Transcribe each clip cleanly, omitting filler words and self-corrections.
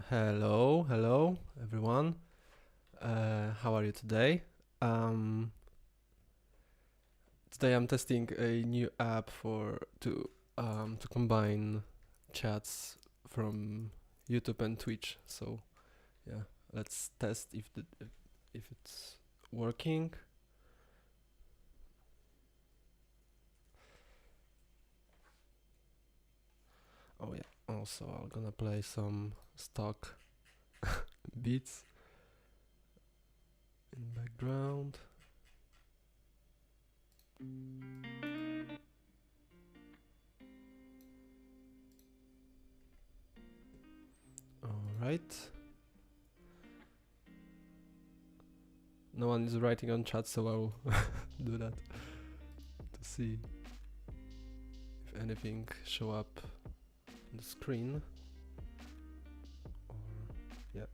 Hello everyone. How are you today? Um, Today I'm testing a new app to combine chats from YouTube and Twitch. So yeah, let's test if it's working. Oh yeah. Also, I'm gonna play some stock beats in background. All right. No one is writing on chat, so I'll do that to see if anything show up on the screen. Or yeah.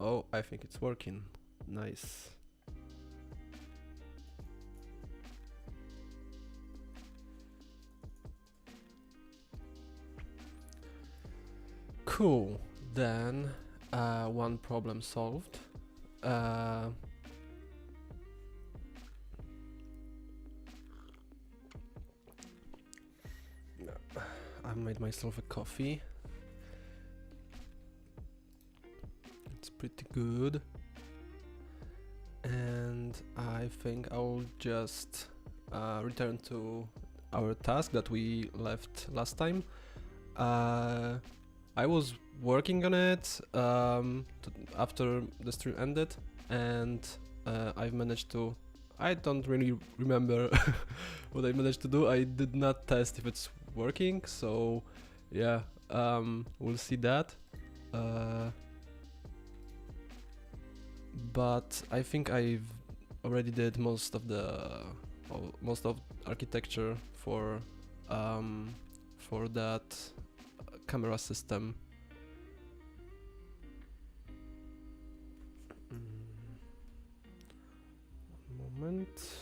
Oh, I think it's working. Nice. Cool. Then one problem solved. I made myself a coffee. It's pretty good. And I think I'll just return to our task that we left last time. I was working on it after the stream ended, and I've managed to. I don't really remember what I managed to do. I did not test if it's working, so yeah, we'll see that. But I think I've already did most of architecture for that camera system. One moment.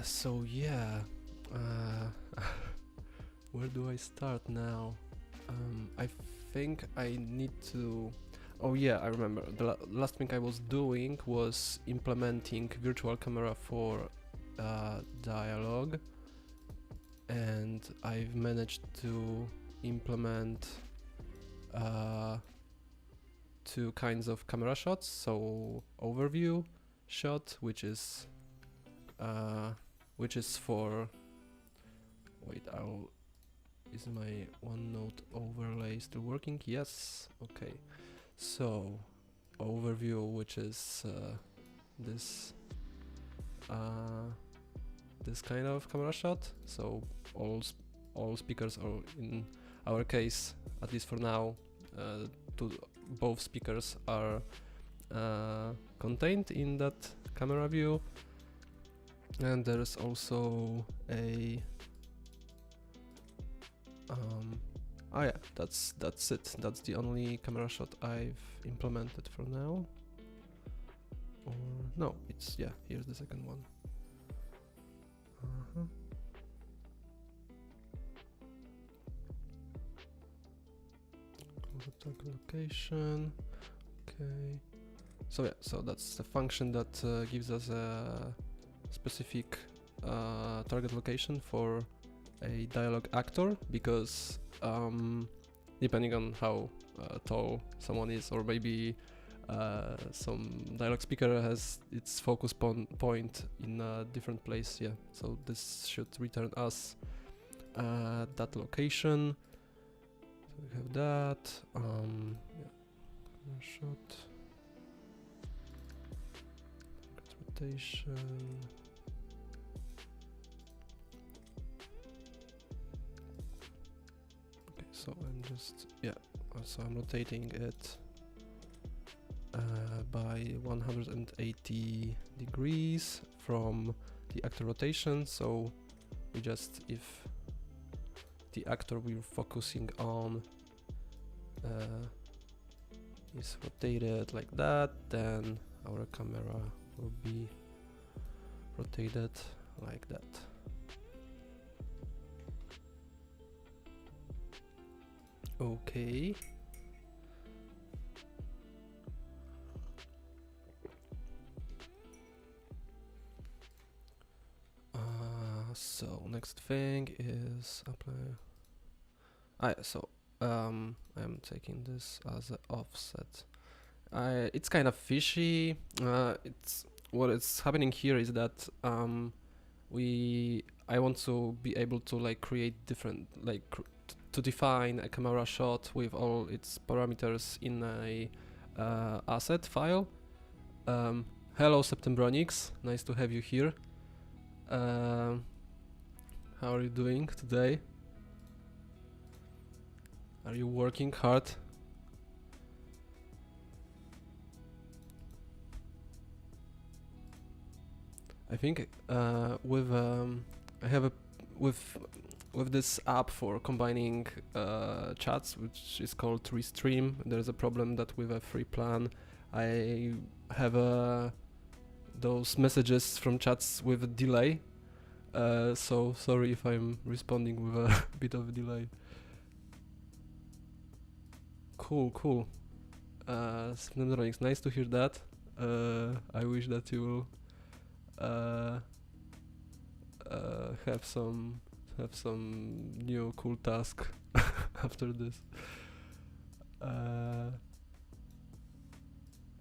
So yeah, where do I start now? I think I need to. Oh yeah, I remember. The last thing I was doing was implementing virtual camera for dialogue, and I've managed to implement two kinds of camera shots. So overview shot, which is for. Wait, is my OneNote overlay still working? Yes. Okay. So overview, which is this kind of camera shot. So all speakers, or in our case, at least for now, both speakers are contained in that camera view. And there's also a oh yeah, that's it. That's the only camera shot I've implemented for now. Or no, it's yeah. Here's the second one. Target location. Okay. So yeah, so that's the function that gives us a specific target location for a dialogue actor, because depending on how tall someone is, or maybe some dialogue speaker has its focus point in a different place, yeah, so this should return us that location. So we have that, yeah, shot, rotation. So I'm just, yeah, so I'm rotating it by 180 degrees from the actor rotation. So we just, if the actor we're focusing on is rotated like that, then our camera will be rotated like that. Okay. So next thing is apply. So I'm taking this as an offset. It's kind of fishy. It's what is happening here is that I want to be able to like create different to define a camera shot with all its parameters in a asset file. Hello Septembronix, nice to have you here. How are you doing today? Are you working hard? I think with I have a with this app for combining chats, which is called Restream. There's a problem that with a free plan, I have those messages from chats with a delay. So sorry if I'm responding with a bit of a delay. Cool. It's nice to hear that. I wish that you will have some new cool task after this.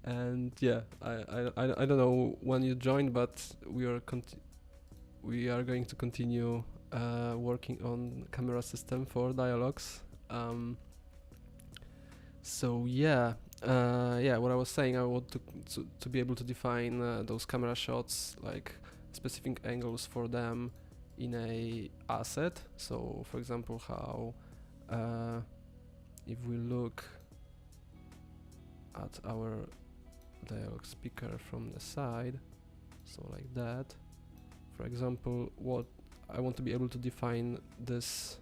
And yeah, I don't know when you joined, but we are going to continue working on camera system for dialogues. So yeah, what I was saying, I want to be able to define those camera shots, like specific angles for them in a asset. So for example, how if we look at our dialogue speaker from the side, so like that, for example, what I want to be able to define this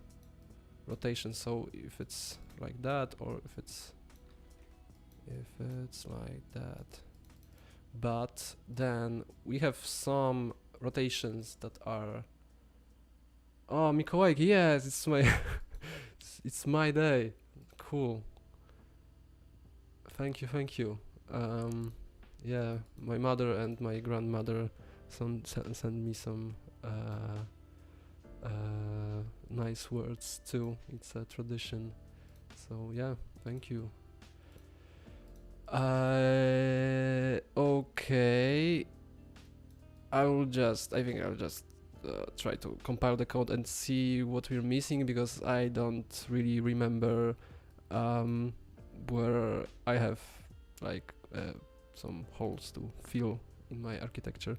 rotation, so if it's like that or if it's like that. But then we have some rotations that are Mikołajek, yes, it's my it's my day. Cool. Thank you. Yeah, my mother and my grandmother send me some nice words too. It's a tradition. So yeah, thank you. Okay. I think I'll just try to compile the code and see what we're missing, because I don't really remember where I have like some holes to fill in my architecture.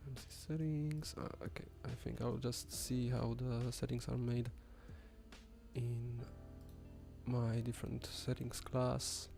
MC settings. Okay, I think I'll just see how the settings are made in my different settings class.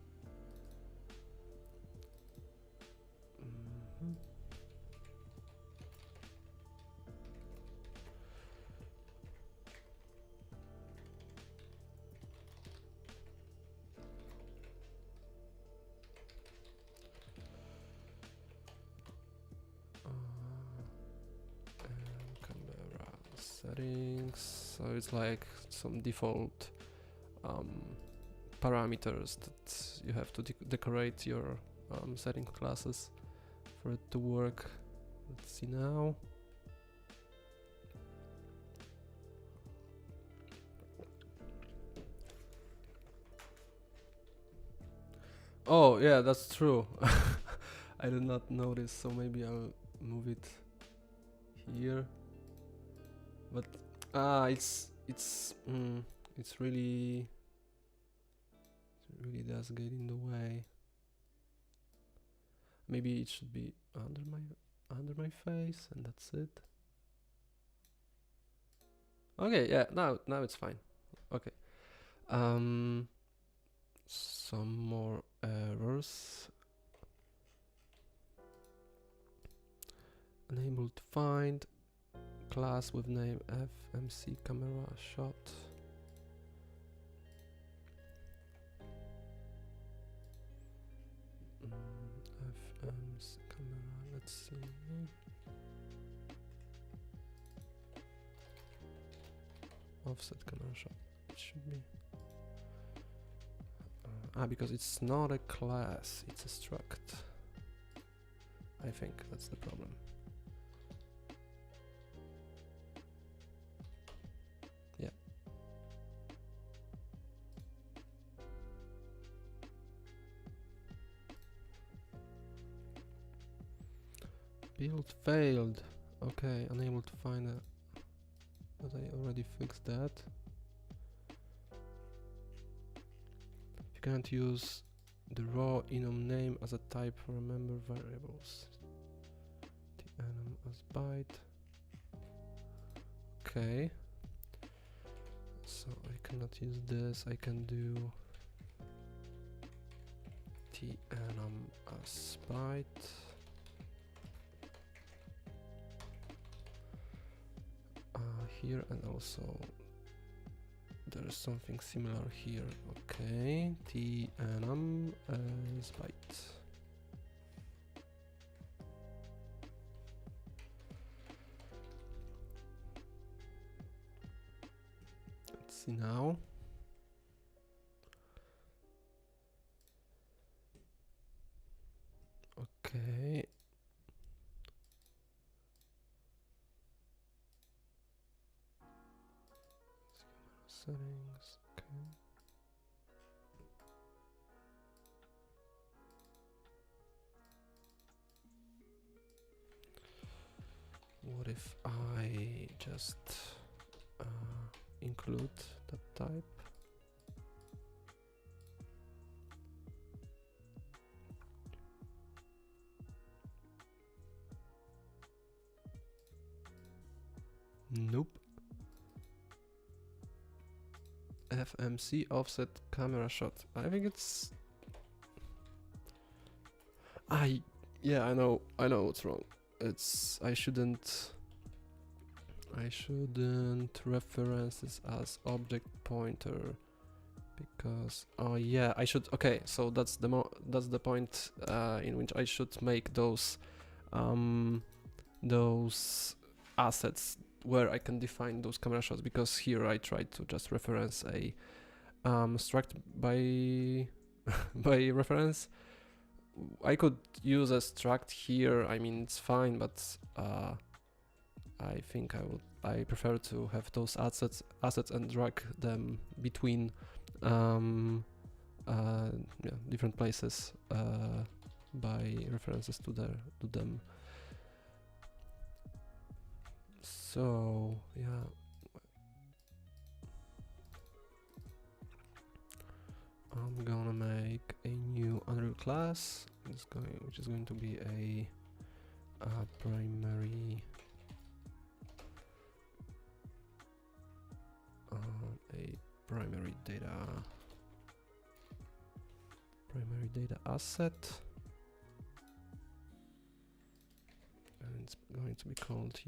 Camera settings. So it's like some default parameters that you have to decorate your setting classes for it to work. Let's see now. Oh yeah, that's true. I did not notice, so maybe I'll move it here. But it's really does get in the way. Maybe it should be under my face, and that's it. Okay, yeah, now it's fine. Okay. Some more errors. Unable to find class with name FMC camera shot. FMC camera, let's see. offset camera shot. It should be. Because it's not a class, it's a struct. I think that's the problem. Yeah. Build failed. Okay, unable to find a. But I already fixed that. You can't use the raw enum name as a type for member variables. The enum as byte. Okay. So I cannot use this. I can do the enum as byte. Here and also there's something similar here. Okay, the enum as byte. Let's see now. Okay. Settings. Okay. What if I just include that type? Nope. FMC offset camera shot. I think it's. Yeah, I know what's wrong. I shouldn't reference this as object pointer because yeah, I should. Okay, so that's the point in which I should make those assets where I can define those camera shots, because here I tried to just reference a struct by by reference. I could use a struct here, I mean it's fine, but I think I prefer to have those assets and drag them between different places by references to them. So yeah, I'm gonna make a new Unreal class. Which is going to be a primary data asset, and it's going to be called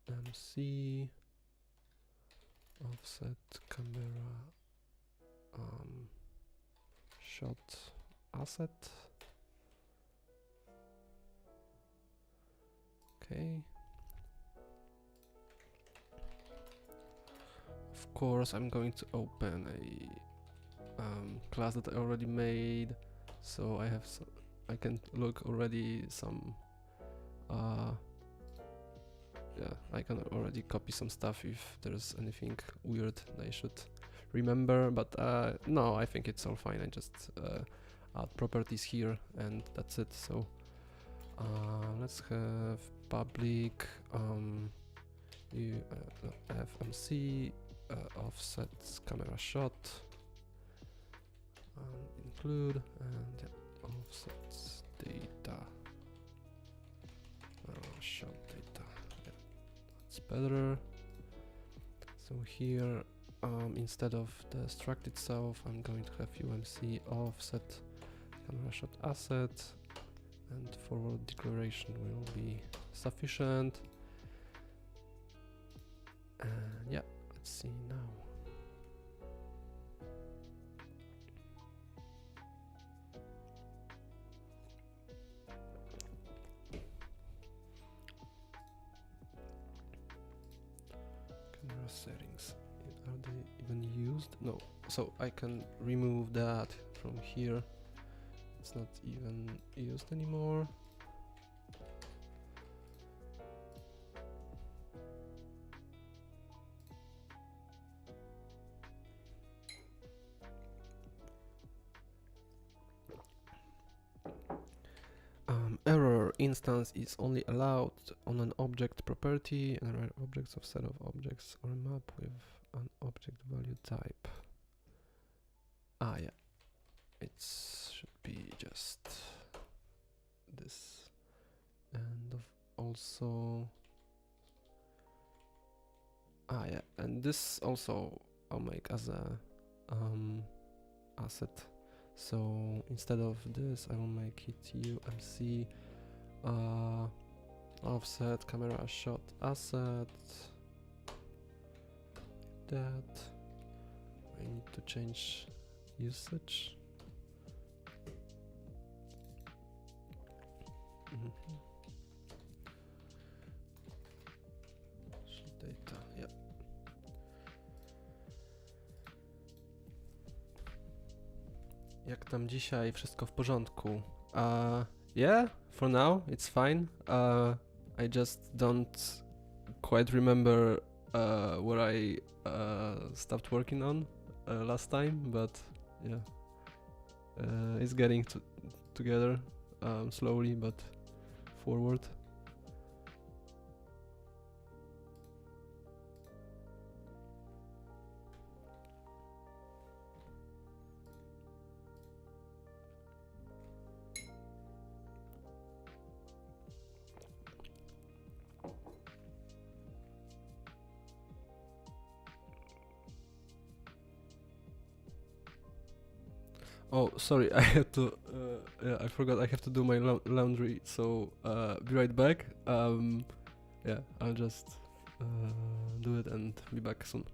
MC offset camera shot asset. Okay. Of course, I'm going to open a class that I already made, so I can look already some. Yeah, I can already copy some stuff if there's anything weird that I should remember, but no, I think it's all fine. I just add properties here and that's it. So let's have public FMC offset camera shot include and offsets data shot data. Yeah, that's better. So here instead of the struct itself, I'm going to have UMC offset camera shot asset, and forward declaration will be sufficient. And yeah, let's see now. settings. Are they even used? No. So I can remove that from here. It's not even used anymore. Error instance is only allowed on an object property and rare objects of set of objects or a map with an object value type. Ah, yeah, it should be just this, and also yeah, and this also I'll make as a asset. So instead of this, I will make it UMC offset camera shot asset. That I need to change usage. Data, yeah. Jak tam dzisiaj? Wszystko w porządku? Yeah, for now it's fine. I just don't quite remember what I stopped working on last time, but yeah, it's getting together slowly but forward. Oh, sorry, I had to, yeah, I forgot I have to do my laundry, so be right back. Yeah, I'll just do it and be back soon.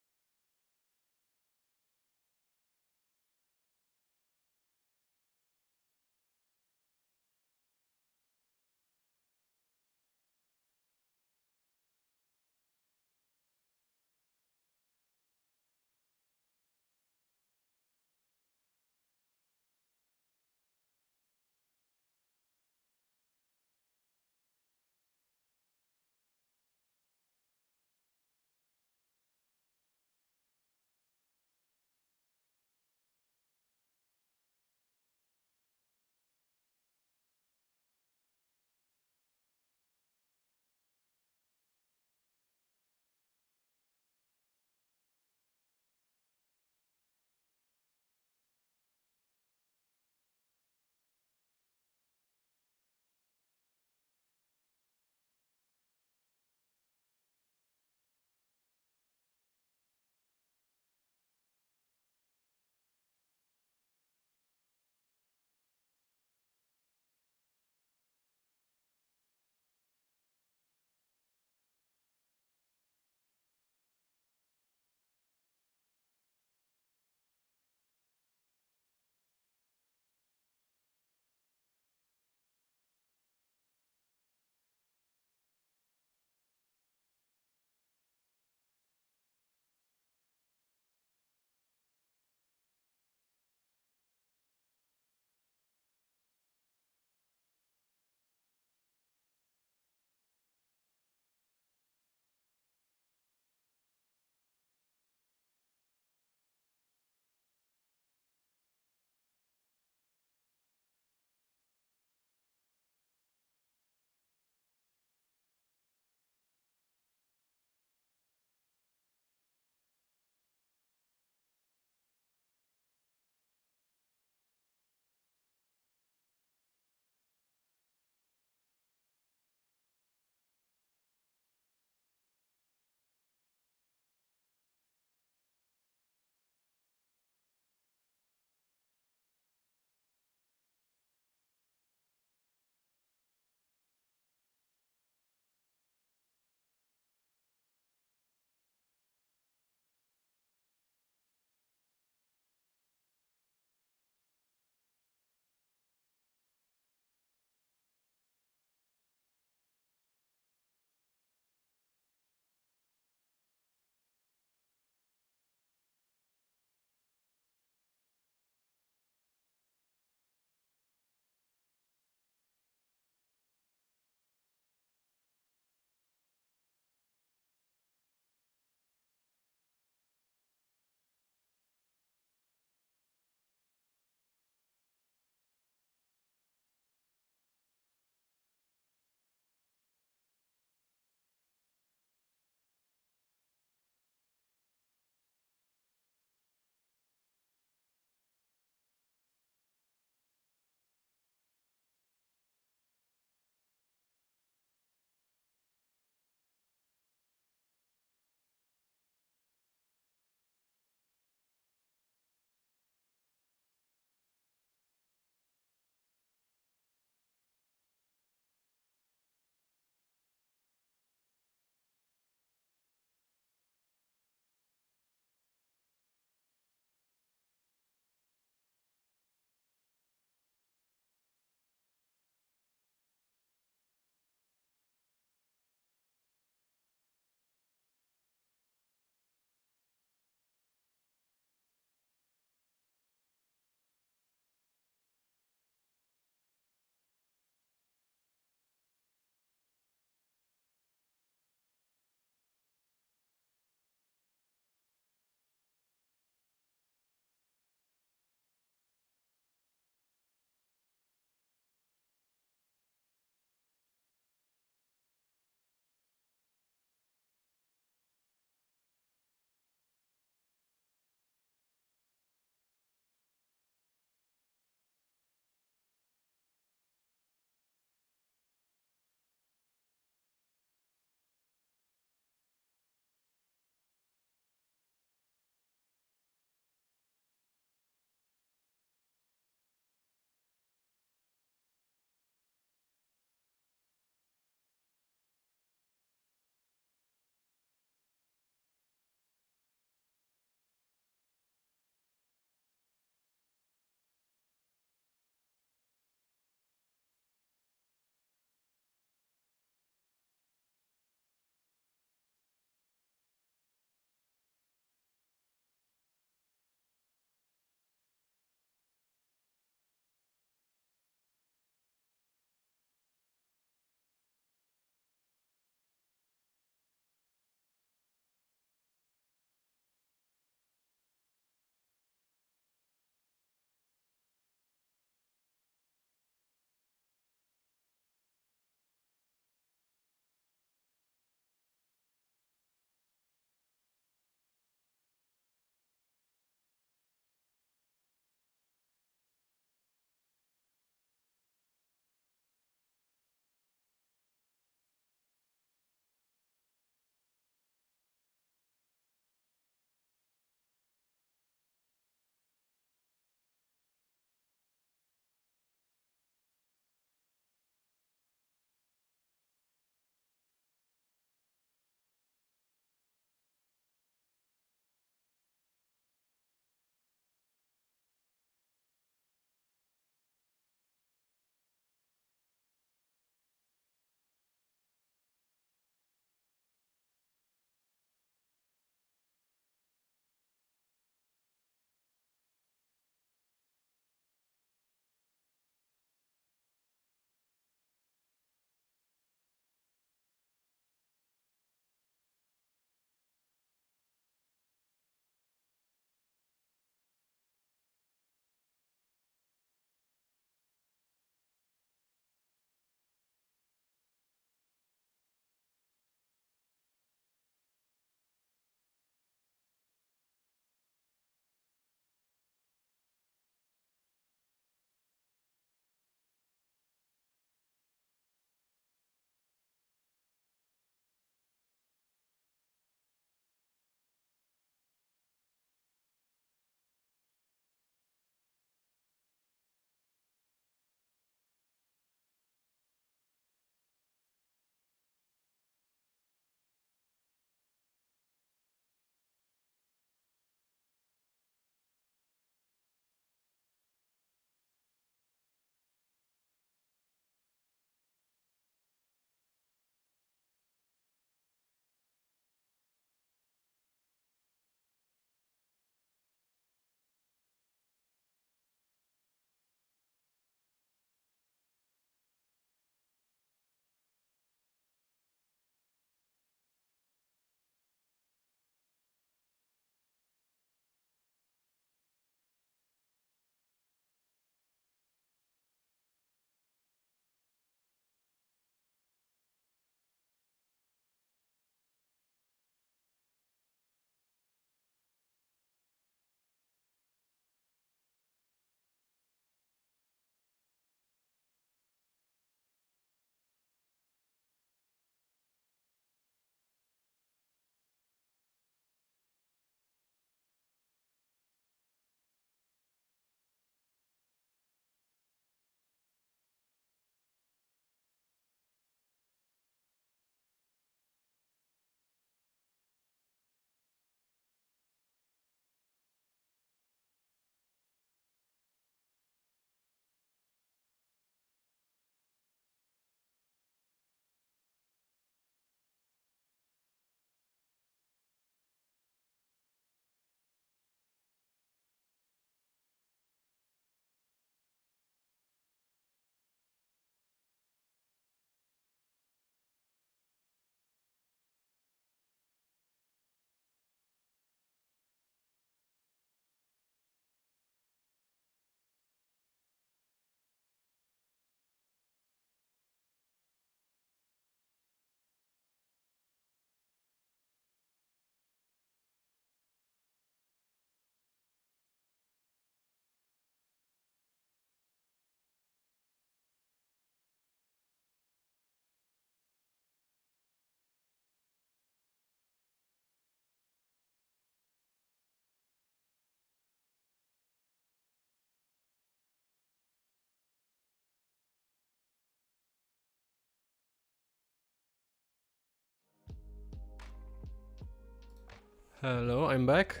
Hello, I'm back.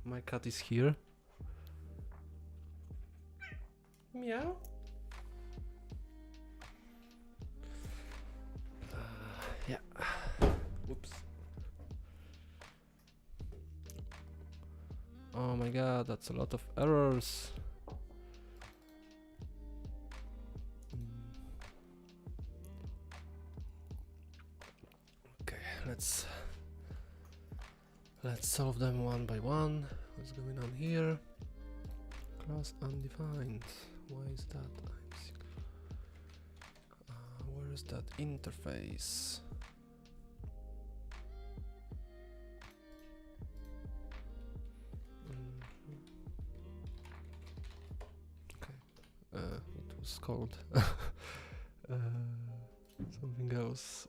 My cat is here. Meow. Yeah. Whoops. Oh my god, that's a lot of errors. Okay, let's solve them one by one. What's going on here? Class undefined. Why is that? Where is that interface? It was called something else.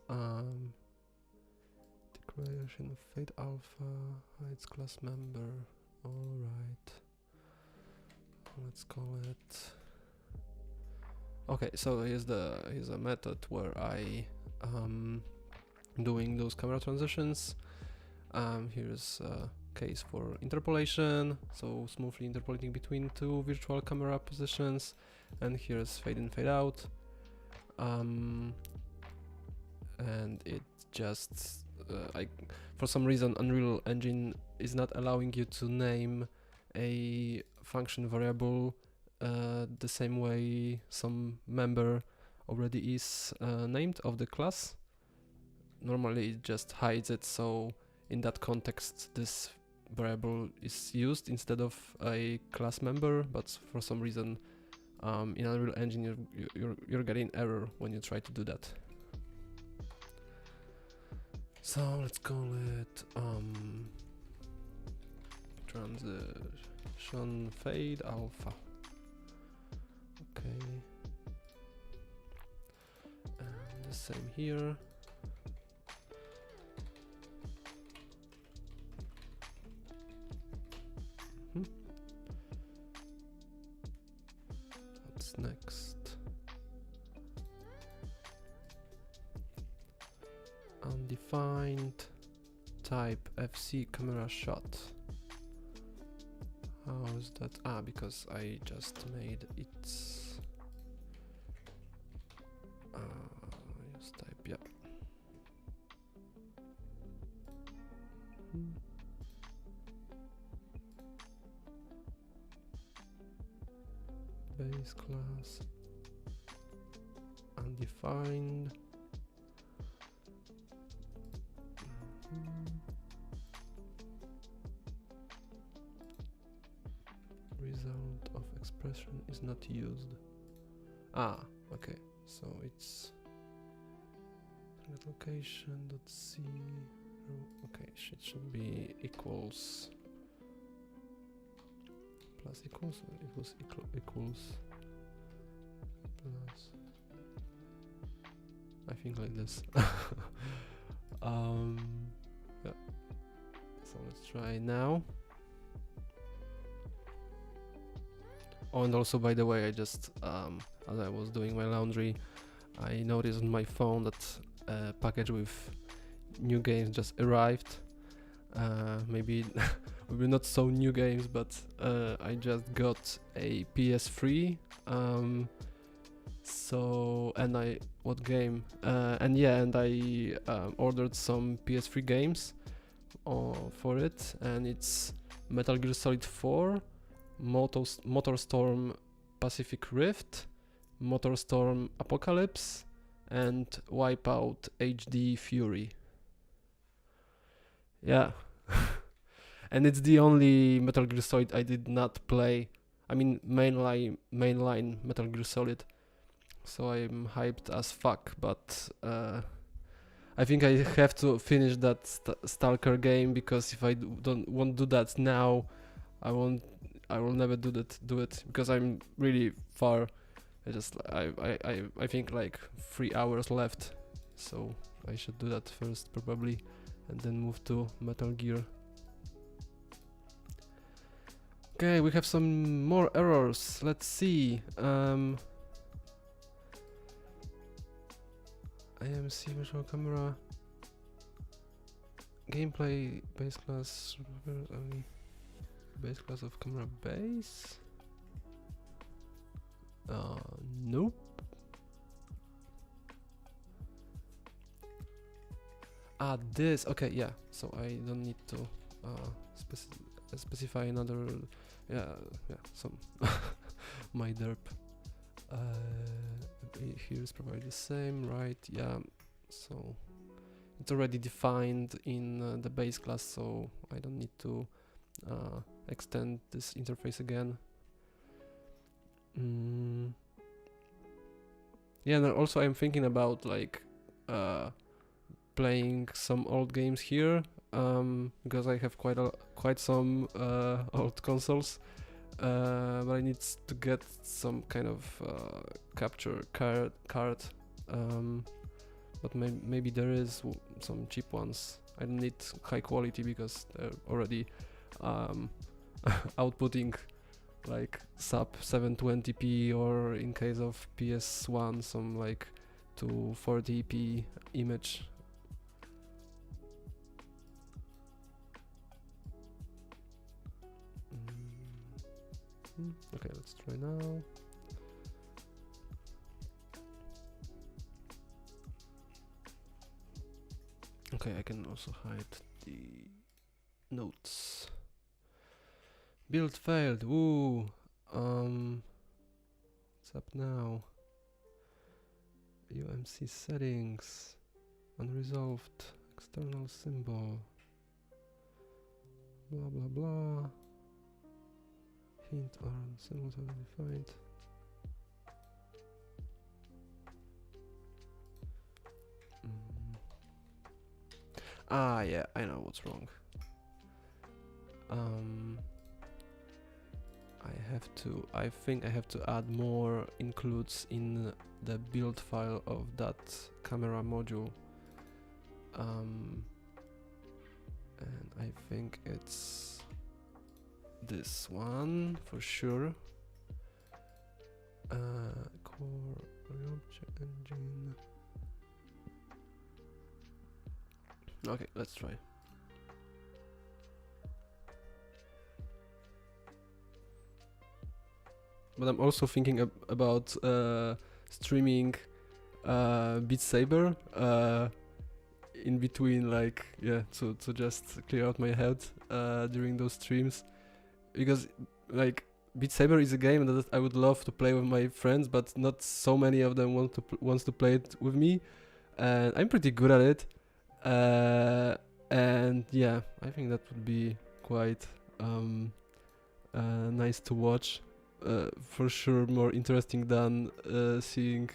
Declaration of fate alpha hides class member. Alright. Let's call it. Okay, so here's a method where I doing those camera transitions. Here's a case for interpolation, so smoothly interpolating between two virtual camera positions, and here's fade in, fade out. And it just for some reason Unreal Engine is not allowing you to name a function variable the same way some member already is named of the class. Normally it just hides it, so in that context this variable is used instead of a class member, but for some reason in Unreal Engine you're getting error when you try to do that. So let's call it transition fade alpha. Okay. And the same here. What's next? Undefined type FC camera shot. How is that? Because I just made its use type, yeah. Base class undefined. Result of expression is not used. Okay, so it's location.c. Okay, it should be equals plus equals equals plus. I think like this. Yeah. So let's try now. Oh, and also, by the way, I just as I was doing my laundry, I noticed on my phone that a package with new games just arrived. Maybe not so new games, but I just got a PS3. So and I ordered some PS3 games for it, and it's Metal Gear Solid 4, MotorStorm Pacific Rift, MotorStorm Apocalypse, and Wipeout HD Fury. Yeah. And it's the only Metal Gear Solid I did not play. I mean mainline Metal Gear Solid. So I'm hyped as fuck, but I think I have to finish that Stalker game, because if I won't do that now, I will never do it because I'm really far. I think like 3 hours left, so I should do that first probably, and then move to Metal Gear. Okay, we have some more errors. Let's see. IMC virtual camera gameplay base class, base class of camera base. Nope. Ah, this. Okay, yeah. So I don't need to specify another. Yeah, some my derp. Here is provided the same, right? Yeah. So it's already defined in the base class, so I don't need to extend this interface again. Yeah, and also I'm thinking about like playing some old games here, because I have quite some old consoles, but I need to get some kind of capture card. But maybe there is some cheap ones. I don't need high quality because they're already outputting like sub 720p, or in case of PS1 some like 240p image. Okay, let's try now. Okay, I can also hide the notes. Build failed. Woo. What's up now? UMC settings. Unresolved. External symbol. Blah blah blah. Hint or symbols are defined. Ah, yeah, I know what's wrong. I think I have to add more includes in the build file of that camera module. And I think it's this one for sure. Core object engine. Okay, let's try. But I'm also thinking about streaming Beat Saber in between, like, yeah, to just clear out my head during those streams, because like Beat Saber is a game that I would love to play with my friends, but not so many of them wants to play it with me, and I'm pretty good at it, and yeah, I think that would be quite nice to watch. For sure more interesting than seeing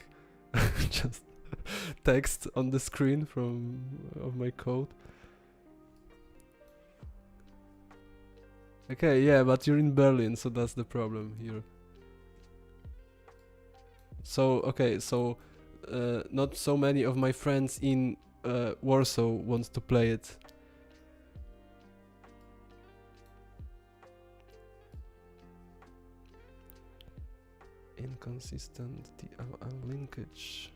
just text on the screen of my code. Okay, yeah, but you're in Berlin, so that's the problem here. So, okay, so not so many of my friends in Warsaw wants to play it. Inconsistent DLL linkage.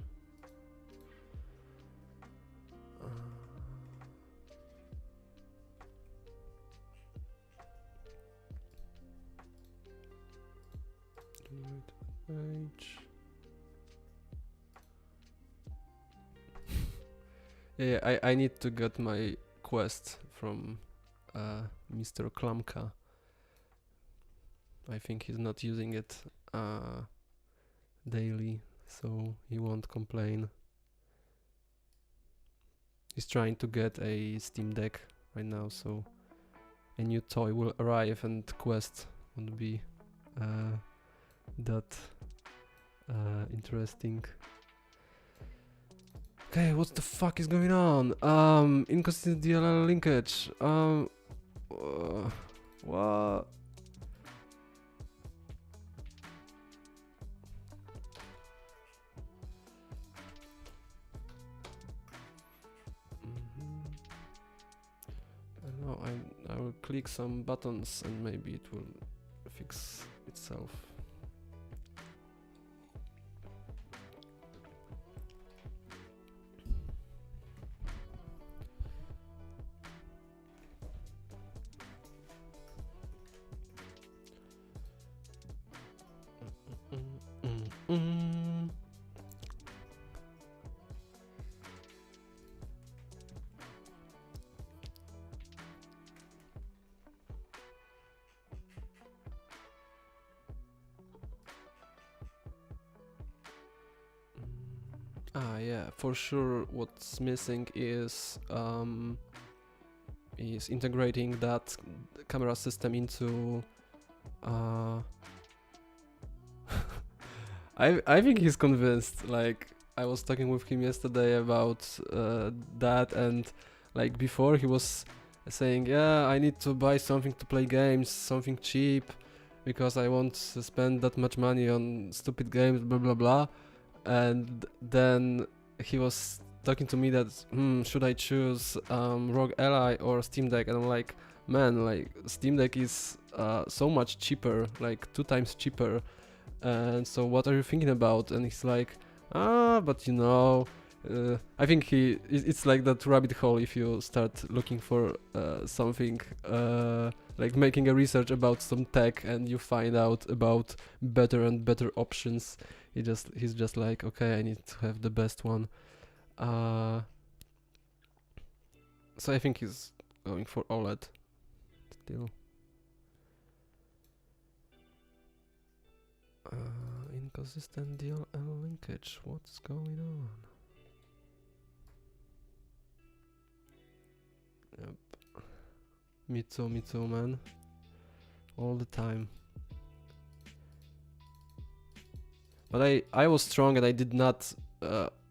Page. Yeah, I need to get my quest from Mr. Klamka. I think he's not using it daily, so he won't complain. He's trying to get a Steam Deck right now, so a new toy will arrive and quest won't be that interesting. Okay, what the fuck is going on? Inconsistent DLL linkage. What? I know. I will click some buttons and maybe it will fix itself. Yeah, for sure. What's missing is integrating that camera system into. I think he's convinced. Like I was talking with him yesterday about that, and like before he was saying, yeah, I need to buy something to play games, something cheap, because I won't spend that much money on stupid games, blah blah blah. And then he was talking to me that, should I choose Rogue Ally or Steam Deck? And I'm like, man, like Steam Deck is so much cheaper, like 2 times cheaper. And so what are you thinking about? And he's like, but you know, I think it's like that rabbit hole. If you start looking for something, like making a research about some tech, and you find out about better and better options, he's just like, okay, I need to have the best one. So I think he's going for OLED still. Inconsistent DLL linkage. What's going on? Yep. Me too, man. All the time. But I was strong and I did not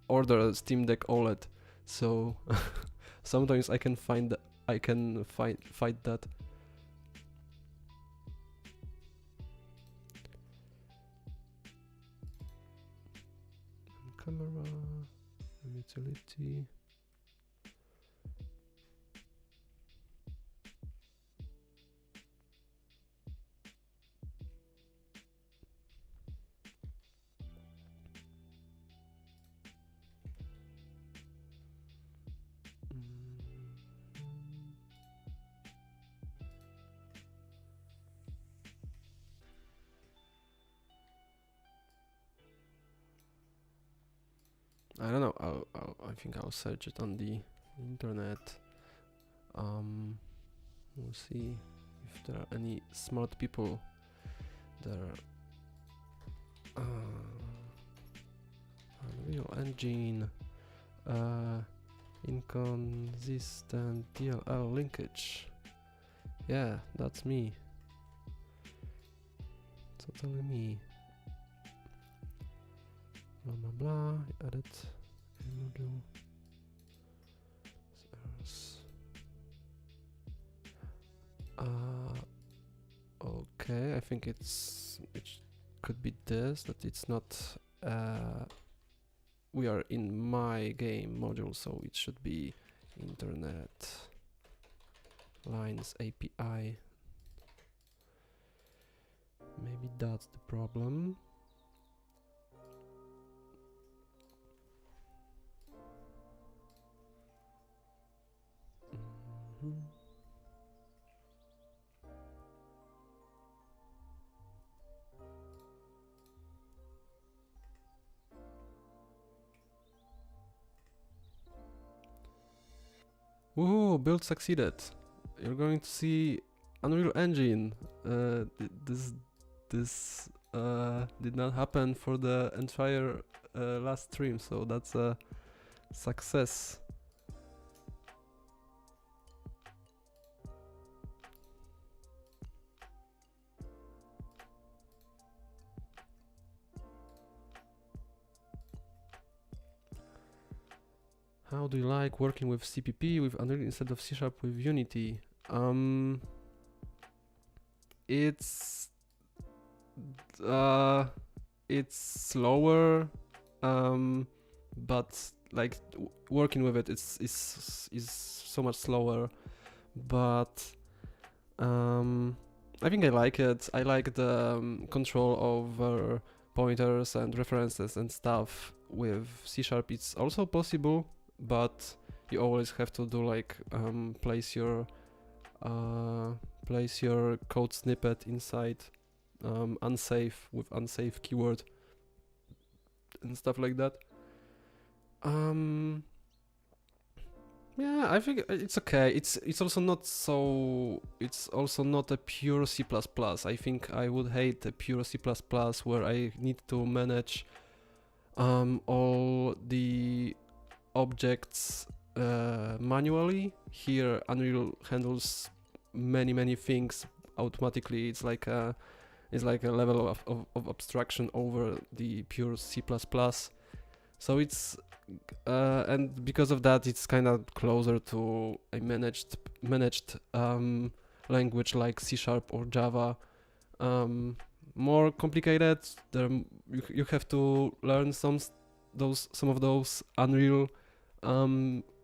order a Steam Deck OLED, so sometimes I can fight that. Camera, utility. I don't know. I think I'll search it on the internet. We'll see if there are any smart people there. Unreal Engine, inconsistent DLL linkage. Yeah, that's me. Totally me. Blah blah blah. Edit module. Okay, I think it could be this, that it's not we are in my game module, so it should be internet lines API. Maybe that's the problem. Woohoo, build succeeded. You're going to see Unreal Engine. This did not happen for the entire last stream, so that's a success. How do you like working with CPP, with Unreal instead of C# with Unity? It's slower, but like working with it is so much slower. But I think I like it. I like the control over pointers and references and stuff. With C#, it's also possible, but you always have to do like place your code snippet inside unsafe with unsafe keyword and stuff like that. Yeah, I think it's okay. It's also not so. It's also not a pure C++. I think I would hate a pure C++ where I need to manage all the objects manually. Here Unreal handles many things automatically. It's like a level of abstraction over the pure C++. So it's and because of that, it's kind of closer to a managed language like C# or Java. More complicated. You have to learn some of those Unreal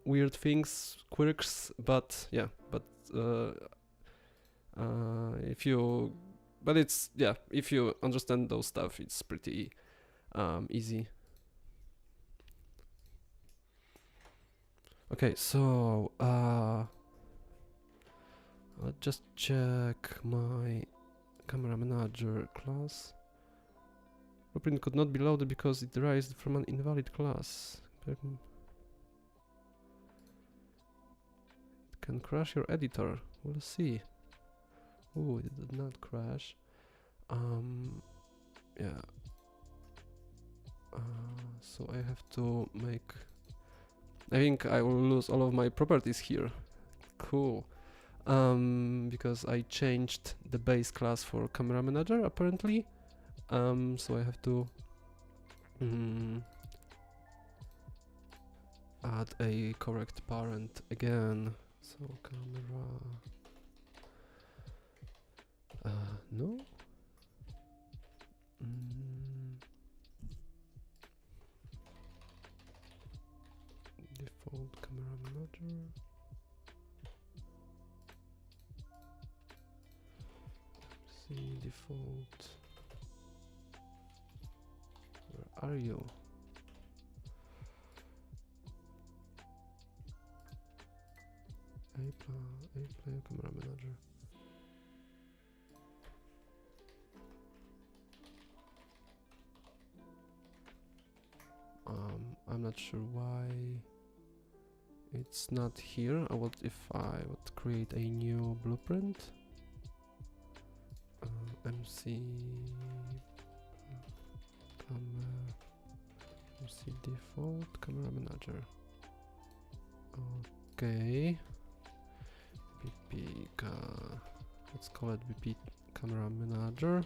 weird things, quirks. But yeah, if you if you understand those stuff, it's pretty easy. Okay, so let's just check my camera manager class. Blueprint could not be loaded because it derives from an invalid class. It can crash your editor. We'll see. Oh, it did not crash. Yeah. So I have to make. I think I will lose all of my properties here. Cool. Because I changed the base class for camera manager apparently. So I have to add a correct parent again. So camera. No. Default camera manager. See default. Where are you? A-player camera manager. I'm not sure why it's not here. If I would create a new blueprint. MC default camera manager. Okay. Let's call it BP camera manager.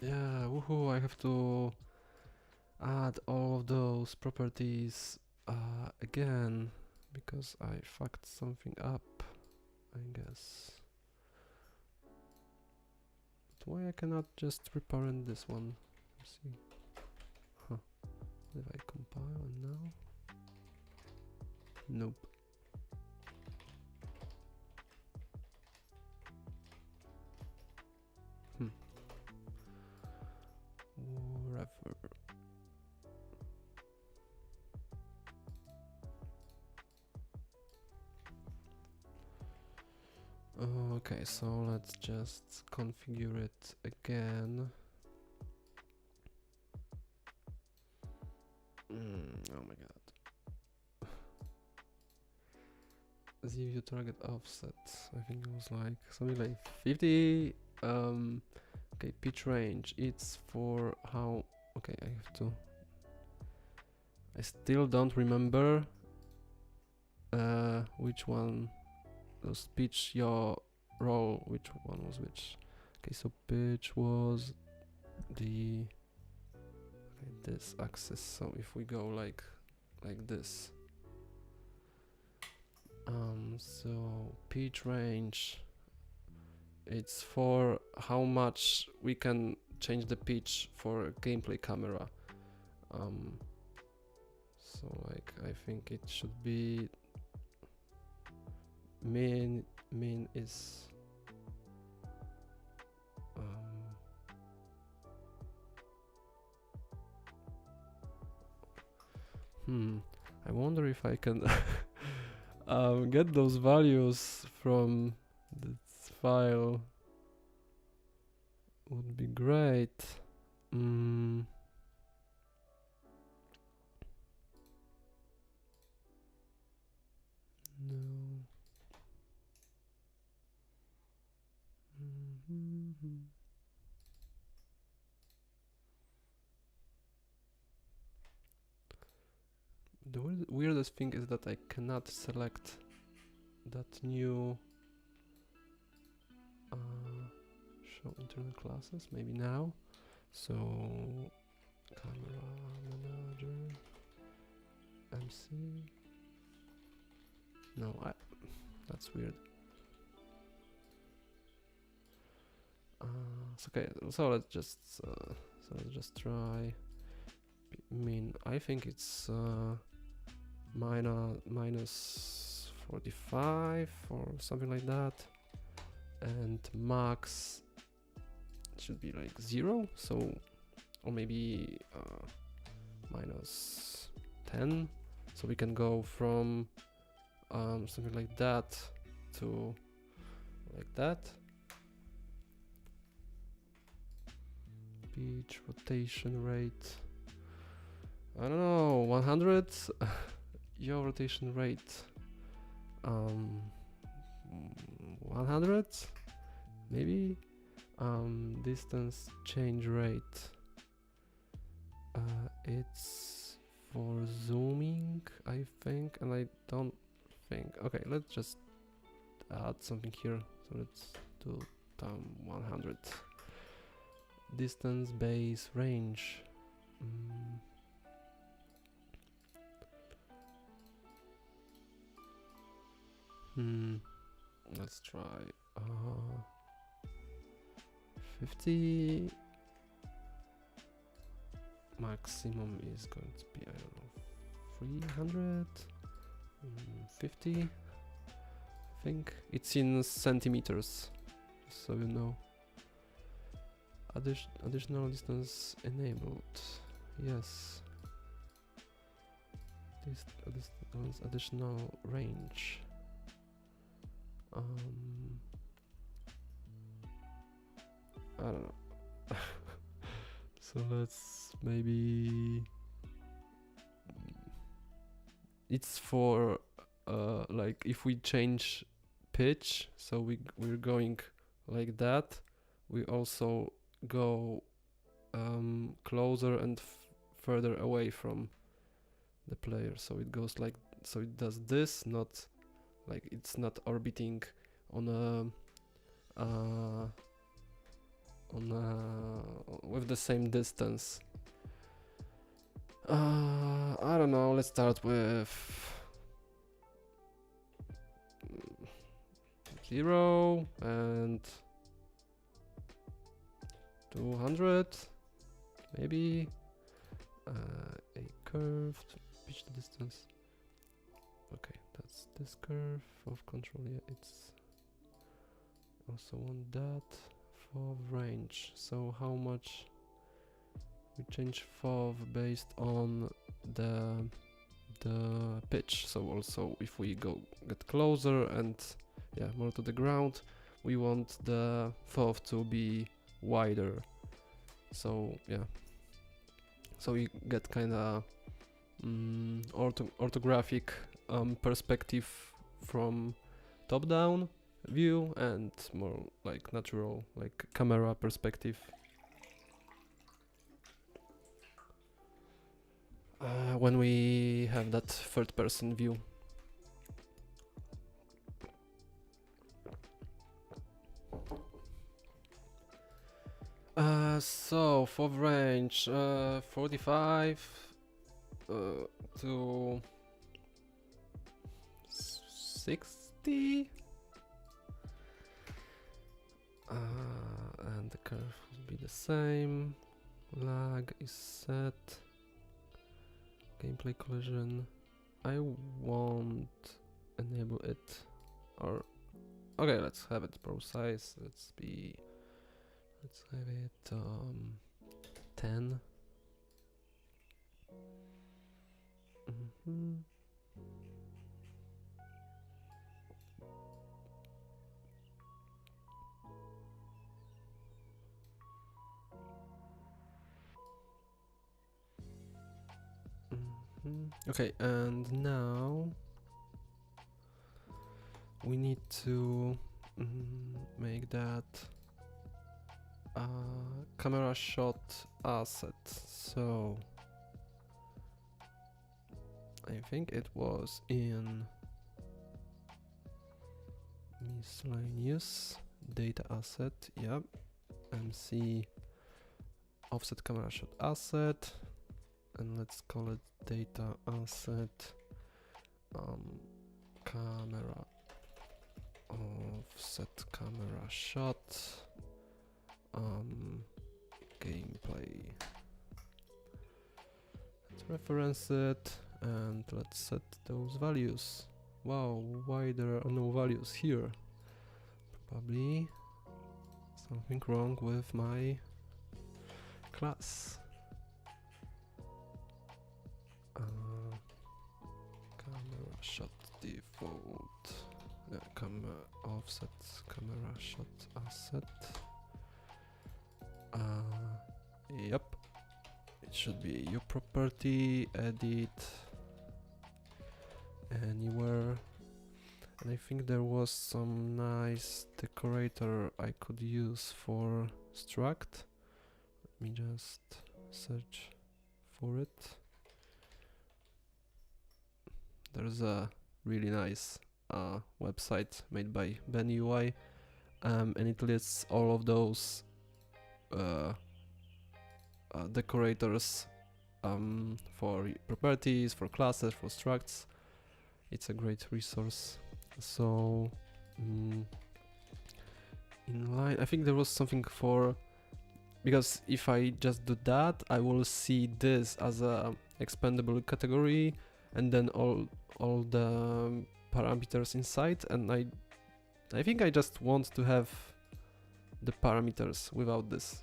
Yeah, woohoo! I have to add all of those properties again because I fucked something up, I guess. But why I cannot just reparent this one? Let's see. Huh. If I compile and now? Nope. Whatever. Okay, so let's just configure it again. Oh my god. ZView target offset. I think it was like something like 50. Okay, pitch range. It's for how. Okay, I have to. I still don't remember which one. Those pitch your roll. Which one was which? Okay, so pitch was the this axis. So if we go like this. So pitch range. It's for how much we can change the pitch for a gameplay camera. So like I think it should be min is I wonder if I can get those values from this file. Would be great. No. The weirdest thing is that I cannot select that new show internal classes, maybe now. So camera manager MC. No, that's weird. Okay, so let's just try. I think it's minus 45 or something like that, and max should be like 0. So, or maybe minus 10. So we can go from something like that to like that. Pitch rotation rate. I don't know, 100. Your rotation rate. 100 maybe. Distance change rate. It's for zooming, I think, and I don't think. Okay, let's just add something here. So let's do 100. Distance base range. Let's try 50. Maximum is going to be, I don't know, 350. I think it's in centimeters, just so you know. Additional distance enabled. Yes. This additional range. I don't know. So let's maybe. It's for like if we change pitch, so we're going like that. We also go closer and further away from the player, so it goes like, so it does this, not like it's not orbiting on a with the same distance. I don't know, let's start with 0 and 200 maybe. A curved pitch the distance. Okay, that's this curve of control. Yeah, it's also on that FOV range. So how much we change FOV based on the pitch. So also if we get closer and more to the ground, we want the FOV to be wider. So so we get kind of orthographic perspective from top-down view and more like natural, like camera perspective. When we have that third-person view. So FOV range 45 to 60, and the curve will be the same. Lag is set. Gameplay collision, I won't enable it, or okay, let's have it pro size. Let's have it 10. Okay, and now we need to make that camera shot asset. So I think it was in miscellaneous data asset, yep, MC offset camera shot asset, and let's call it data asset camera offset camera shot gameplay. Let's reference it and let's set those values. Wow, why there are no values here? Probably something wrong with my class. Camera shot default. Yeah, camera offset camera shot asset. Yep. It should be your property, edit anywhere. And I think there was some nice decorator I could use for struct. Let me just search for it. There's a really nice website made by Ben UI, and it lists all of those decorators for properties, for classes, for structs. It's a great resource. So inline, I think there was something for, because if I just do that, I will see this as a expandable category, and then all the parameters inside, and I think I just want to have the parameters without this.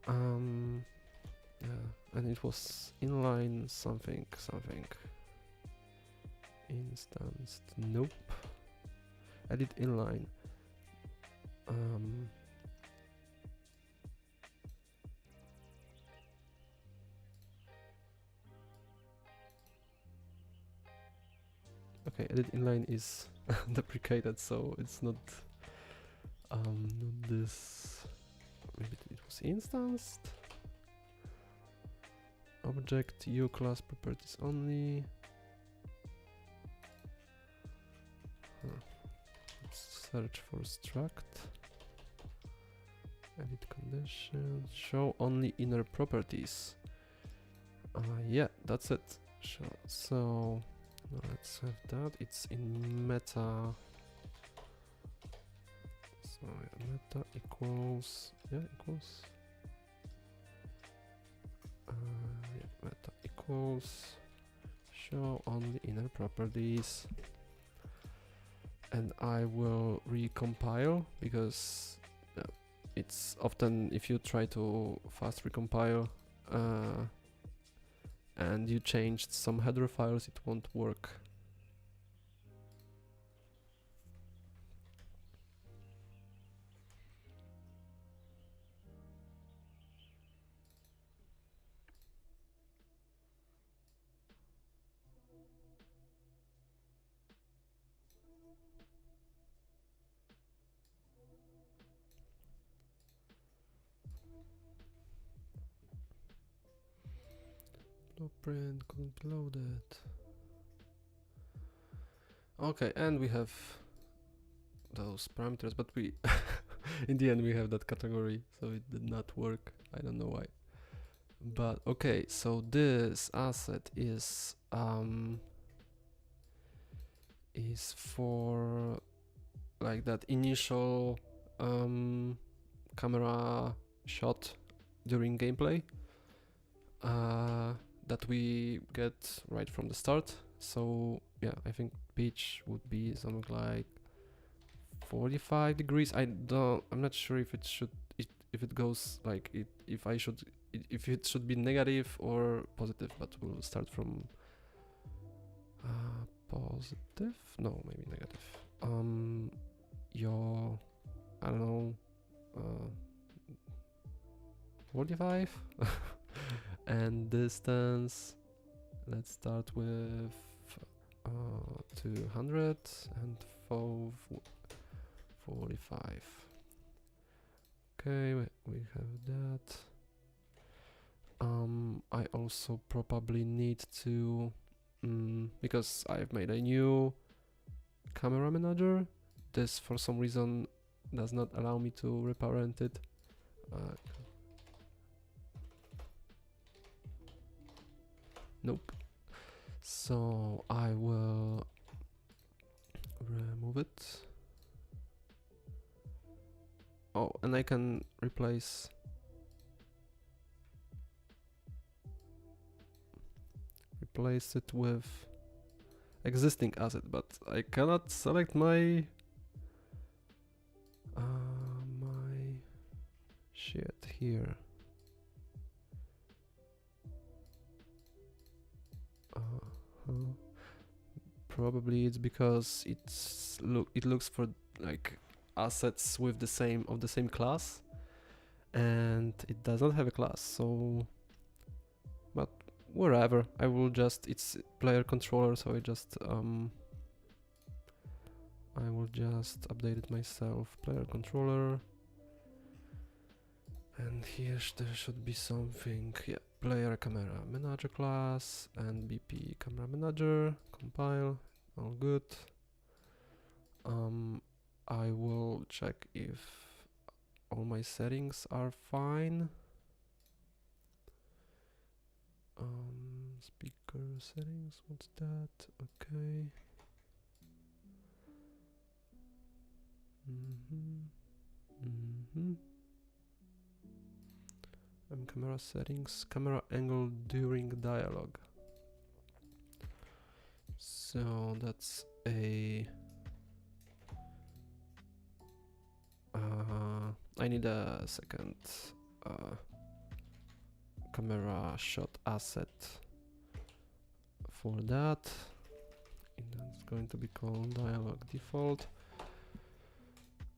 Yeah, and it was inline something. Instanced, nope. Edit inline. Okay, edit inline is deprecated, so it's not this. Maybe it was instanced. Object U class properties only. Let's search for struct. Edit conditions. Show only inner properties. Yeah, that's it. So let's have that. It's in meta. So yeah, meta equals. Yeah, equals. Yeah, meta equals. Show only inner properties. And I will recompile, because it's often, if you try to fast recompile and you changed some header files, it won't work. Blueprint couldn't load it. Okay, and we have those parameters, but we in the end we have that category, so it did not work. I don't know why. But okay, so this asset is for like that initial camera shot during gameplay that we get right from the start. So yeah, I think pitch would be something like 45 degrees. I'm not sure if it should, if it goes like it, if it should be negative or positive, but we'll start from positive. No, maybe negative. I don't know, 45. And distance, let's start with 200 and 45. Okay, we have that. I also probably need to, because I've made a new camera manager, this for some reason does not allow me to reparent it. Nope. So I will remove it. Oh, and I can replace it with existing asset, but I cannot select my my shit here. Probably it's because it looks for like assets with the same class, and it does not have a class. So, but wherever, I will just, it's player controller, so I will just update it myself. Player controller, and here there should be something. Yeah, player camera manager class and BP camera manager. Compile, all good. I will check if all my settings are fine. Speaker settings, what's that? Okay. Camera settings, camera angle during dialogue. So that's a I need a second camera shot asset for that. And that's going to be called dialogue default.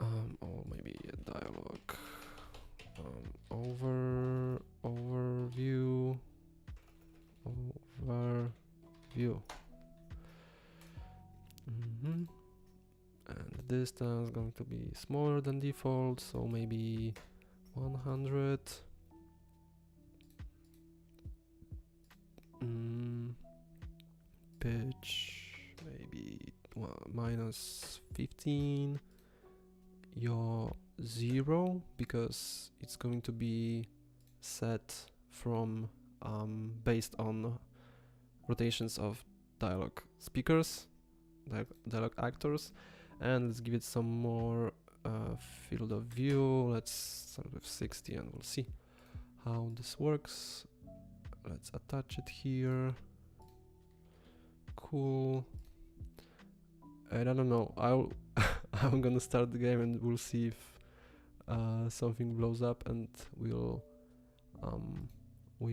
Or maybe a dialogue overview. And the distance is going to be smaller than default, so maybe 100. Pitch maybe minus 15. Your 0, because it's going to be set from based on rotations of dialogue speakers, dialogue actors. And let's give it some more field of view. Let's start with 60 and we'll see how this works. Let's attach it here. Cool. And I don't know, I'm gonna start the game and we'll see if something blows up, and we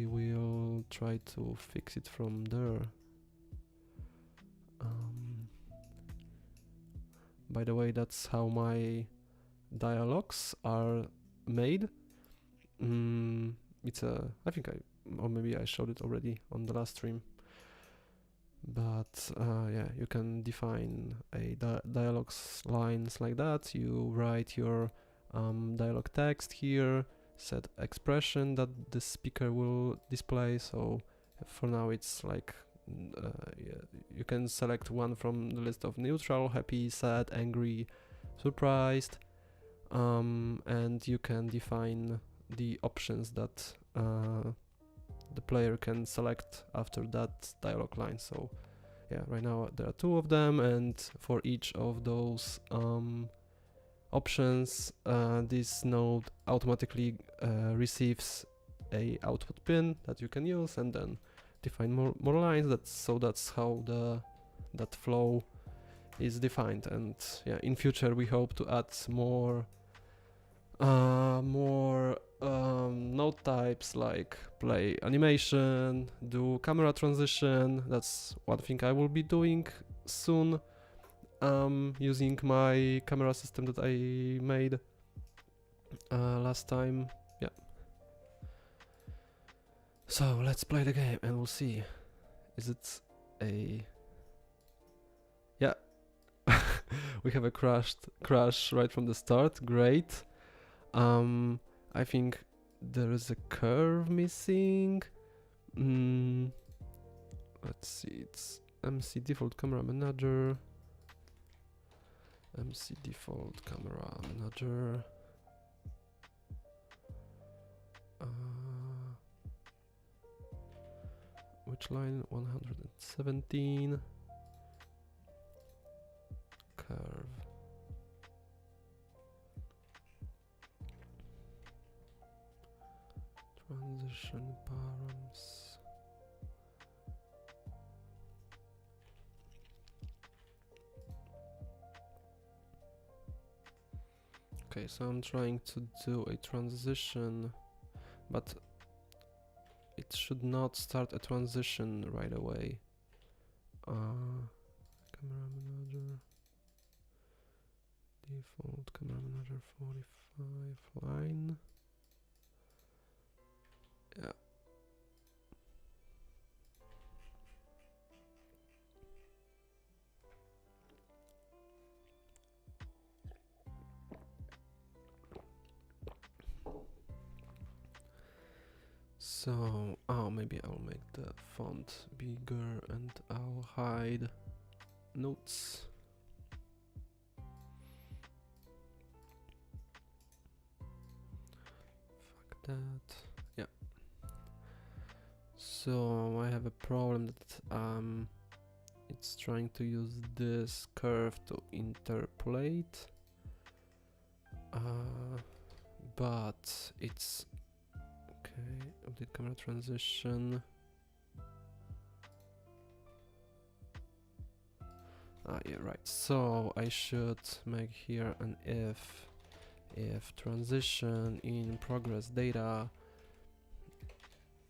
will try to fix it from there. By the way, that's how my dialogues are made. It's I think or maybe I showed it already on the last stream. But yeah, you can define a dialogues lines like that. You write your dialogue text here, set expression that the speaker will display. So for now it's like yeah, you can select one from the list of neutral, happy, sad, angry, surprised, and you can define the options that the player can select after that dialogue line. So yeah, right now there are 2 of them, and for each of those options, this node automatically receives a output pin that you can use, and then define more lines. That's how that flow is defined. And yeah, in future we hope to add more node types, like play animation, do camera transition. That's one thing I will be doing soon, using my camera system that I made last time. Yeah. So let's play the game and we'll see. Is it a... Yeah. We have a crash right from the start. Great. I think there is a curve missing. Let's see, it's MC default camera manager. MC default camera manager. Which line? 117. Curve. Transition params. Okay, so I'm trying to do a transition, but it should not start a transition right away. Camera manager. Default camera manager 45 line. Yeah. So, maybe I'll make the font bigger and I'll hide notes. Fuck that. Yeah. So I have a problem that it's trying to use this curve to interpolate, but it's okay. Update camera transition. Yeah, right. So I should make here an if transition in progress data.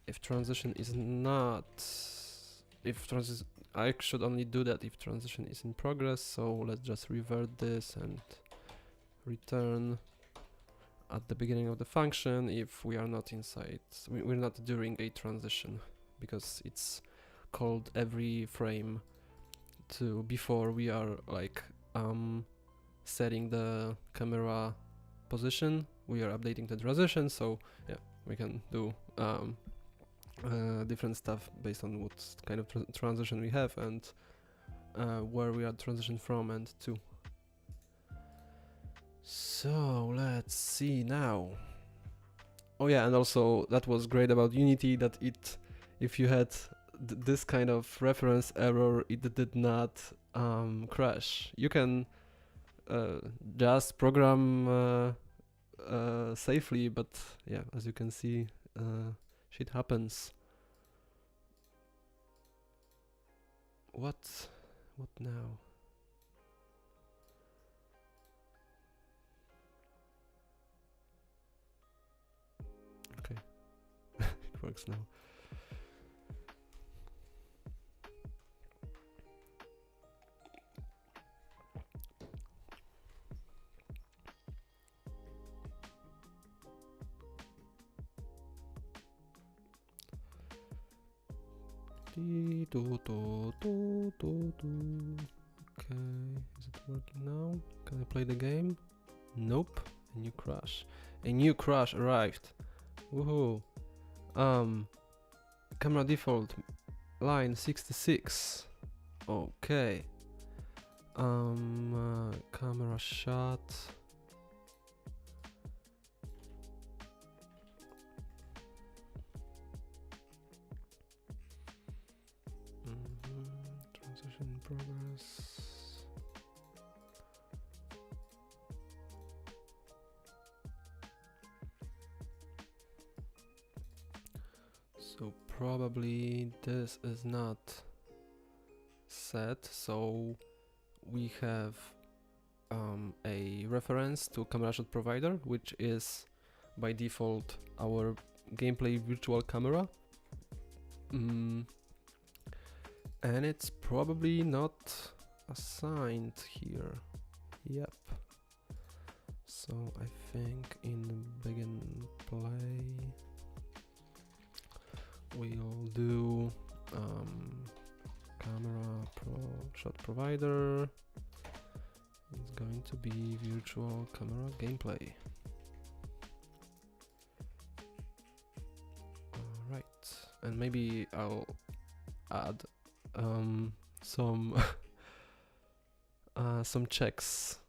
If transition is not, I should only do that if transition is in progress. So let's just revert this and return at the beginning of the function if we are not inside, we're not during a transition, because it's called every frame to before we are like setting the camera position. We are updating the transition, so yeah, we can do different stuff based on what kind of transition we have and where we are transitioned from and to. So let's see now. Oh yeah, and also that was great about Unity, that if you had this kind of reference error, it did not crash. You can just program safely, but yeah, as you can see, shit happens. What now? Okay, it works now. Okay, is it working now? Can I play the game? Nope. A new crash. A new crash arrived. Woohoo. Camera default line 66. Okay. Camera shot. Transition in progress. So probably this is not set, so we have a reference to camera shot provider, which is by default our gameplay virtual camera. And it's probably not assigned here. Yep. So I think in begin play we'll do camera shot provider. It's going to be virtual camera gameplay. Alright. and maybe I'll add some some checks,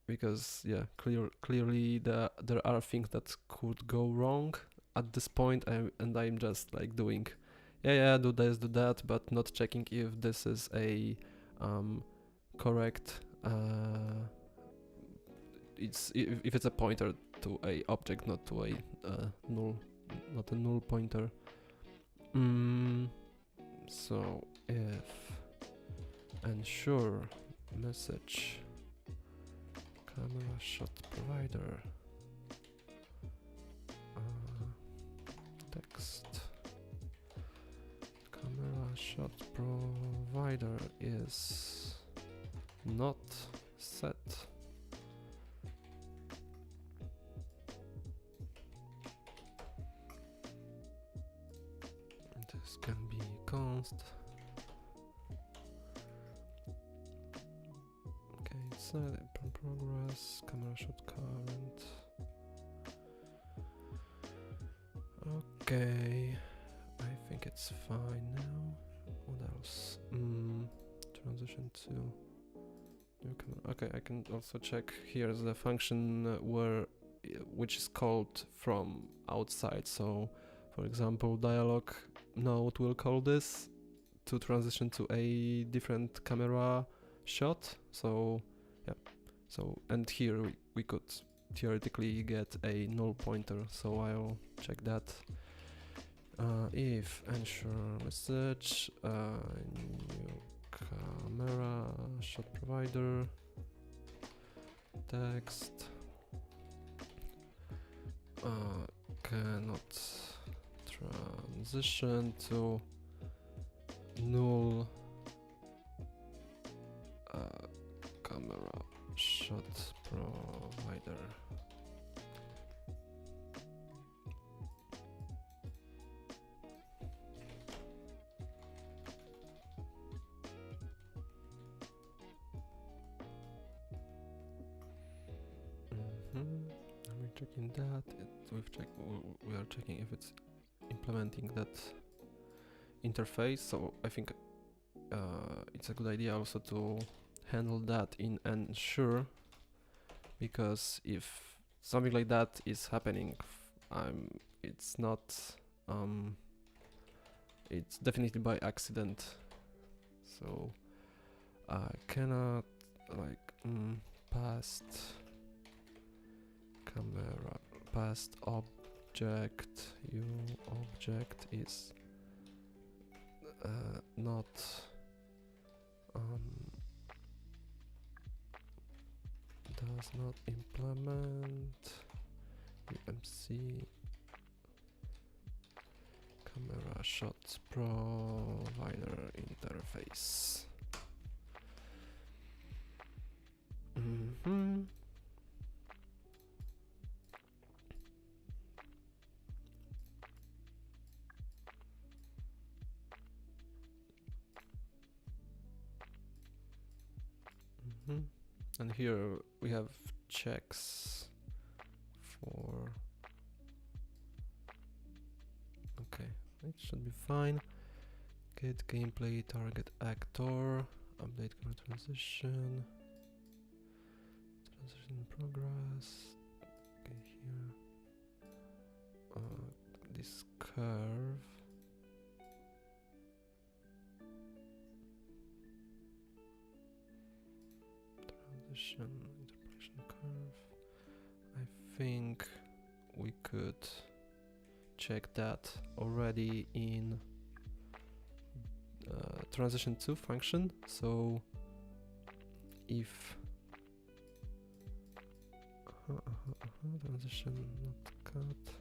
because yeah, clearly there are things that could go wrong at this point, and I'm just like doing yeah, do this, do that, but not checking if this is a correct if it's a pointer to a object, not to a null, not a null pointer. So if ensure message camera shot provider text camera shot provider is not set, this can be const. Okay, it's in progress, camera shot current. Okay, I think it's fine now. What else? Transition to new camera. Okay, I can also check. Here's the function which is called from outside. So, for example, dialog node will call this to transition to a different camera shot. So, yeah. So, and here we could theoretically get a null pointer. So I'll check that. If ensure message new camera shot provider text cannot transition to null camera shot provider. We're checking that. We are checking if it's implementing that interface. So I think it's a good idea also to handle that in ensure, because if something like that is happening, it's not it's definitely by accident. So I cannot like past camera past object object is not does not implement UMC camera shot provider interface. And here we have checks for, okay, it should be fine. Get gameplay target actor, update camera transition in progress. Okay, here this curve. Interpolation curve. I think we could check that already in transition to function. So if transition not cut.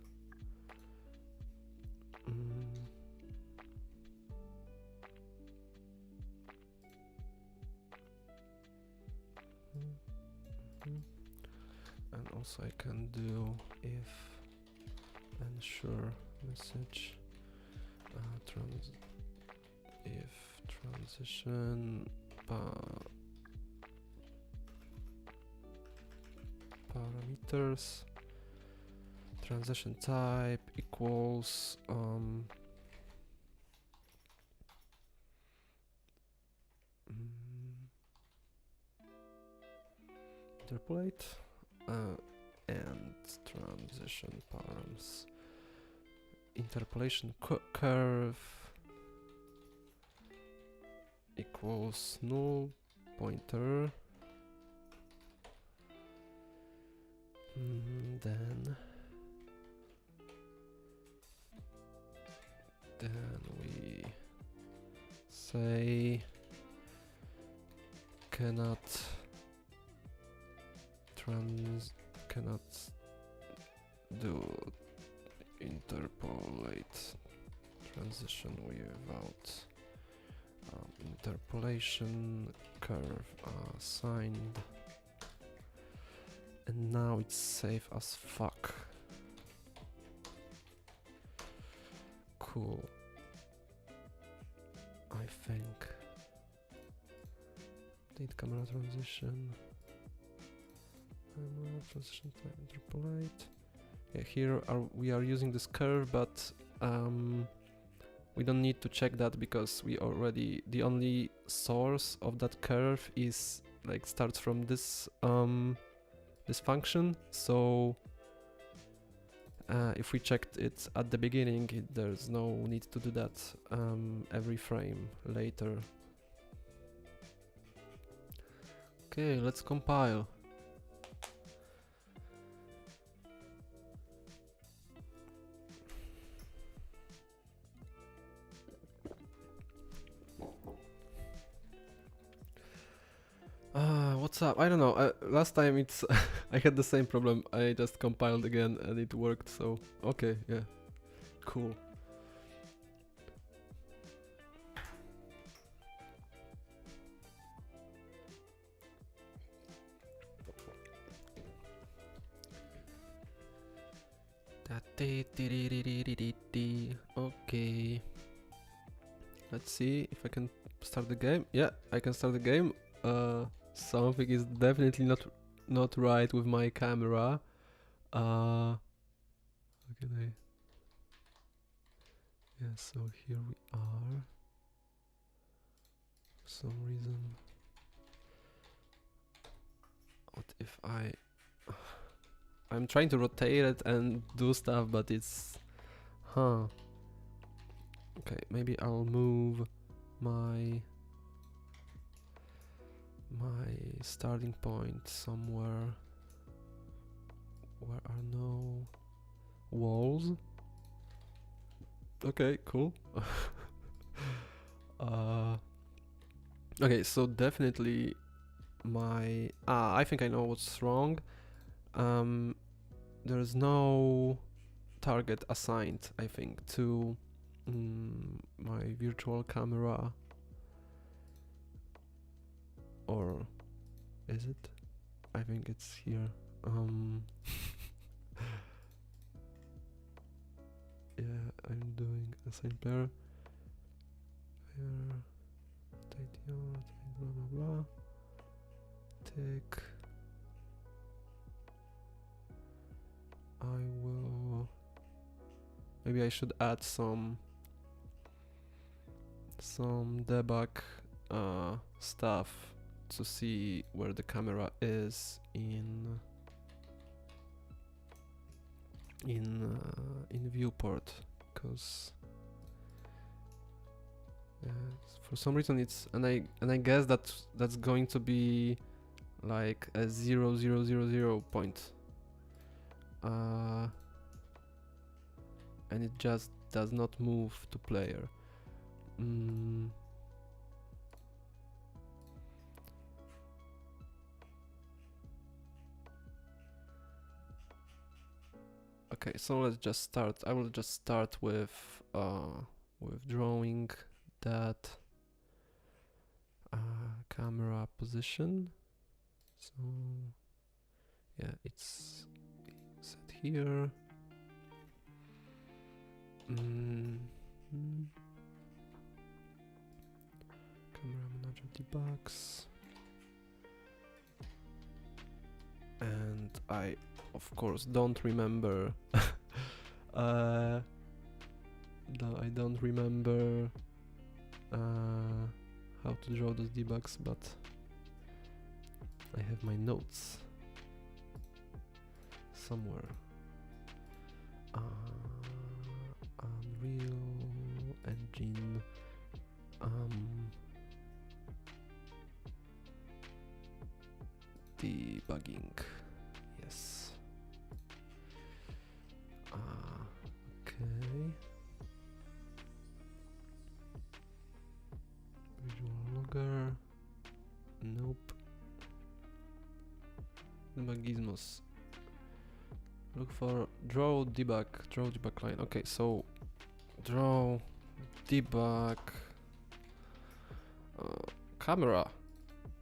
And also I can do if ensure message if transition parameters transition type equals Interpolate and transition params. Interpolation curve equals null pointer. Then we say cannot do interpolate transition without interpolation curve assigned, and now it's safe as fuck. Cool. I think date camera transition. Transition type interpolate. Yeah, here we are using this curve, but we don't need to check that because we already, the only source of that curve is like starts from this this function. So if we checked it at the beginning, there's no need to do that every frame later. Okay, let's compile. What's up? I don't know. Last time it's I had the same problem. I just compiled again and it worked. So okay, yeah, cool. Okay. Let's see if I can start the game. Yeah, I can start the game. Something is definitely not right with my camera. How can I? Yeah, so here we are. For some reason. What if I'm trying to rotate it and do stuff, but it's... Okay, maybe I'll move my starting point somewhere where are no walls. Okay, cool. Okay, so definitely my... I think I know what's wrong. There's no target assigned, I think, to my virtual camera. Or is it? I think it's here. Yeah, I'm doing assign pair. Here, rotate your, blah blah blah. Take. I will. Maybe I should add some debug stuff to see where the camera is in viewport, because for some reason it's and I guess that's going to be like a 0,0,0,0 point, and it just does not move to player. Okay, so let's just start. I will just start with drawing that camera position. So yeah, it's set here. Camera manager debugs. And I, of course, don't remember. I don't remember how to draw those debugs, but I have my notes somewhere. Unreal Engine debugging, yes. Okay. Visual logger, nope. Debugismos. Look for draw debug line. Okay, so draw debug camera.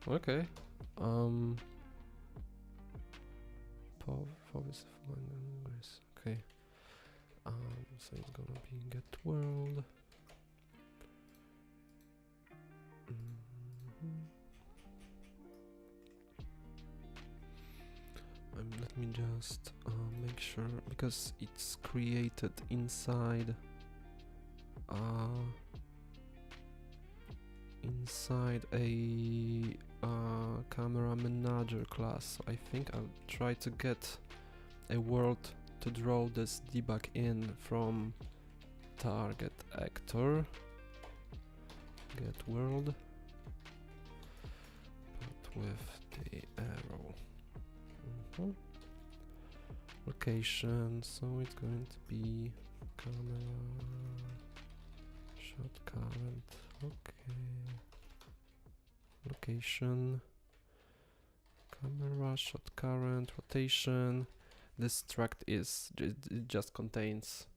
Okay. Okay. So it's gonna be get world. Let me just make sure, because it's created inside a camera manager class. So I think I'll try to get a world to draw this debug in from target actor, get world, but with the arrow. Location, so it's going to be camera shot current. Okay. Location, camera shot current, rotation. This struct is it just contains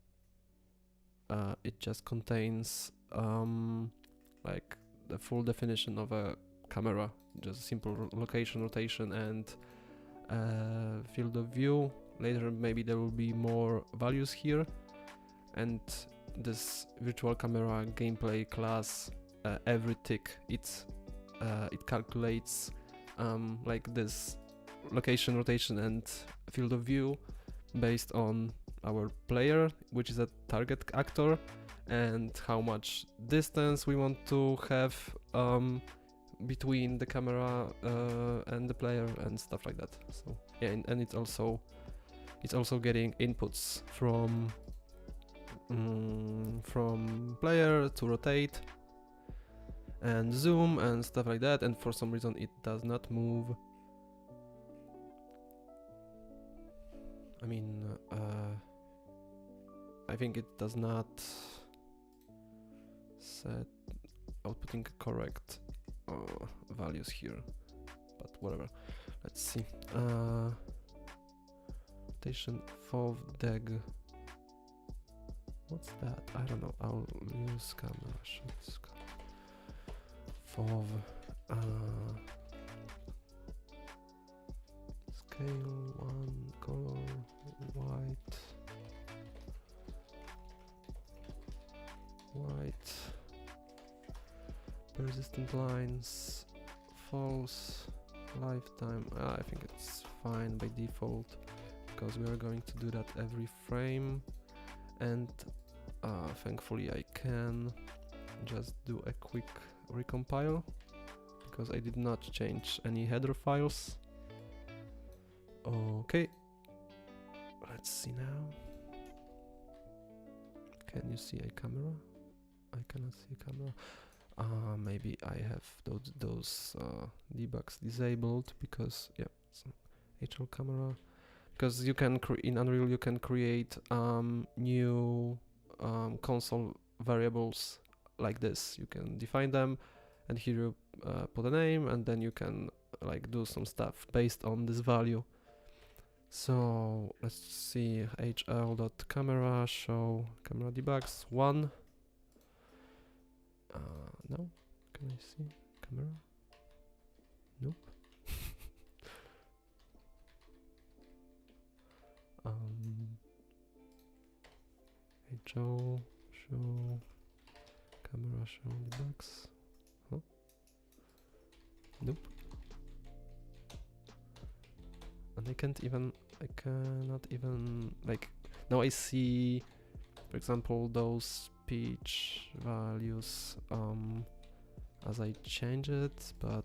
like the full definition of a camera, just simple location, rotation, and field of view. Later maybe there will be more values here, and this virtual camera gameplay class, every tick it calculates like this location, rotation, and field of view based on our player, which is a target actor, and how much distance we want to have between the camera and the player and stuff like that. So yeah, and it's also getting inputs from player to rotate and zoom and stuff like that, and for some reason it does not move. I mean, I think it does not set outputting correct values here, but whatever. Let's see. Rotation FOV deg. What's that? I don't know. I'll use camera shots. FOV. Scale 1, color white. Persistent lines, false, lifetime. I think it's fine by default, because we are going to do that every frame, and thankfully I can just do a quick recompile, because I did not change any header files. Okay, let's see now. Can you see a camera? I cannot see a camera. Maybe I have those debugs disabled, because yeah, so HL camera. Because you can in Unreal you can create new console variables like this. You can define them, and here you put a name, and then you can like do some stuff based on this value. So let's see, hl.camera show camera debugs 1. No, can I see camera? Nope. HL show camera show debugs. Huh? Nope. And I cannot even like, now I see, for example, those speech values. as I change it, but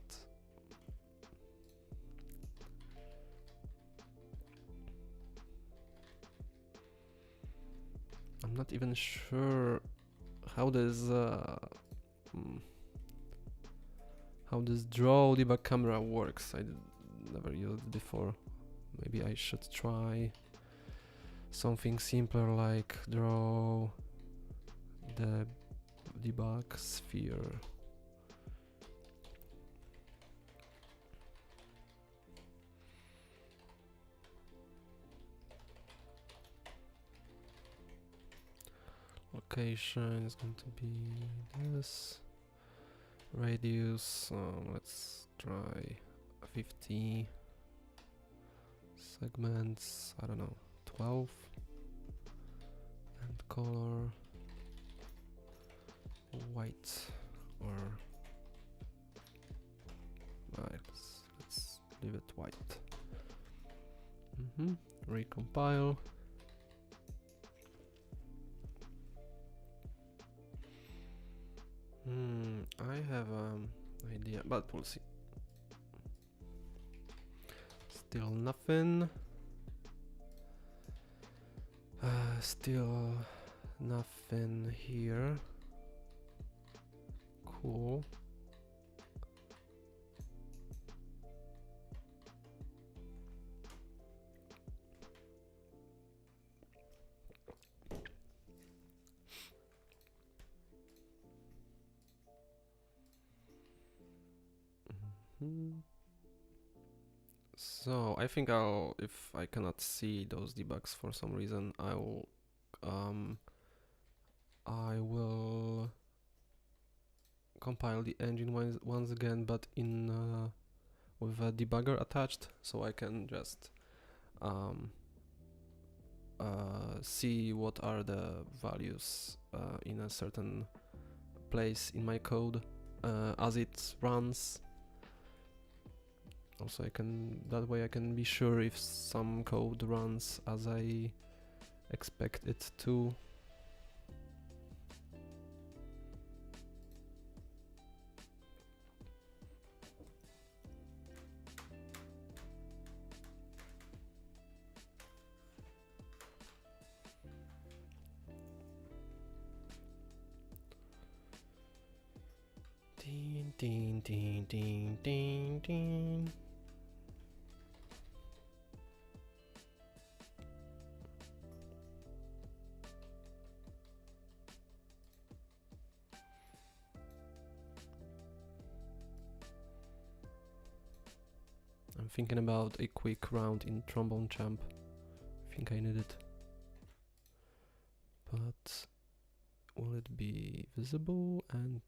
I'm not even sure how this draw debug camera works. I never used it before. Maybe I should try something simpler like draw the debug sphere. Location is going to be this. Radius, let's try 50. Segments, I don't know, 12. And color white, or let's leave it white. Recompile. I have an idea, but we'll see. Still nothing. Still nothing here. Cool. So I think if I cannot see those debugs for some reason, I will compile the engine once again, but in with a debugger attached, so I can just see what are the values in a certain place in my code as it runs. Also, that way I can be sure if some code runs as I expect it to. Ding, ding, ding, ding, ding, ding. I'm thinking about a quick round in Trombone Champ. I think I need it. But will it be visible? And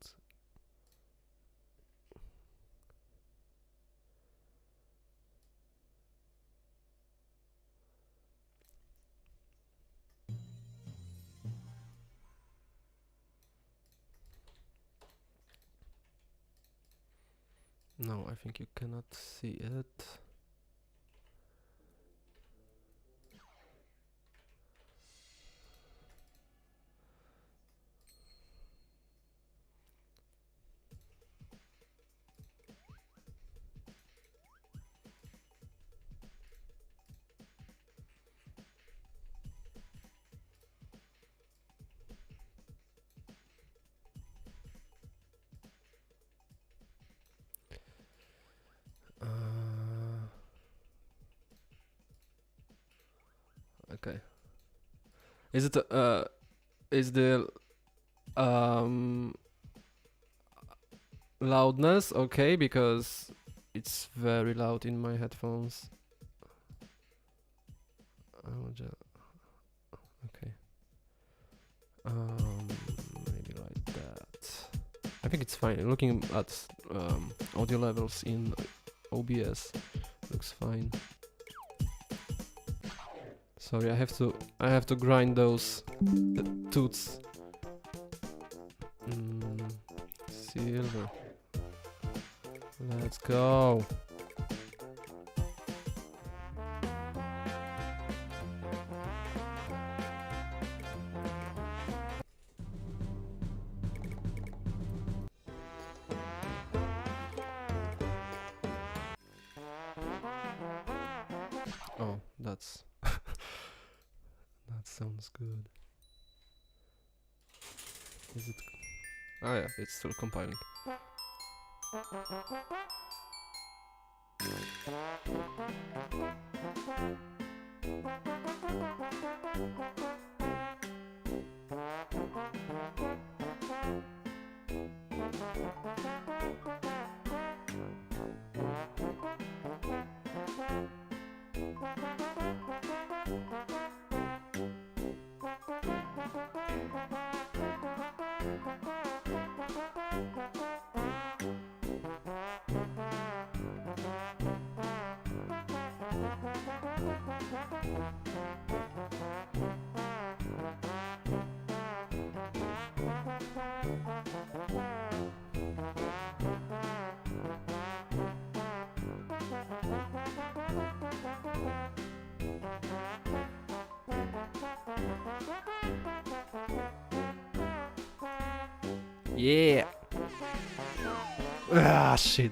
no, I think you cannot see it. Okay. Is it is the loudness okay? Because it's very loud in my headphones. Okay. Maybe like that. I think it's fine. Looking at audio levels in OBS, looks fine. Sorry, I have to grind those toots. Silver. Let's go. That's that sounds good. Is it? Oh yeah, it's still compiling. Yeah. Ah, shit.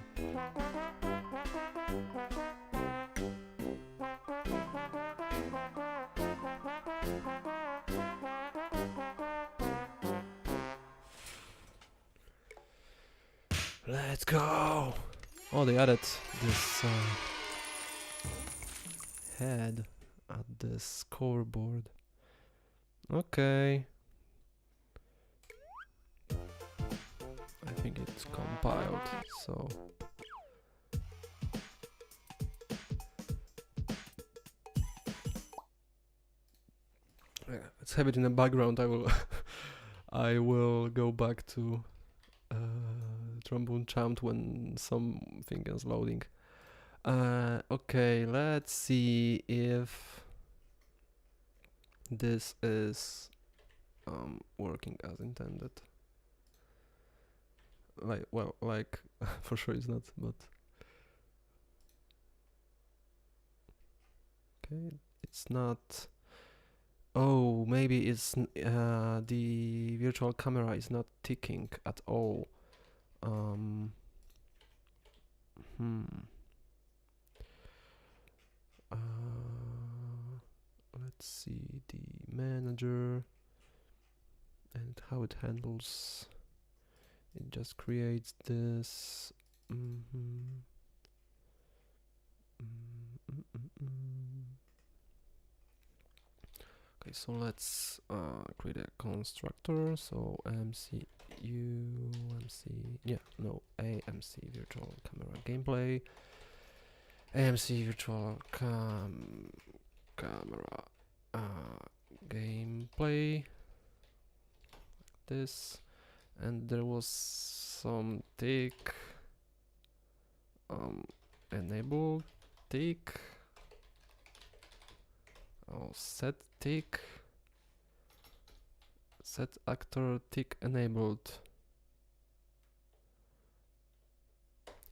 Let's go. Oh, they added this head at the scoreboard. Okay. I think it's compiled, so yeah, let's have it in the background. I will go back to trombone chant when something is loading. Okay, let's see if this is working as intended. Like for sure it's not, but okay, it's not. Oh, maybe it's the virtual camera is not ticking at all. Hmm. Let's see the manager and how it handles. It just creates this. Okay, so let's create a constructor. So AMC virtual camera gameplay, AMC virtual camera gameplay. This, and there was some tick enable tick. Oh, set tick. Set actor tick enabled.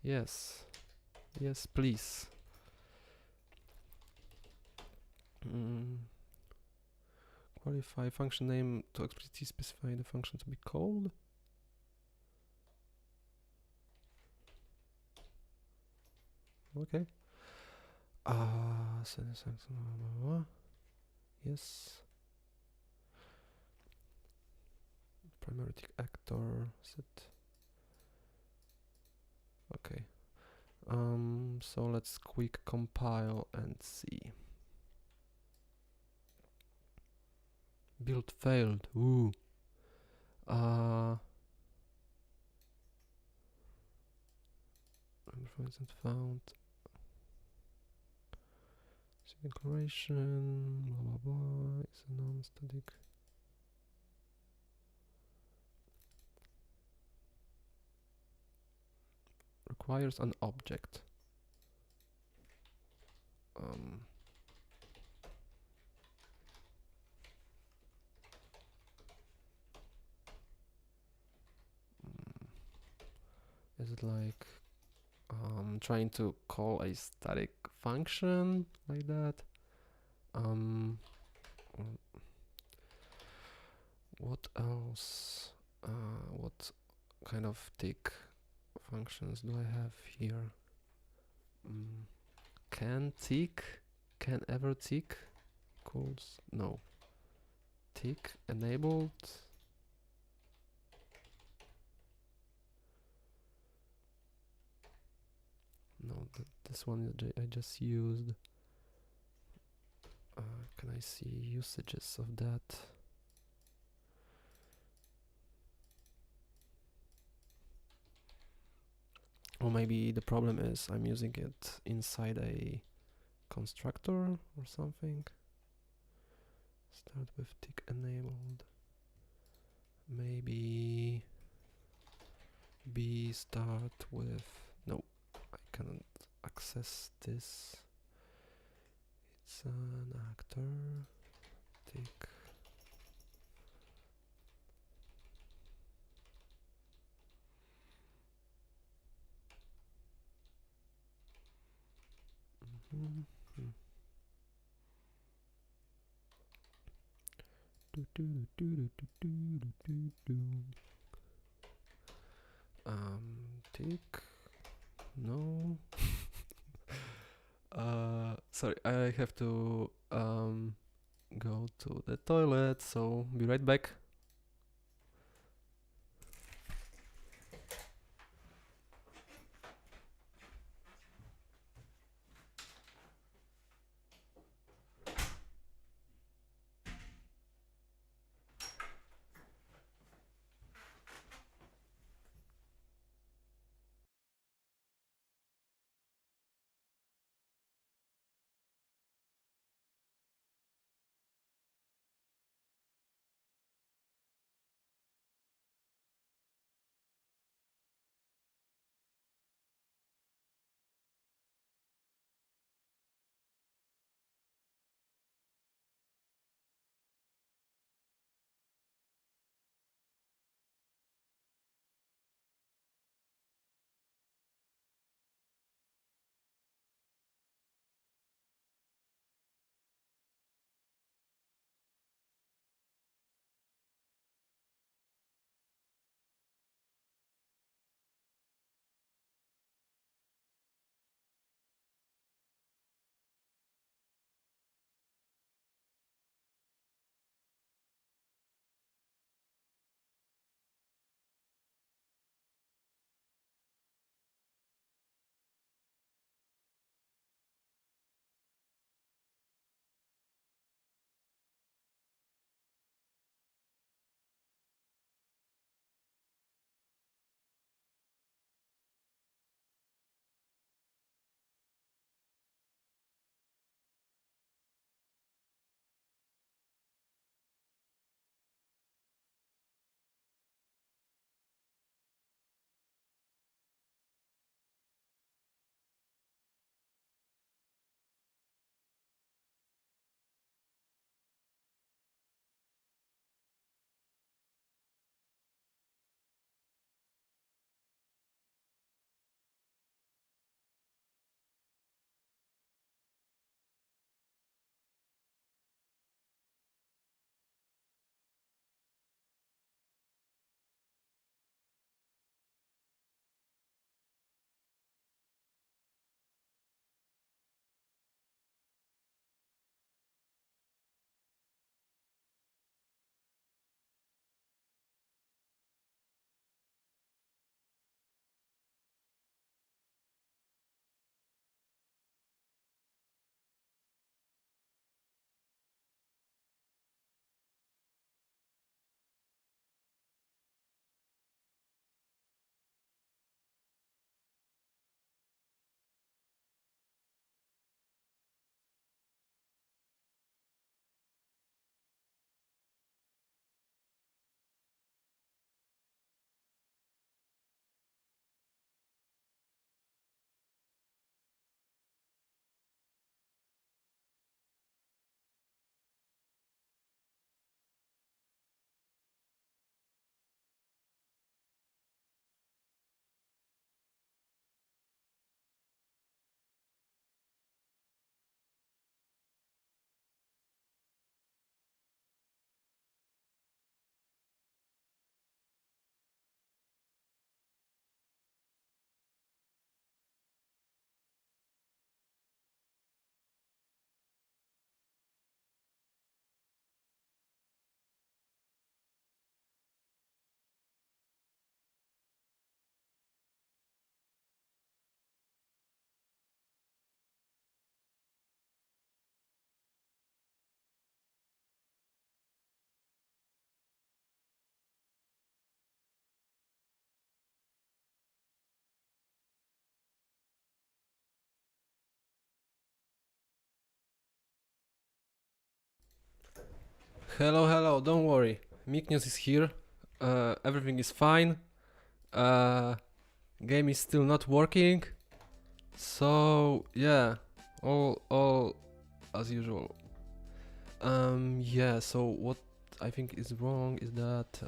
Yes. Yes, please. Qualify function name to explicitly specify the function to be called. Okay. Yes. Primary tick actor set. Okay. So let's quick compile and see. Build failed. Ooh. Isn't found. Declaration. Blah blah blah. Is a non-static. Requires an object. Is it like trying to call a static function like that? What else? What kind of tick functions do I have here? Can tick, can ever tick equals no. Tick enabled. No, this one I just used. Can I see usages of that? Or maybe the problem is I'm using it inside a constructor or something. Start with tick enabled. Maybe B start with, no, I cannot access this. It's an actor, tick. Tick. No. Sorry, I have to go to the toilet, so be right back. Hello, hello, don't worry. Miknius is here. Everything is fine. Game is still not working. So, yeah, all as usual. Yeah, so what I think is wrong is that,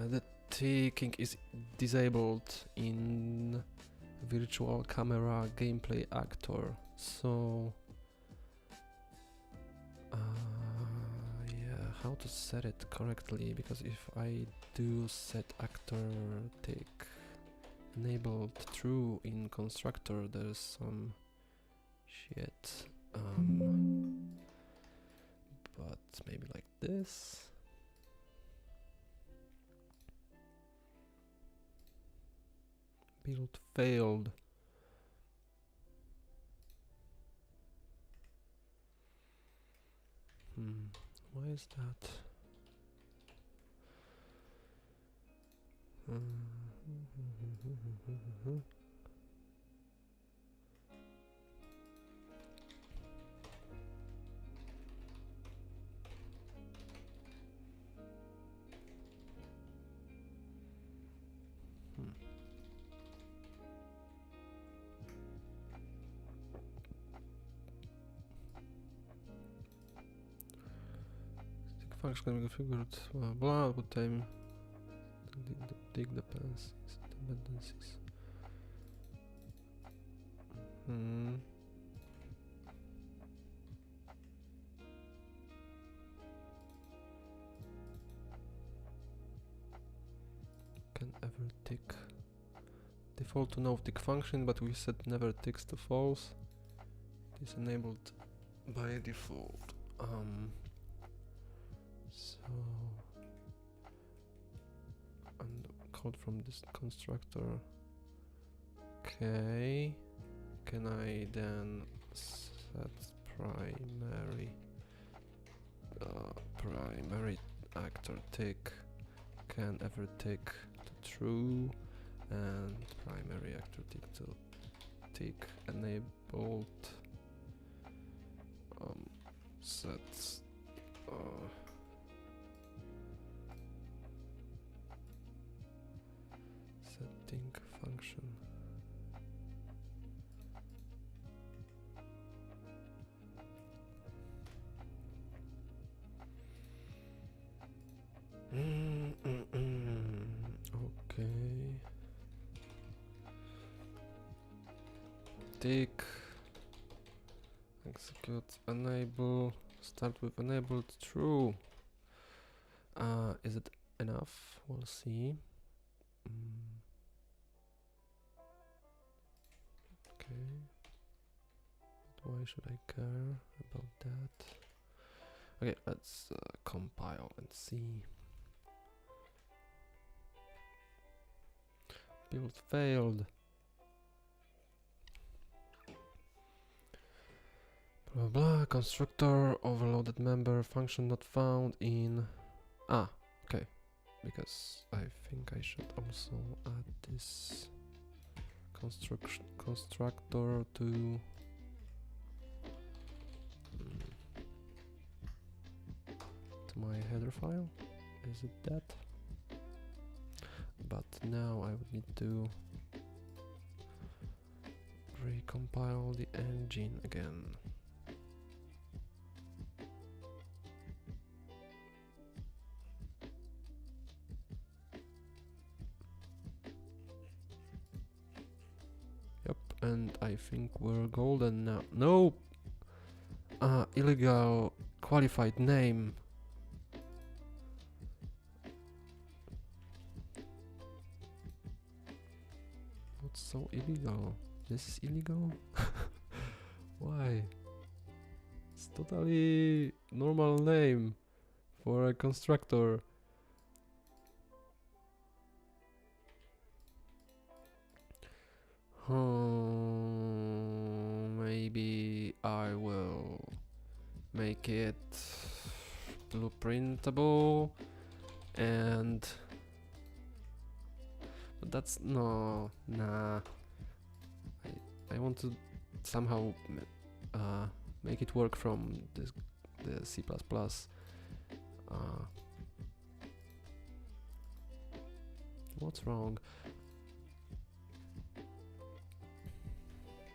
the ticking is disabled in virtual camera gameplay actor. So, yeah, how to set it correctly? Because if I do set actor tick enabled true in constructor, there's some shit. But maybe like this. Build failed. Why is that? Stick function can be configured. Blah, what time? Dig dependencies. Can ever tick. Default to no tick function, but we set never ticks to false. It is enabled by default. So and code from this constructor. Okay. Can I then set primary actor tick can ever tick to true and primary actor tick to tick enabled sets setting function. Okay. Tick. Execute enable. Start with enabled true. Is it enough? We'll see. Okay. But why should I care about that? Okay, let's compile and see. Build failed. Blah blah. Constructor overloaded member function not found in. Okay. Because I think I should also add this constructor to my header file. Is it that? But now I would need to recompile the engine again. Yep, and I think we're golden now. No! Illegal qualified name. What's so illegal? This is illegal? Why? It's totally normal name for a constructor. Maybe I will make it blueprintable and that's no, nah. I want to somehow make it work from the C++. What's wrong?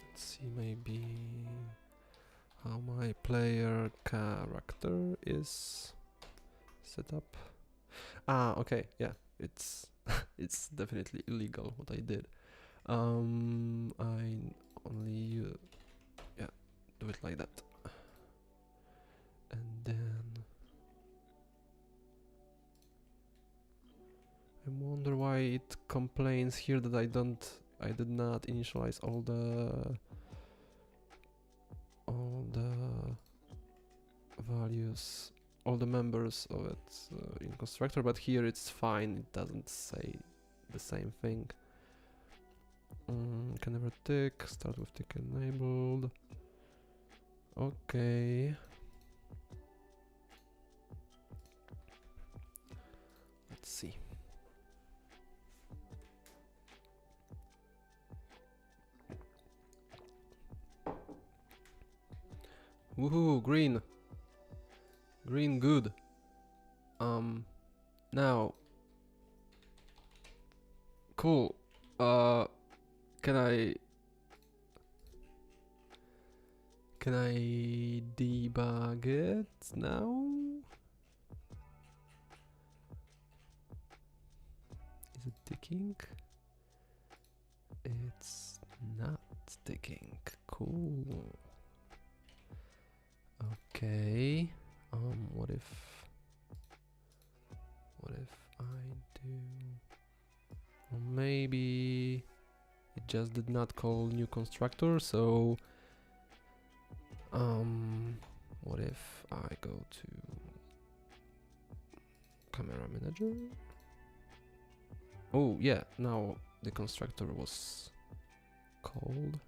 Let's see, maybe how my player character is set up. Okay, yeah, it's it's definitely illegal what I did. I only yeah, do it like that, and then I wonder why it complains here that I did not initialize all the values, all the members of it in constructor, but here it's fine, it doesn't say the same thing. Can never tick, start with tick enabled. Okay. Let's see. Woohoo, green. Green good. Now. Cool. Can I debug it now? Is it ticking? It's not ticking. Cool. Okay. What if I do? Well, maybe it just did not call new constructor, so what if I go to camera manager? Oh yeah, now the constructor was called.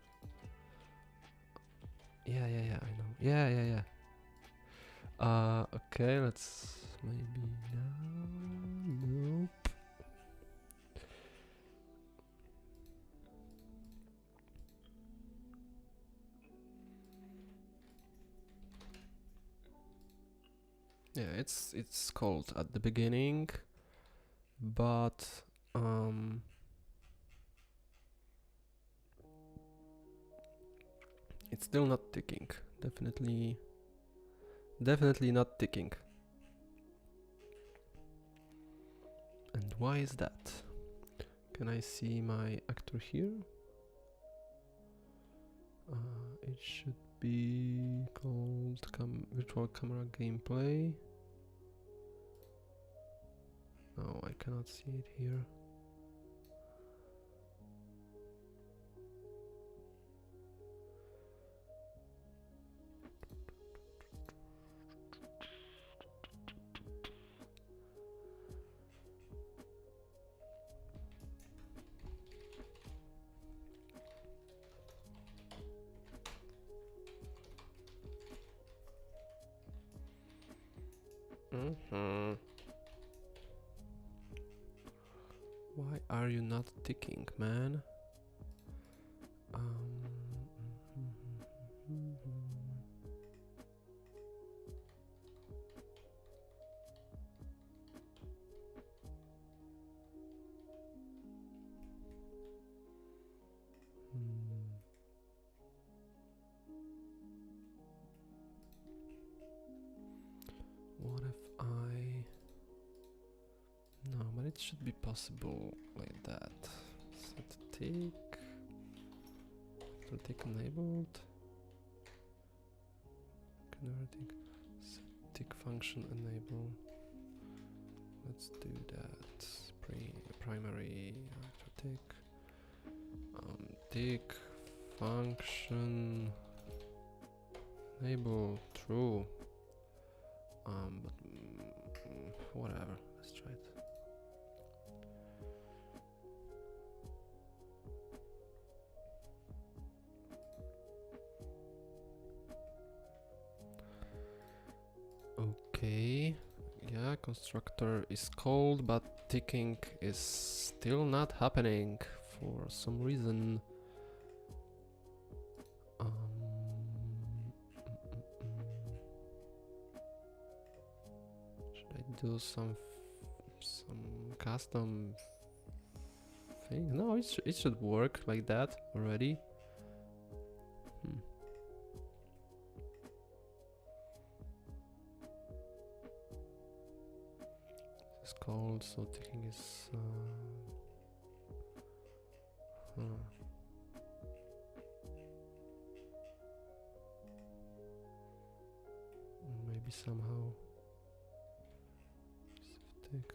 Yeah, I know. Yeah. Okay, let's maybe now. Nope. Yeah, it's called at the beginning, but it's still not ticking. Definitely not ticking. And why is that? Can I see my actor here? It should be called virtual camera gameplay. No, I cannot see it here. Why are you not ticking, man? What if I... No, but it should be possible like that. Set tick. After tick enabled. Can never tick. Set tick function enable. Let's do that. Primary after tick. Tick function enable true. But whatever. Let's try it. Okay. Yeah, constructor is called, but ticking is still not happening for some reason. Should I do some custom thing? No, it should work like that already. It's called, so ticking is maybe somehow tick.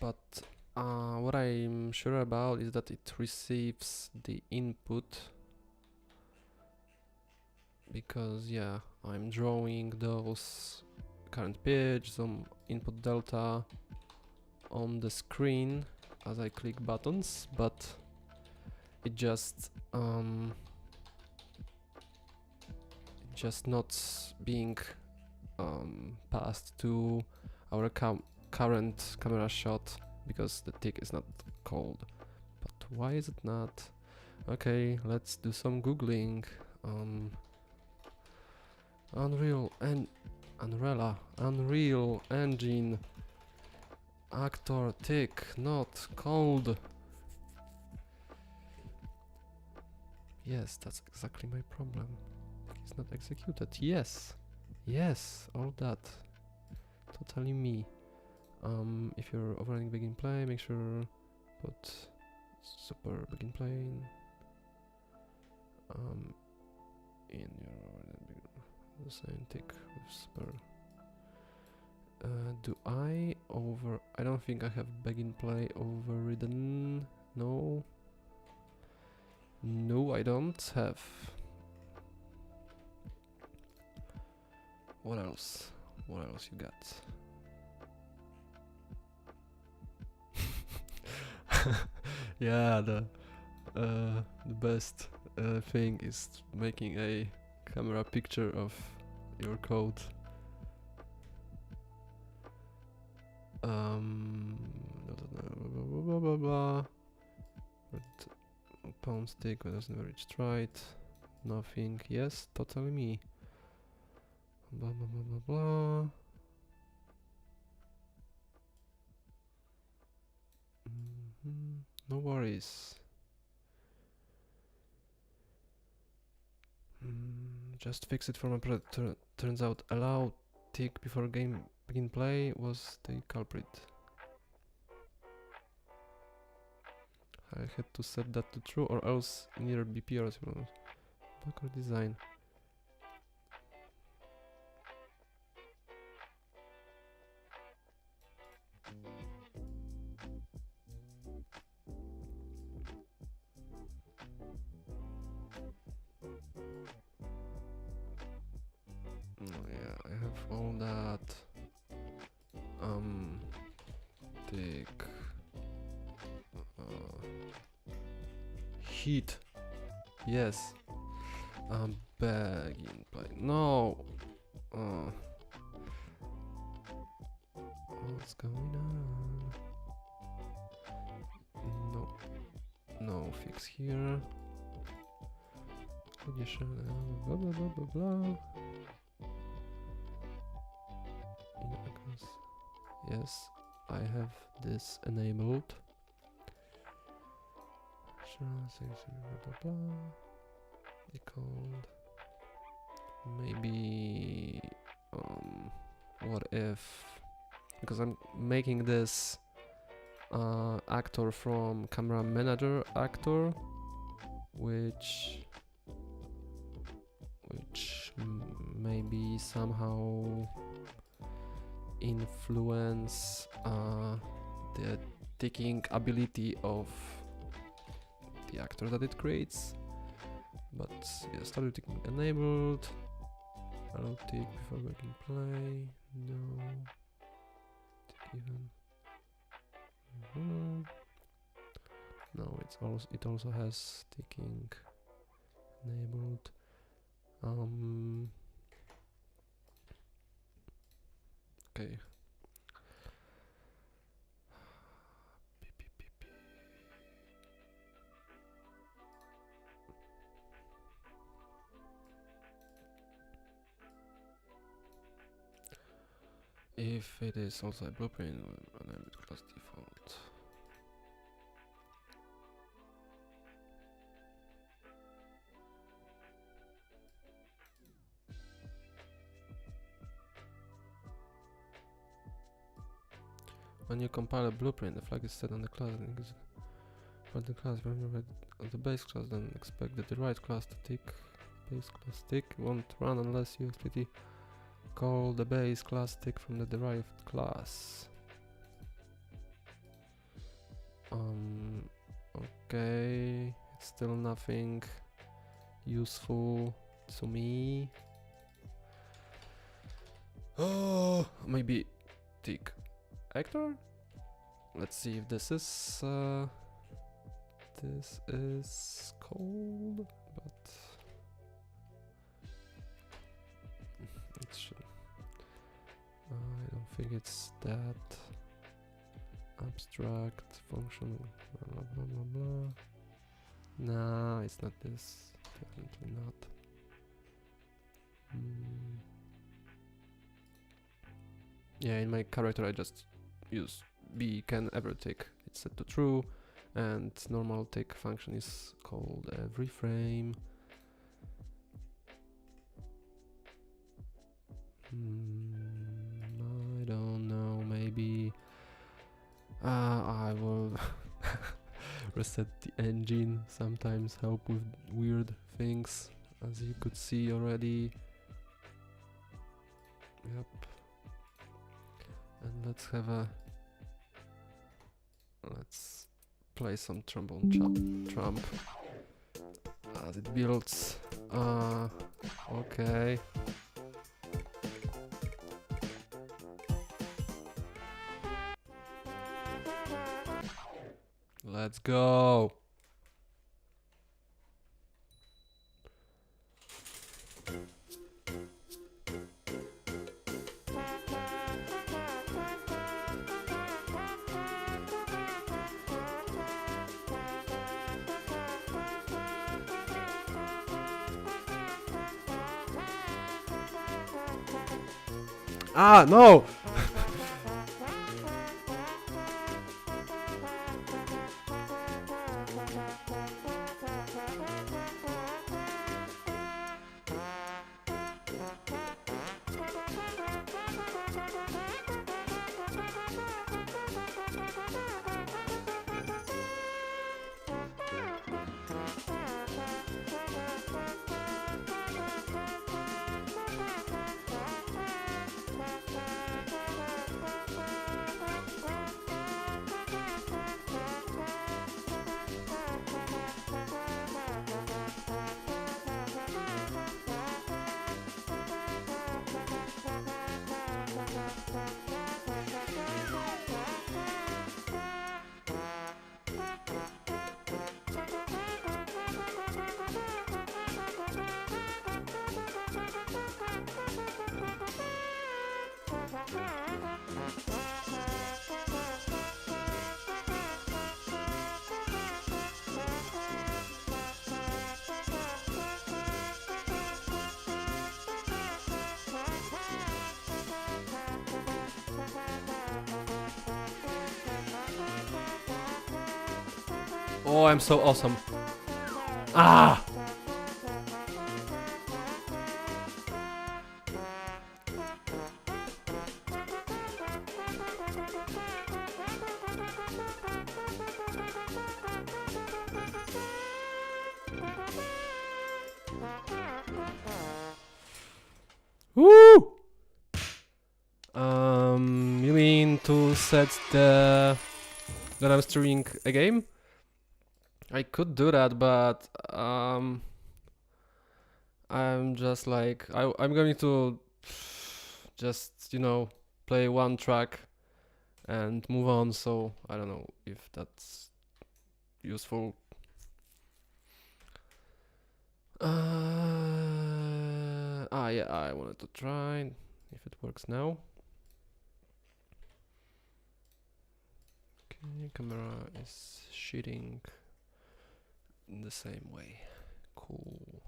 But what I'm sure about is that it receives the input, because yeah, I'm drawing those current page, some input delta on the screen as I click buttons, but it just not being passed to our current camera shot because the tick is not called. But why is it not? Okay, let's do some googling. Unreal Engine actor tick not called. Yes, that's exactly my problem. It's not executed. Yes, all that. Totally me. If you're overrunning begin play, make sure put super begin play in your same tick with super. Do I don't think I have begin play overridden. No, I don't have. What else you got? Yeah, the best thing is making a camera picture of your code. Blah blah blah. Pound stick doesn't reach right. Nothing. Yes, totally me. Blah blah blah blah blah. No worries. Just fix it for my predator. Turns out allow tick before game begin play was the culprit. I had to set that to true or else neither BP or backward design. Yeah, I have all that. Tick. Heat. Yes. Begin play. No. What's going on? No fix here. Condition. Blah blah blah blah blah. Yes, I have this enabled. Called. Maybe what if, because I'm making this actor from camera manager actor, which maybe somehow influence the ticking ability of the actor that it creates. but yeah, start ticking enabled. Allow tick before working play. No. Tick even. No, it also has ticking enabled. Okay. If it is also a blueprint, enable class default. When you compile a blueprint, the flag is set on the class. For the class, when you read on the base class, then expect the derived class to tick. Base class tick won't run unless you explicitly call the base class tick from the derived class. Okay, it's still nothing useful to me. Oh, maybe tick actor. Let's see if this is cold, but it should. I don't think it's that abstract function. Blah blah blah blah. Nah, it's not this. Definitely not. Yeah, in my character I just use b can ever tick. It's set to true, and normal tick function is called every frame. I don't know. Maybe I will reset the engine. Sometimes help with weird things, as you could see already. Yep. And let's play some trombone trump as it builds. Okay. Let's go. Ah, no! Oh, I'm so awesome. Ah! Woo! You mean to set that I'm streaming a game? I could do that, but I'm just like I'm going to just play one track and move on. So I don't know if that's useful. Yeah, I wanted to try if it works now. Okay, camera is shitting in the same way. Cool.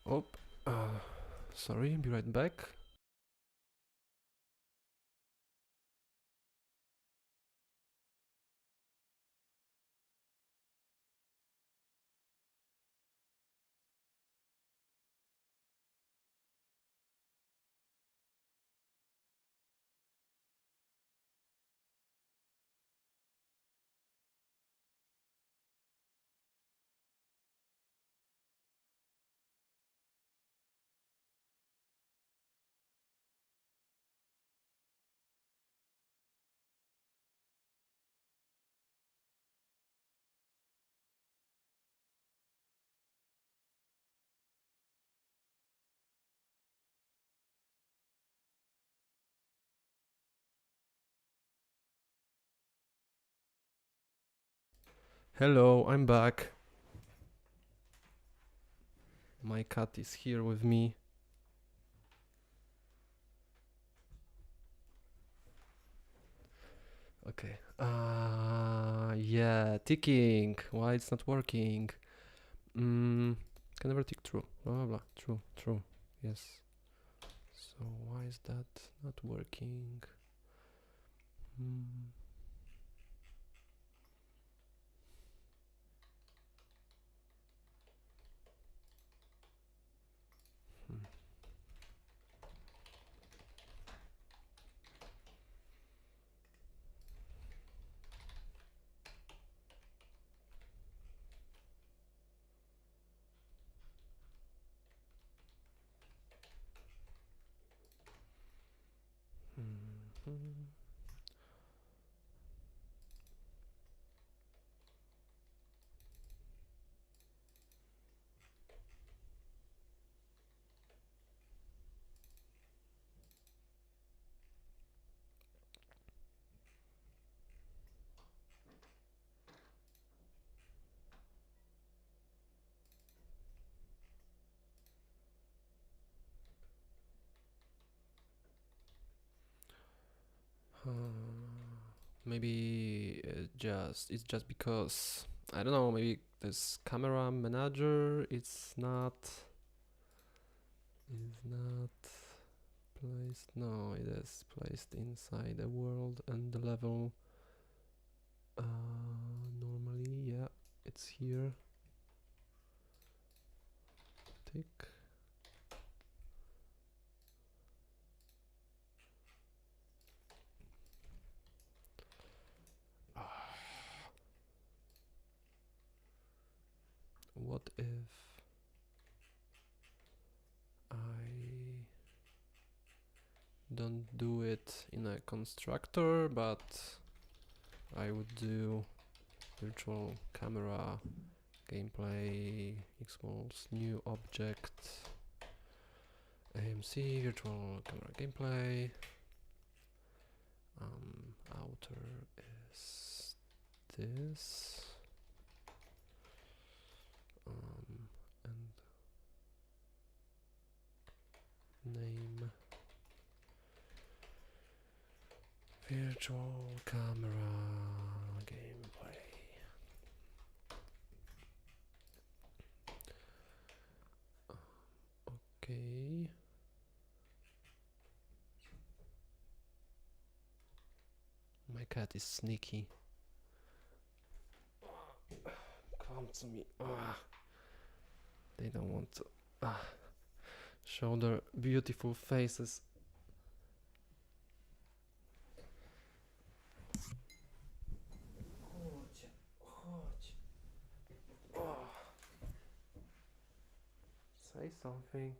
Oh, sorry, be right back. Hello, I'm back. My cat is here with me. Okay. Yeah, ticking. Why it's not working? Can never tick true. Blah blah blah. True, true. Yes. So why is that not working? Hmm. Hmm. Maybe it's just because I don't know. Maybe this camera manager is not placed. No, it is placed inside a world and the level. Normally, yeah, it's here. Tick. What if I don't do it in a constructor, but I would do virtual camera gameplay equals new object AMC virtual camera gameplay. Outer is this. And name virtual camera gameplay. Okay. My cat is sneaky. Come to me. They don't want to show their beautiful faces. Say something.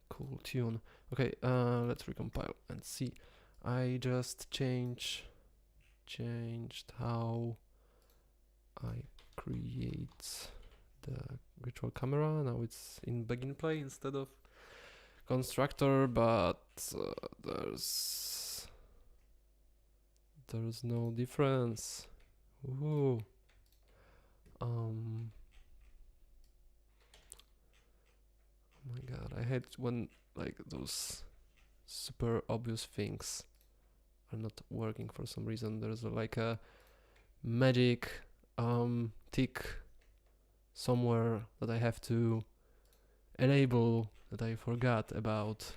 Cool tune. Okay, let's recompile and see. I just changed how I create the virtual camera. Now it's in begin play instead of constructor, but there's no difference. Ooh. Oh my god, I hate when like those super obvious things are not working for some reason. There's like a magic tick somewhere that I have to enable that I forgot about.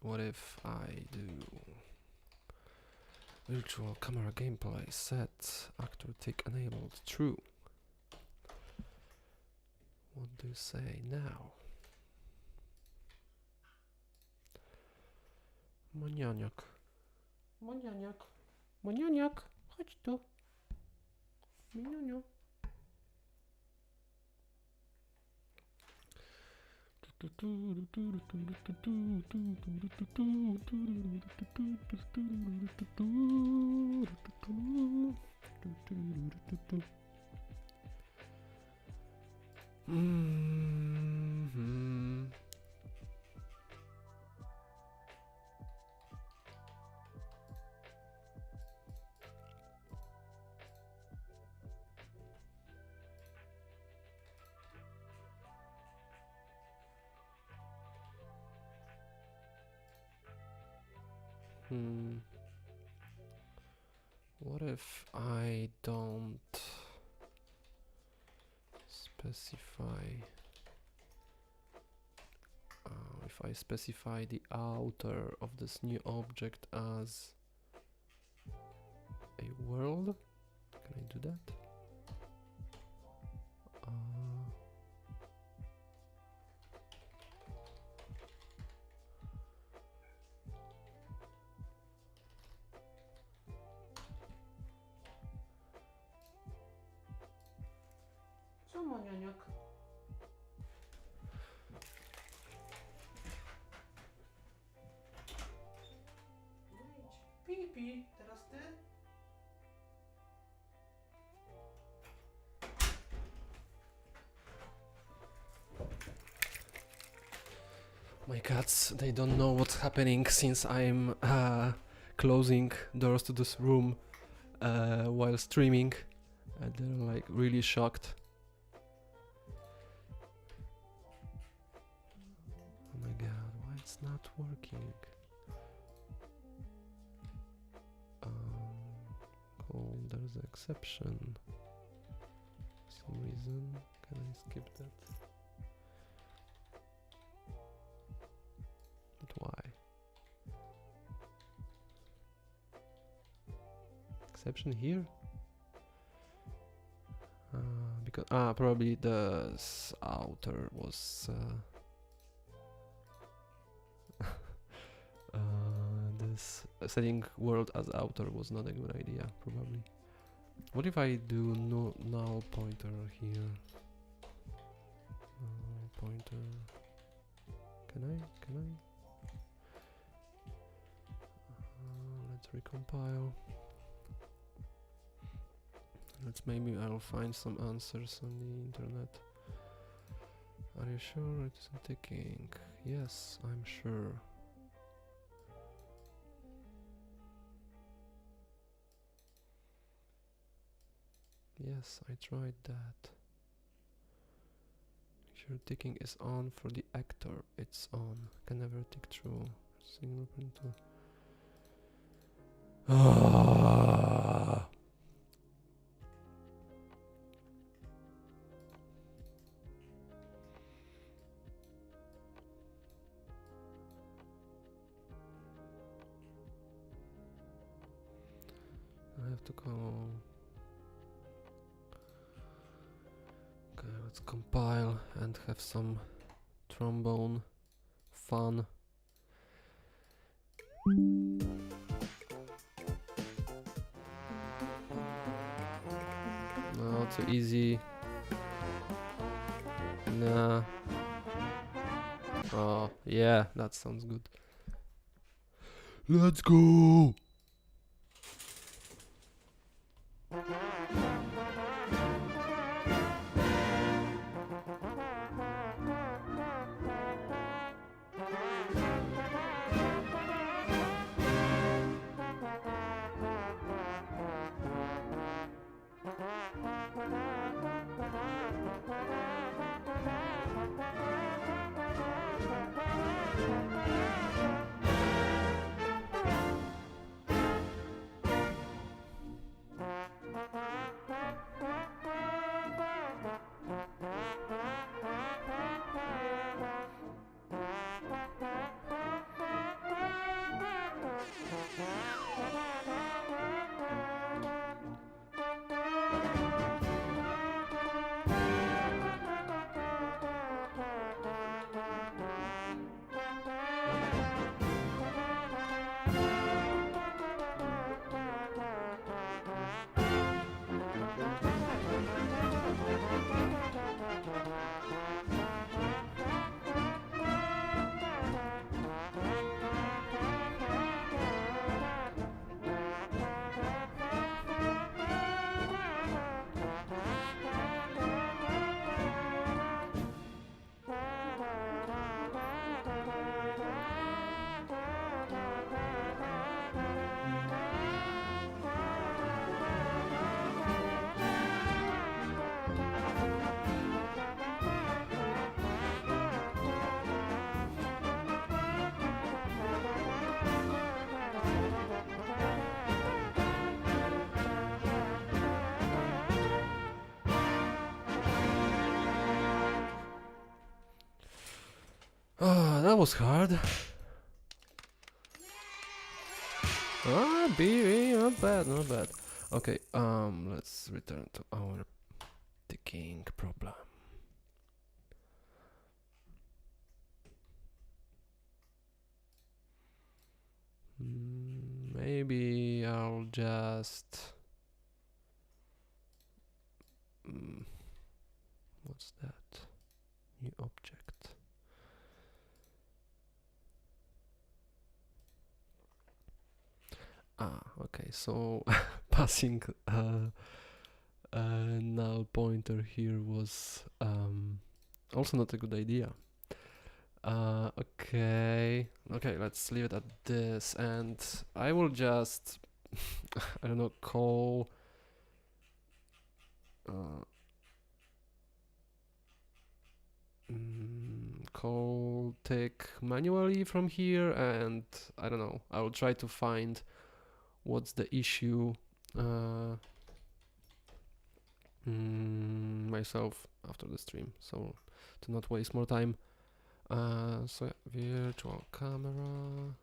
What if I do virtual camera gameplay set actor tick enabled true? What do you say now? Manianiak. Manianiak. Manianiak. Chodź tu. Manianiak. What if I don't specify if I specify the outer of this new object as a world? Can I do that? Co manianiak? Pipi, teraz ty? My cats, they don't know what's happening since I'm closing doors to this room while streaming, and they're like really shocked. Oh my god, why it's not working? Cool, there's an exception. For some reason, can I skip that? But why? Exception here? Because probably the outer was this setting world as outer was not a good idea, probably. What if I do null pointer here? Null pointer. Can I? Let's recompile. Maybe I'll find some answers on the internet. Are you sure it isn't ticking? Yes, I'm sure. Yes, I tried that. Make sure ticking is on for the actor. It's on. Can never tick through. Single print to. I have to go. Okay, let's compile and have some trombone fun. Not so easy. Nah. Oh, yeah, that sounds good. Let's go! Ah, that was hard. Ah, BB, not bad, not bad. Okay, let's return to our ticking problem. Maybe I'll just... what's that? New object. Ah, okay, so passing null pointer here was also not a good idea. Okay, let's leave it at this, and I will just I don't know, call call tick manually from here, and I don't know, I will try to find what's the issue myself after the stream, so to not waste more time. So yeah, virtual camera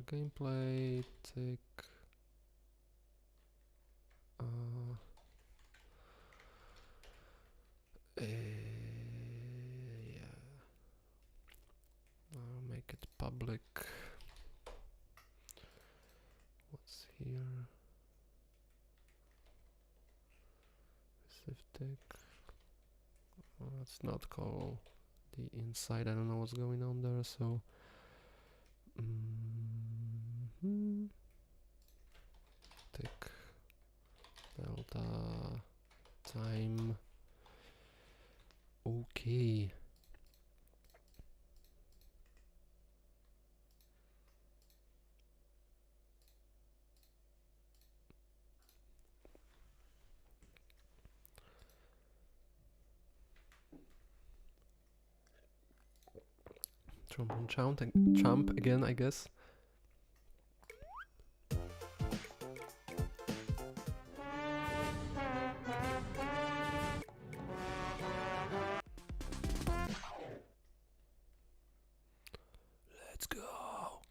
gameplay, tick yeah, I'll make it public. What's here? Receive tick. Let's not call the inside. I don't know what's going on there, so tick delta time. Okay. Trombone chomp again, I guess. Let's go.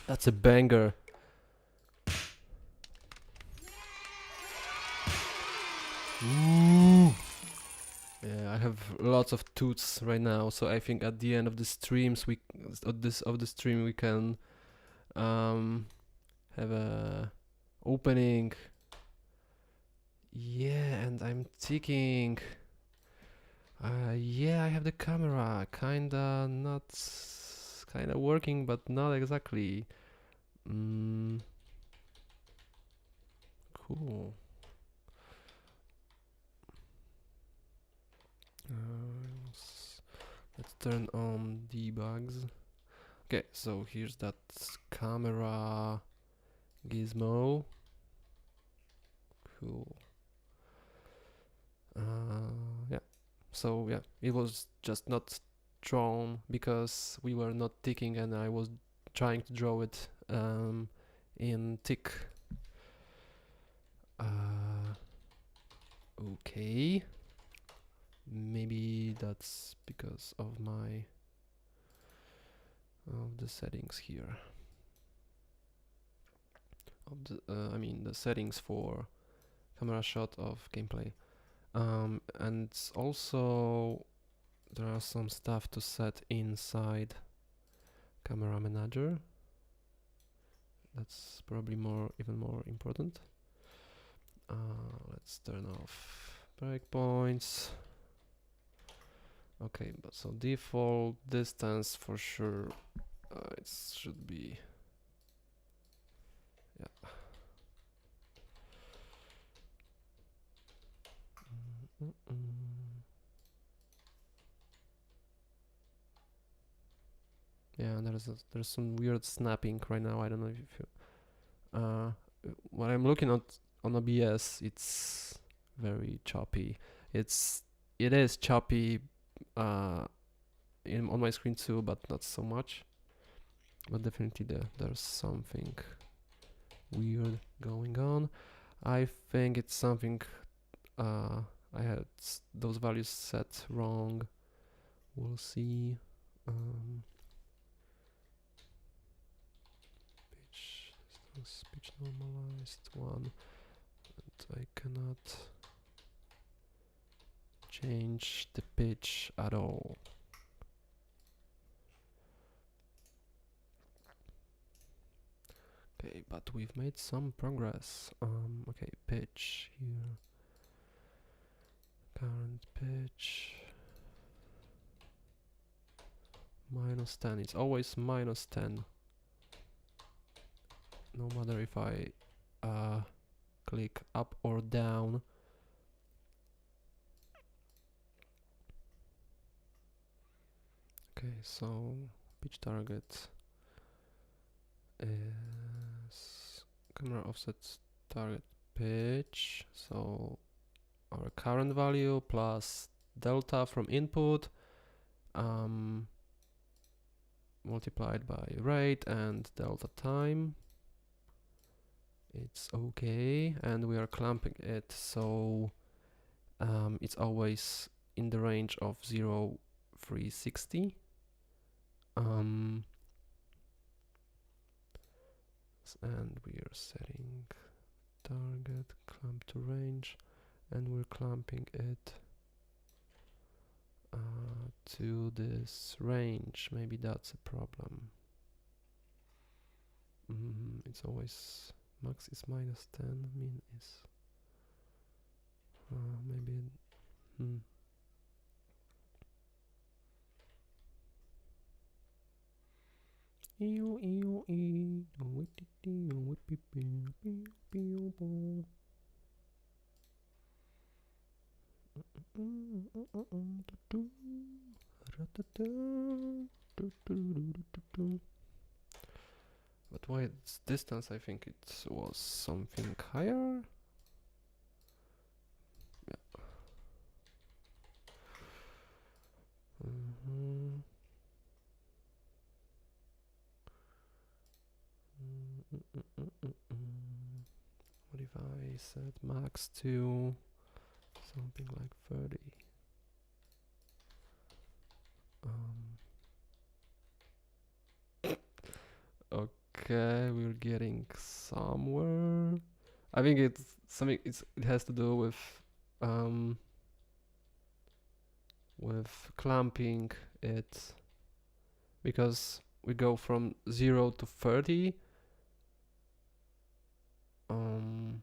That's a banger. Ooh. Yeah, I have lots of toots right now, so I think at the end of the streams of the stream we can have a opening. Yeah, and I'm thinking. Yeah, I have the camera, kinda working, but not exactly. Mm, cool. Let's turn on debugs. Okay, so here's that camera gizmo. Cool. Yeah. So yeah, it was just not drawn because we were not ticking, and I was trying to draw it in tick. Okay. Maybe that's because of the settings here. I mean the settings for camera shot of gameplay. And also there are some stuff to set inside camera manager. That's probably even more important. Let's turn off breakpoints. Okay, but so default distance for sure. It should be, yeah. Yeah, there's some weird snapping right now. I don't know if you when I'm looking at on OBS, it's very choppy. It is choppy on my screen too, but not so much. But definitely there's something weird going on. I think it's something I had those values set wrong. We'll see. Pitch distance, pitch normalized 1, and I cannot change the pitch at all. Okay, but we've made some progress. Okay, pitch here. Current pitch. -10. It's always -10. No matter if I click up or down. Okay, so pitch target is camera offset target pitch. So our current value plus delta from input multiplied by rate and delta time. It's okay, and we are clamping it, so it's always in the range of 0,360. And we are setting target clamp to range, and we're clamping it to this range. Maybe that's a problem. It's always max is -10, min is maybe but why it's distance? I think it was something higher. Yeah. What if I set max to something like 30? Okay, we're getting somewhere. I think it's something. It has to do with clamping it, because we go from 0 to 30. I'm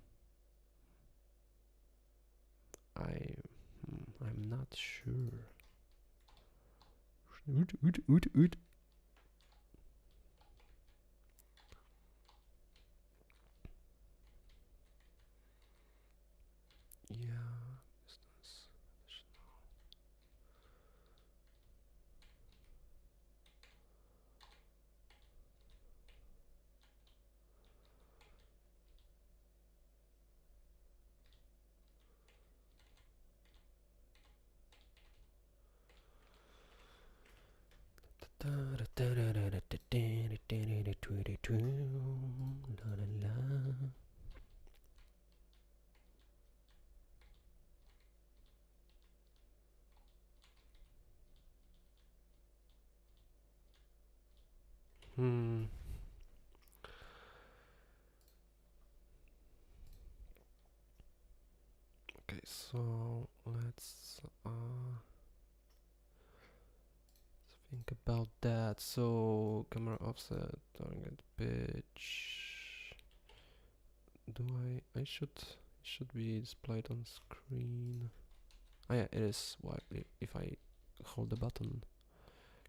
not sure. Yeah, business. Hmm. Okay, so let's think about that. So camera offset, target pitch. I should be displayed on screen. Oh yeah, it is. What if I hold the button?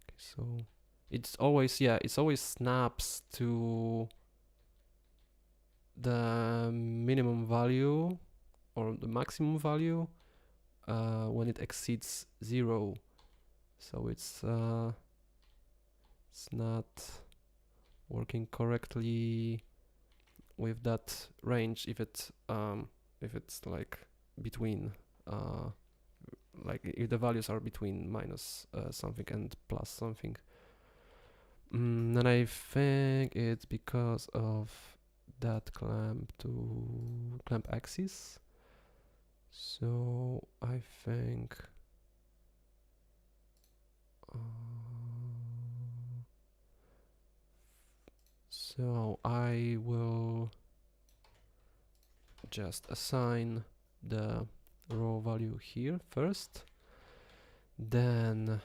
Okay, so it's always snaps to the minimum value or the maximum value when it exceeds 0. So it's not working correctly with that range if it's like between like if the values are between minus something and plus something. And I think it's because of that clamp axis. So I think so I will just assign the raw value here first, then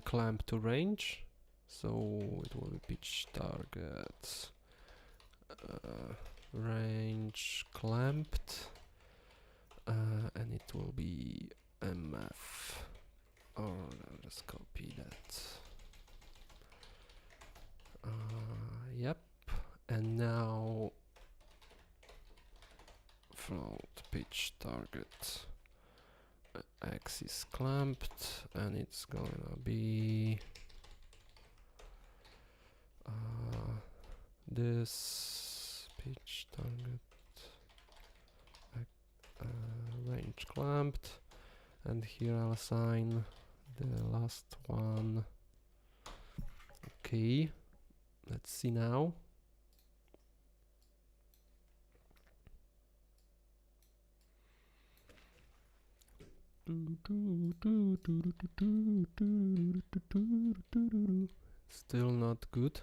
clamp to range, so it will be pitch target range clamped, and it will be mf, or let's copy that. Yep, and now float pitch target axis clamped, and it's gonna be this pitch target range clamped, and here I'll assign the last one. Okay, let's see now. Still not good.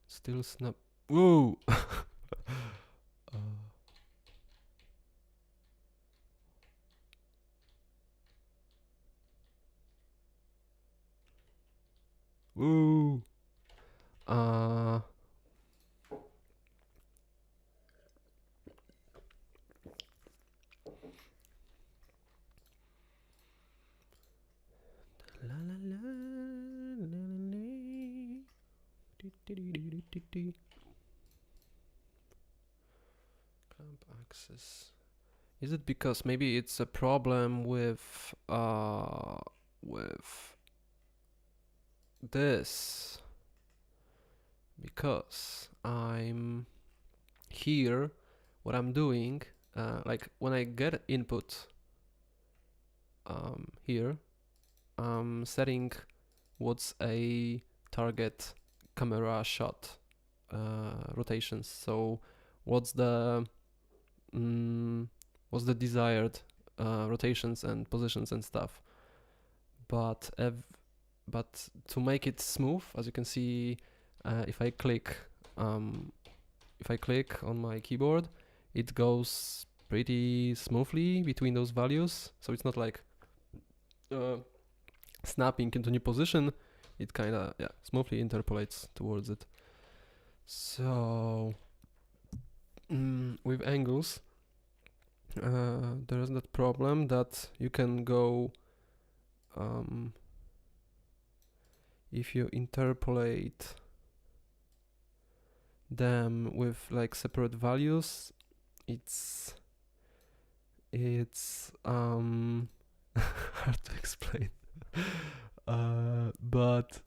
Still snap. Whoa! Whoa! La la la la la la. Clamp axis. Is it because maybe it's a problem with this? Because I'm here, what I'm doing, like when I get input here, I'm setting what's a target camera shot rotations. So what's the desired rotations and positions and stuff. But but to make it smooth, as you can see, if I click on my keyboard, it goes pretty smoothly between those values. So it's not like snapping into new position. It kind of smoothly interpolates towards it. So with angles, there is that problem that you can go if you interpolate them with like separate values, it's hard to explain. But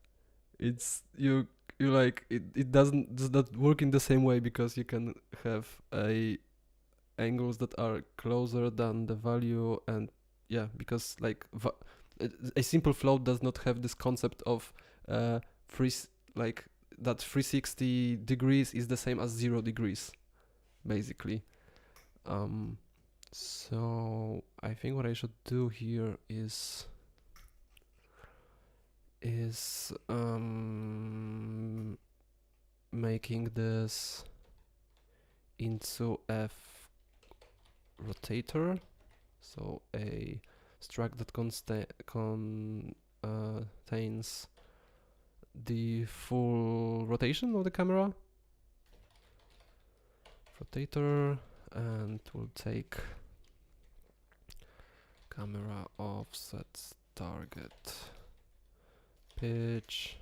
it's you like it does not work in the same way, because you can have angles that are closer than the value, and because like a simple float does not have this concept of like that 360 degrees is the same as 0 degrees, basically. So I think what I should do here is making this into a rotator, so a struct that contains the full rotation of the camera. Rotator, and we'll take camera offset target pitch,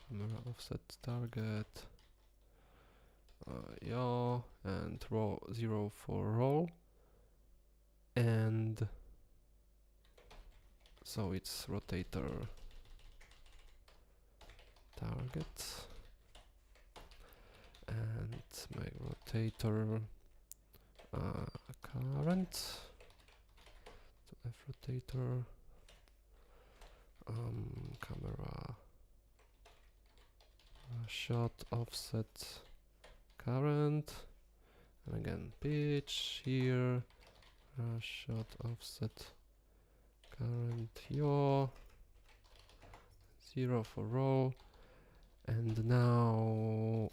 camera offset target, yaw, and 0 for roll, and so it's rotator target, and my rotator current, so F rotator, camera shot offset current, and again pitch here, shot offset current yaw, 0 for roll, and now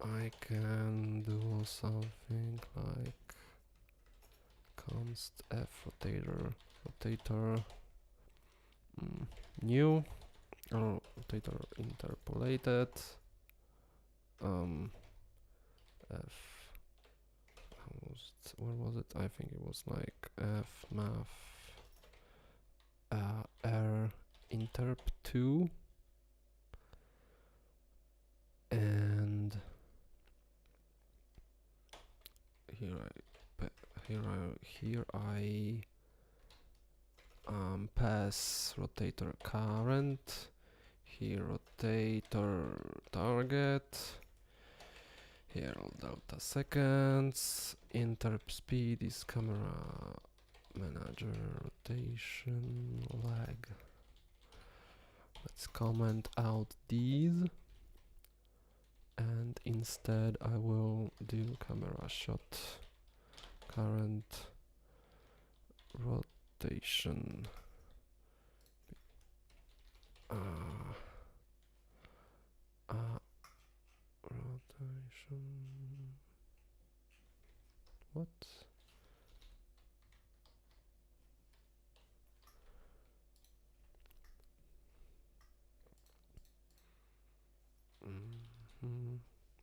I can do something like const F rotator new, or rotator interpolated, F, where was it? I think it was like F math R interp 2, and here I pass rotator current, here rotator target, here delta seconds, interp speed is camera manager rotation lag. Let's comment out these, and instead I will do camera shot current rotation rotation, what?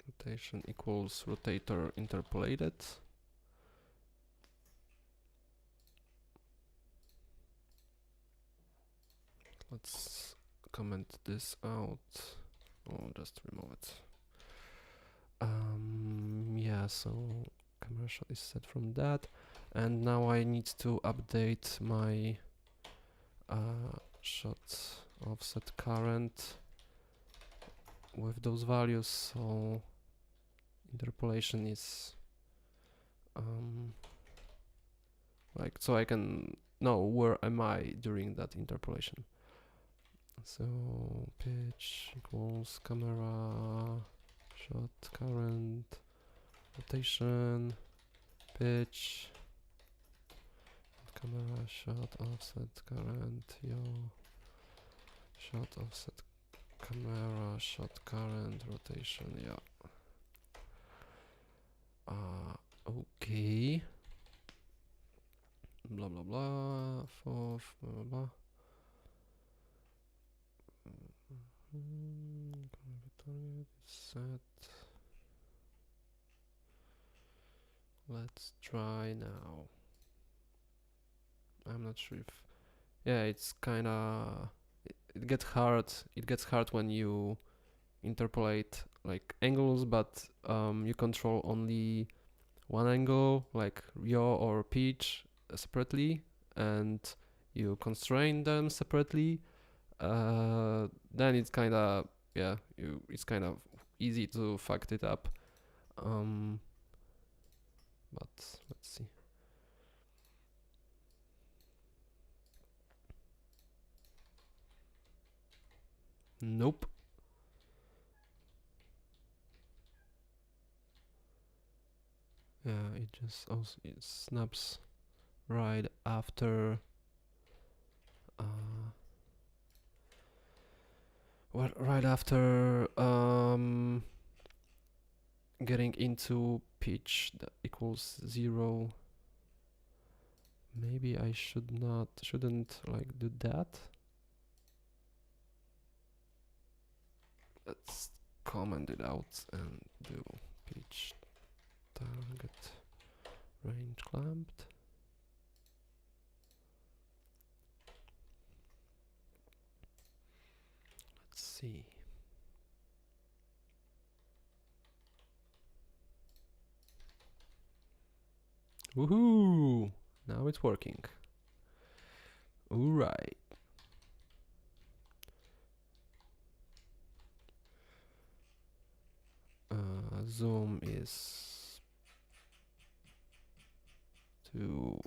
Rotation equals rotator interpolated. Let's comment this out, or just remove it. Yeah, so camera shot is set from that, and now I need to update my shot offset current with those values, so interpolation is like, so I can know where am I during that interpolation. So pitch equals camera shot current rotation pitch, camera shot offset current yaw Shot offset camera, shot current, rotation, yeah. Okay. Blah blah blah, fourth, blah blah blah. Target set. Let's try now. I'm not sure if, yeah, it's kinda, it gets hard. It gets hard when you interpolate like angles, but you control only one angle, like yaw or pitch, separately, and you constrain them separately. Then it's kind of, yeah, it's kind of easy to fuck it up. But let's see. Nope. Yeah, it just also it snaps right after right after getting into pitch that equals 0. Maybe I shouldn't like do that. Let's comment it out and do pitch target range clamped. Let's see. Woohoo! Now it's working. Alright. Zoom is too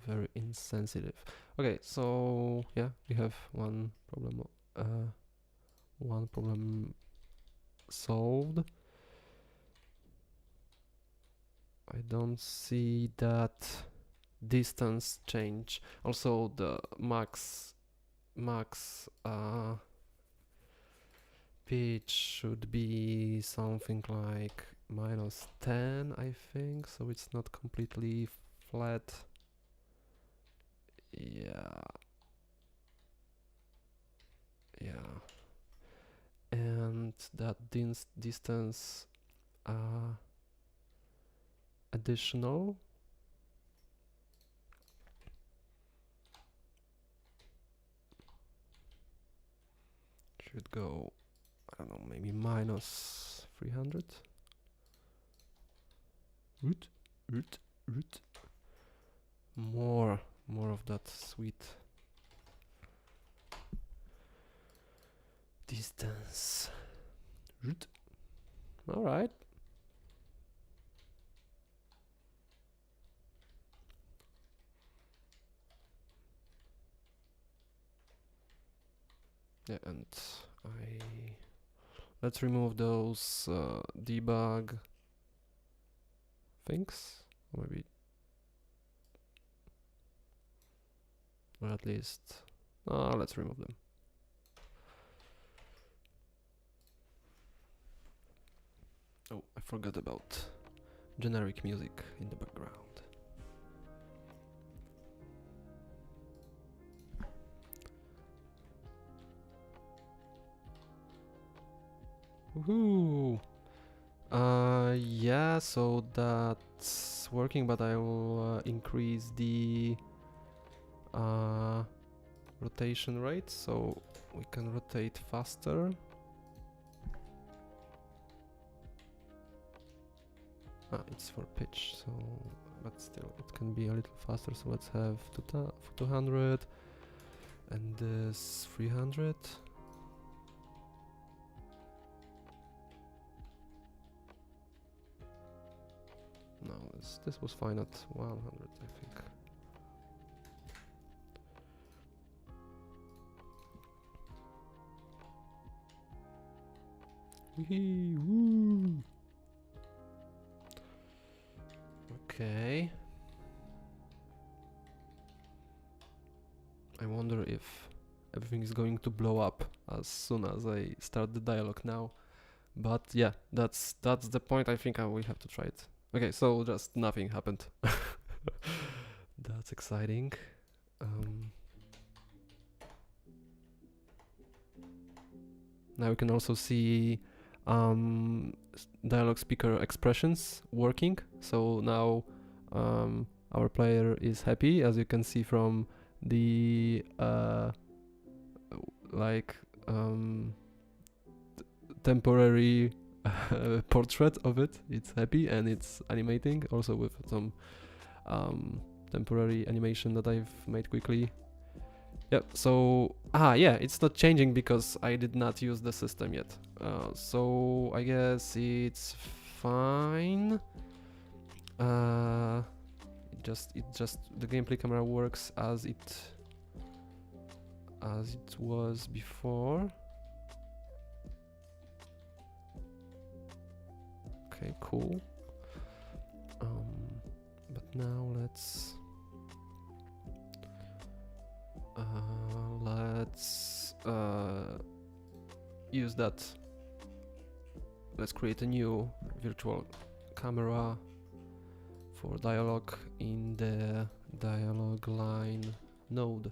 very insensitive. Okay, so yeah, we have one problem solved. I don't see that distance change. Also the max pitch should be something like -10, I think, so it's not completely flat. Yeah. And that distance additional should go, I don't know, maybe -300. Root. More of that sweet distance. Root. All right. Yeah, and let's remove those debug things, or maybe, or at least, let's remove them. Oh, I forgot about generic music in the background. Woohoo! Yeah, so that's working, but I will increase the rotation rate so we can rotate faster. It's for pitch, so but still it can be a little faster, so let's have 200 and this 300. No, this was fine at 100, I think. Woo! Okay. I wonder if everything is going to blow up as soon as I start the dialogue now. But yeah, that's the point. I think I will have to try it. Okay, so just nothing happened. That's exciting. Now we can also see dialogue speaker expressions working. So now our player is happy, as you can see from the like temporary portrait of it. It's happy and it's animating, also with some temporary animation that I've made quickly. Yep, so yeah, it's not changing because I did not use the system yet. So I guess it's fine. It just the gameplay camera works as it was before. Okay, cool. But now let's use that. Let's create a new virtual camera for dialogue in the dialogue line node.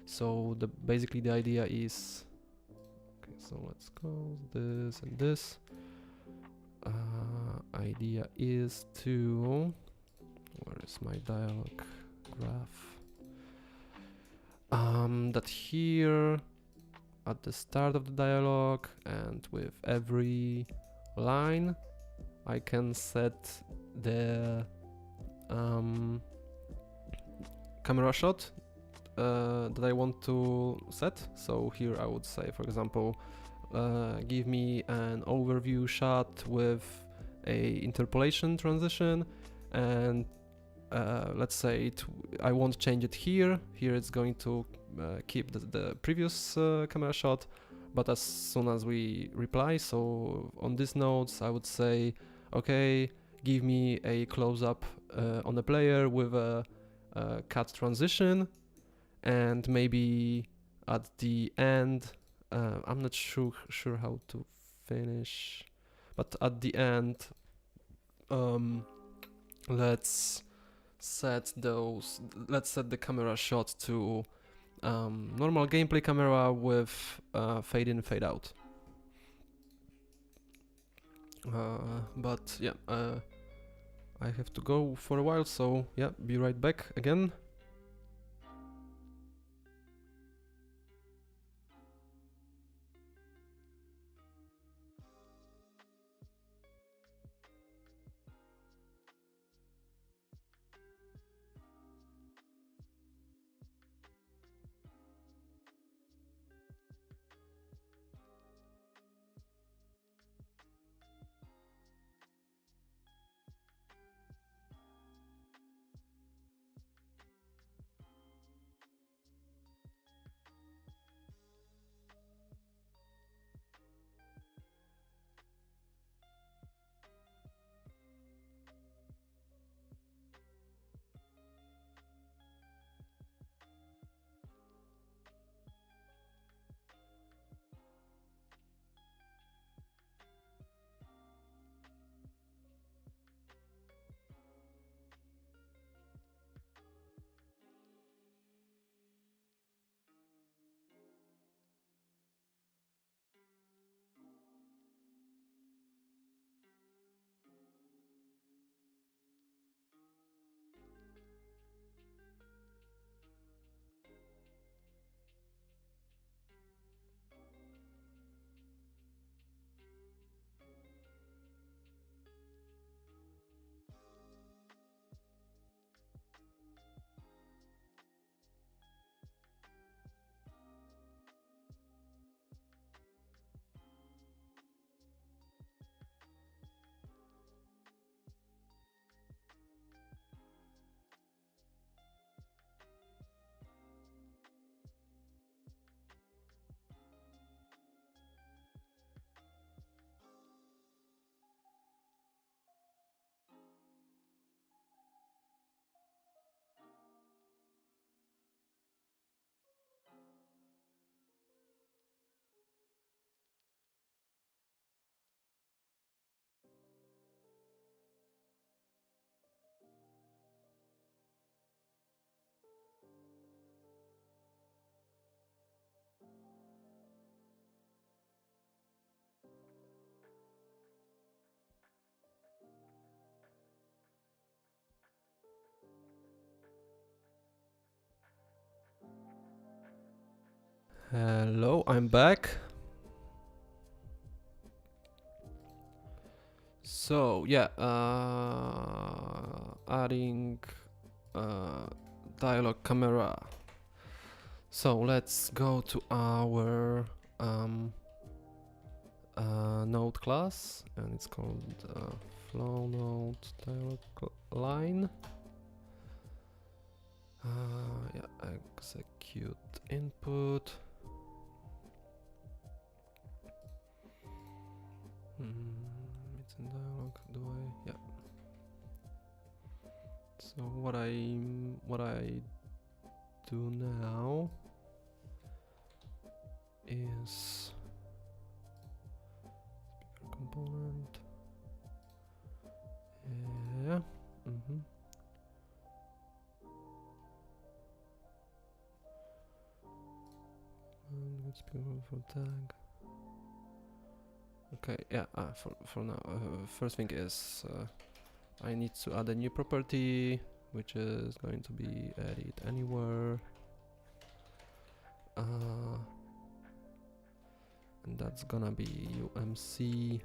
So basically the idea is, okay, so let's close this and this. Idea is to, where is my dialogue graph? That here at the start of the dialogue and with every line I can set the camera shot that I want to set. So here I would say, for example, give me an overview shot with a interpolation transition, and let's say I won't change it here. Here it's going to keep the previous camera shot, but as soon as we reply, so on these nodes, I would say, okay, give me a close-up on the player with a cut transition, and maybe at the end, I'm not sure how to finish, but at the end, let's set the camera shot to normal gameplay camera with fade in, fade out. But yeah, I have to go for a while, so yeah, be right back again. Hello, I'm back. So yeah, adding dialog camera. So let's go to our node class, and it's called flow node dialog line. Yeah, execute input. It's in dialog. Do I? Yeah. So what I do now is speaker component. Yeah. And get speaker for tag. Okay. Yeah. For now, first thing is I need to add a new property, which is going to be edit anywhere. And that's gonna be UMC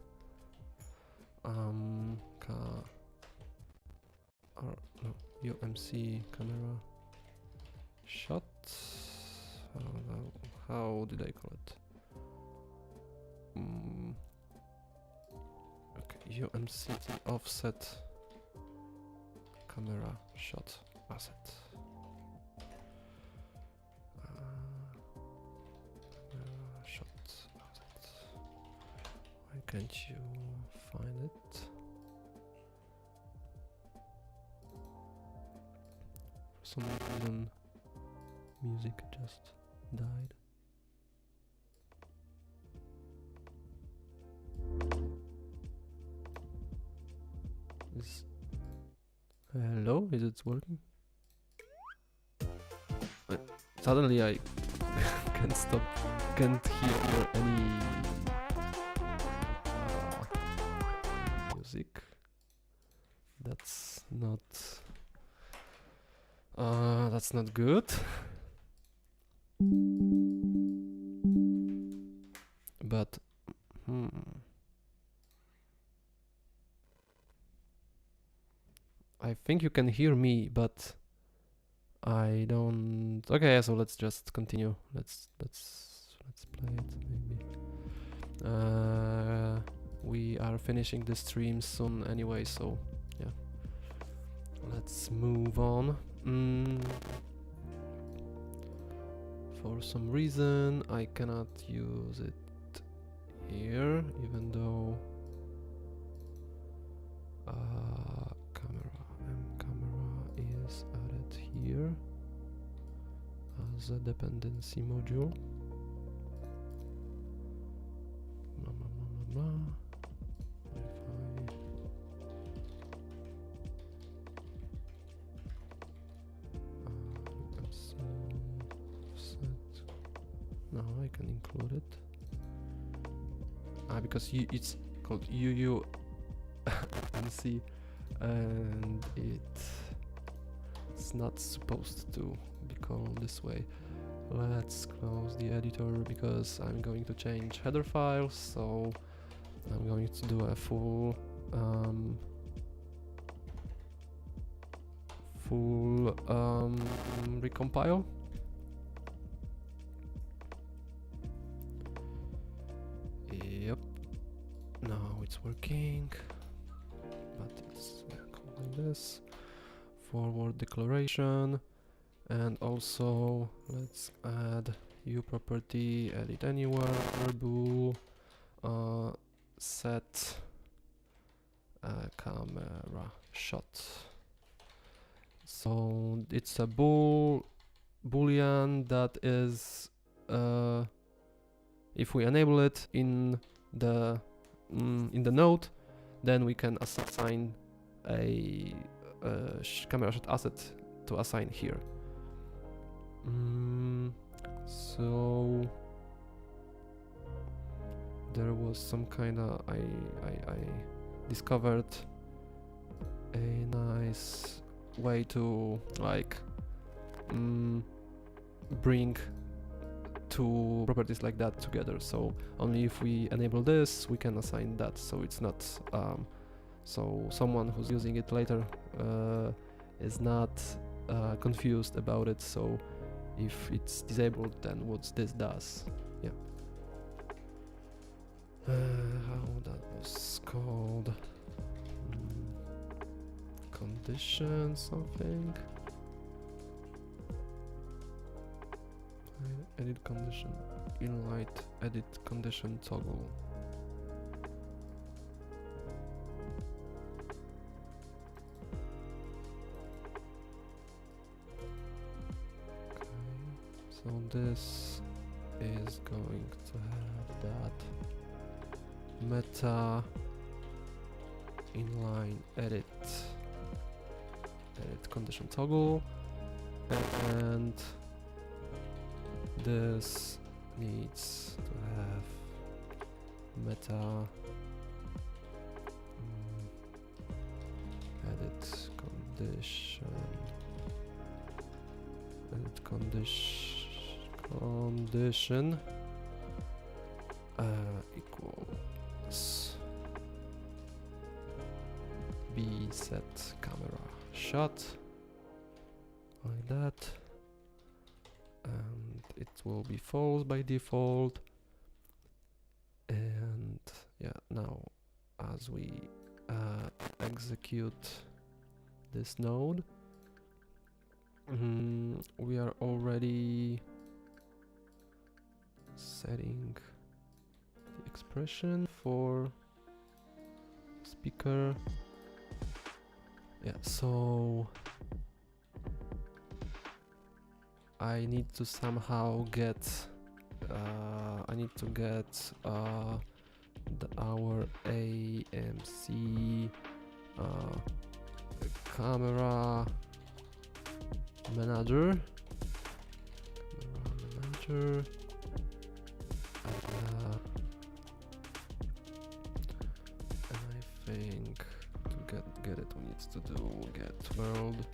UMC camera shot. How did I call it? Okay, UMCT offset camera shot asset. Shot asset. Why can't you find it? For some reason, music just died. Hello, is it working? Suddenly I can't hear any music. That's not good. But I think you can hear me, but I don't. Okay, so let's just continue. Let's play it maybe. We are finishing the stream soon anyway, so yeah. Let's move on. For some reason I cannot use it here, even though camera is added here as a dependency module. No, I can include it. Because it's called UUMC, and it's not supposed to be called this way. Let's close the editor because I'm going to change header files, so I'm going to do a full recompile. Yep, now it's working, but it's called like this. Forward declaration, and also let's add uProperty, edit anywhere, bool, set camera shot. So it's a boolean that is if we enable it in the node, then we can assign a camera shot asset to assign here. So there was some kind of I discovered a nice way to like bring two properties like that together. So only if we enable this, we can assign that. So it's not so someone who's using it later is not confused about it. So if it's disabled, then what this does? Yeah. How that was called? Condition something. Edit condition, inlight edit condition toggle. Okay, so this is going to have that meta inline edit condition toggle, and this needs to have meta edit condition equals b set camera shot, like that, and it will be false by default. And yeah, now as we execute this node, we are already setting the expression for speaker. Yeah, so I need to somehow get our AMC camera manager, and I think to get it, we need to do get world,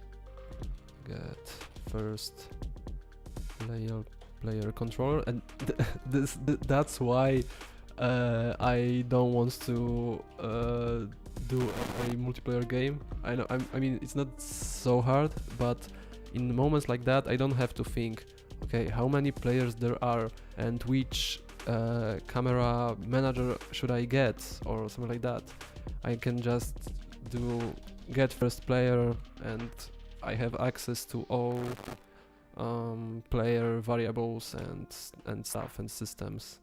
get first player controller, and that's why I don't want to do a multiplayer game. I know, I mean, it's not so hard, but in moments like that, I don't have to think, okay, how many players there are and which camera manager should I get or something like that. I can just do get first player, and I have access to all player variables and stuff and systems.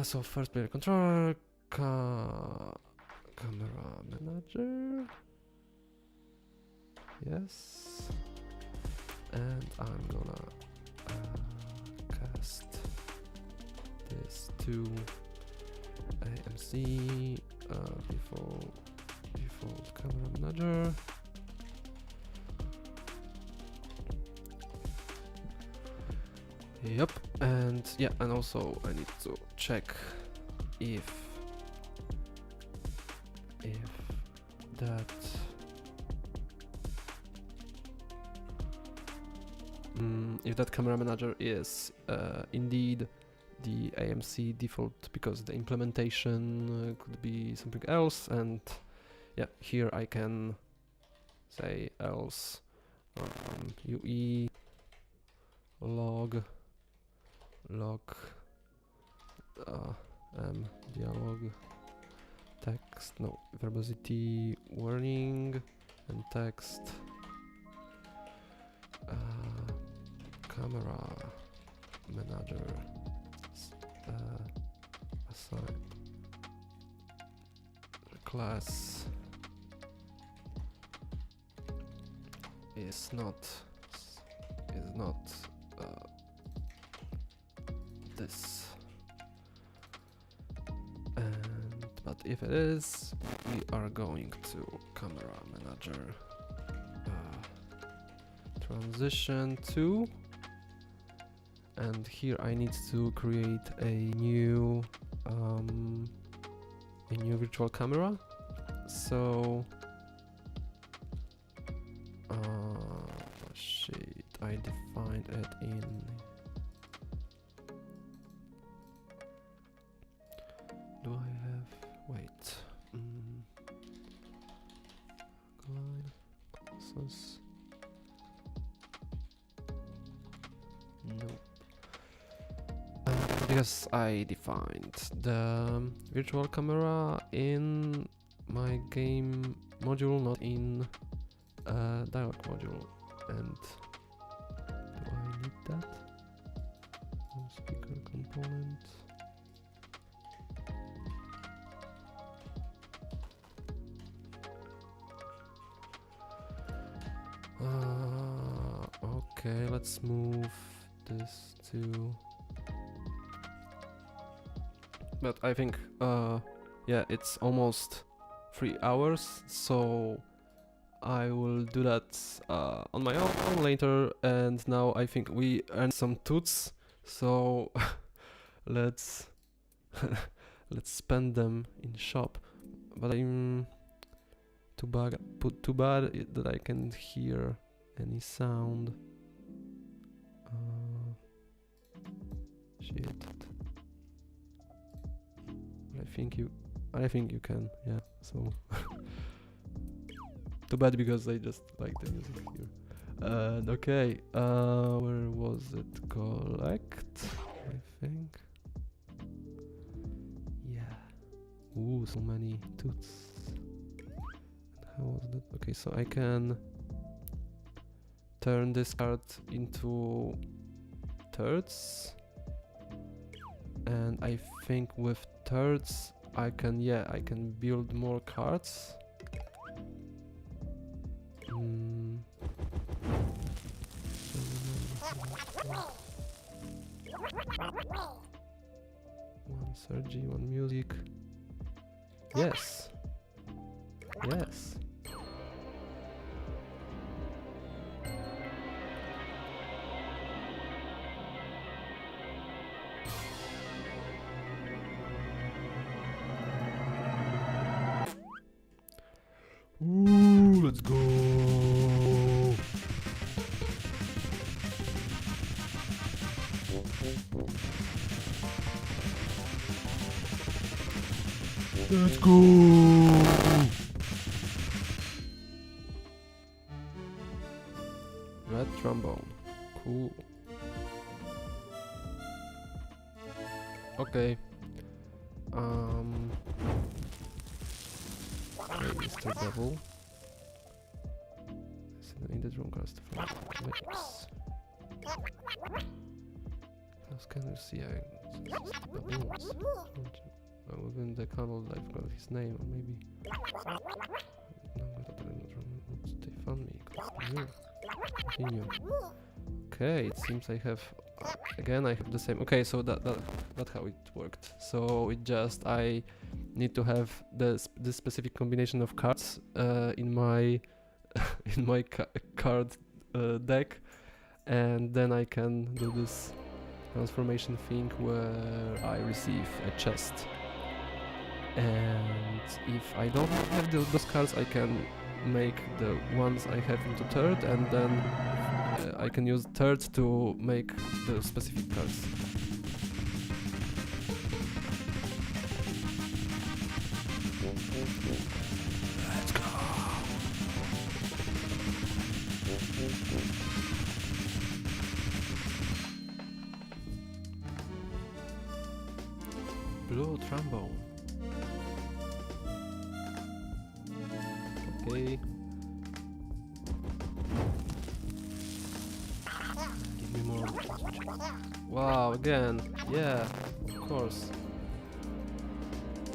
So first player controller, camera manager, yes, and I'm gonna cast this to AMC default camera manager. Yep, and yeah, and also I need to check if that if that camera manager is indeed the AMC default, because the implementation could be something else. And yeah, here I can say else UE log dialog text, no, verbosity warning, and text camera manager assign class is not this, and but if it is, we are going to camera manager transition to, and here I need to create a new virtual camera. So shit, I defined it in process. No. Because I defined the virtual camera in my game module, not in dialog module. And do I need that? No speaker component. Okay, let's move this to. But I think, yeah, it's almost 3 hours, so I will do that on my own later. And now I think we earned some toots, so let's let's spend them in shop. But I'm too bad that I can't hear any sound. Shit. I think you can, yeah. So too bad because I just like the music here. Okay, where was it? Collect, I think. Yeah. Ooh, so many toots. And how was that? Okay, so I can turn this card into thirds. And I think with thirds I can build more cards. One Sergi, one music. Yes. Yes. Ooh, let's go. Let's go. Red trombone. Cool. Okay. Mr. Devil. In the drum cast mix. How can you see baboons? Within the canal I've got his name, or maybe they found me. Continue. Okay, it seems I have again I have the same. Okay, so that's how it worked. So it just I need to have this specific combination of cards in my in my card deck, and then I can do this transformation thing where I receive a chest. And if I don't have those cards, I can make the ones I have into third, and then I can use third to make the specific cards. Let's go! Blue trombone. Okay. Give me more. Wow, again. Yeah, of course.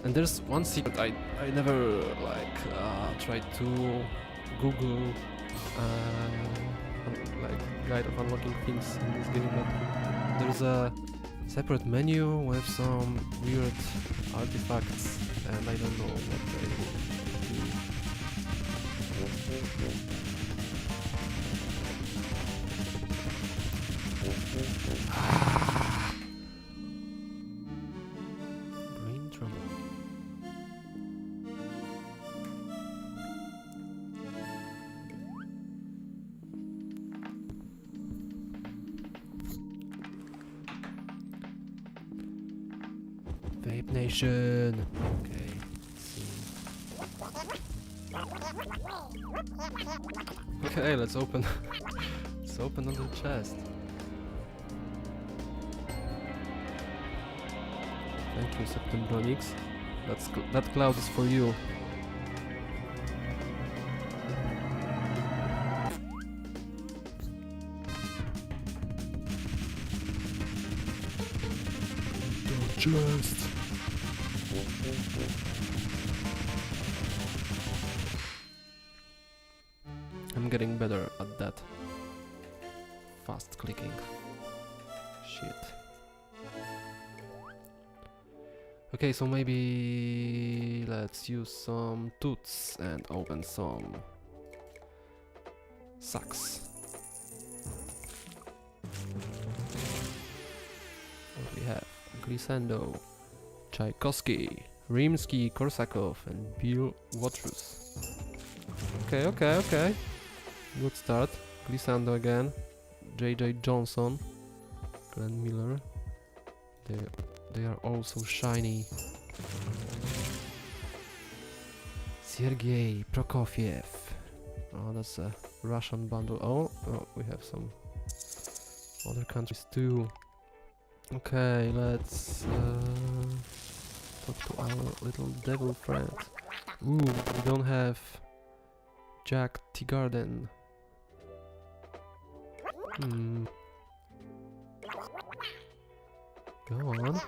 And there's one secret I never like tried to Google like guide of unlocking things in this game, but there's a separate menu with some weird artifacts, and I don't know what they do. Green trombone. Vape Nation. Okay. Let's see. Okay, let's open. Let's open another chest. Thank you, Septembronix. That cloud is for you. Chest. I'm getting better at that. Fast clicking. Shit. Okay, so maybe let's use some toots and open some sacks. What do we have? Glissando, Tchaikovsky, Rimsky, Korsakov, and Bill Watrous. Okay. Good start. Glissando again. J.J. Johnson, Glenn Miller. They are also shiny. Sergei Prokofiev. Oh, that's a Russian bundle. Oh, we have some other countries too. Okay, let's talk to our little devil friend. Ooh, we don't have Jack Teagarden. Go on.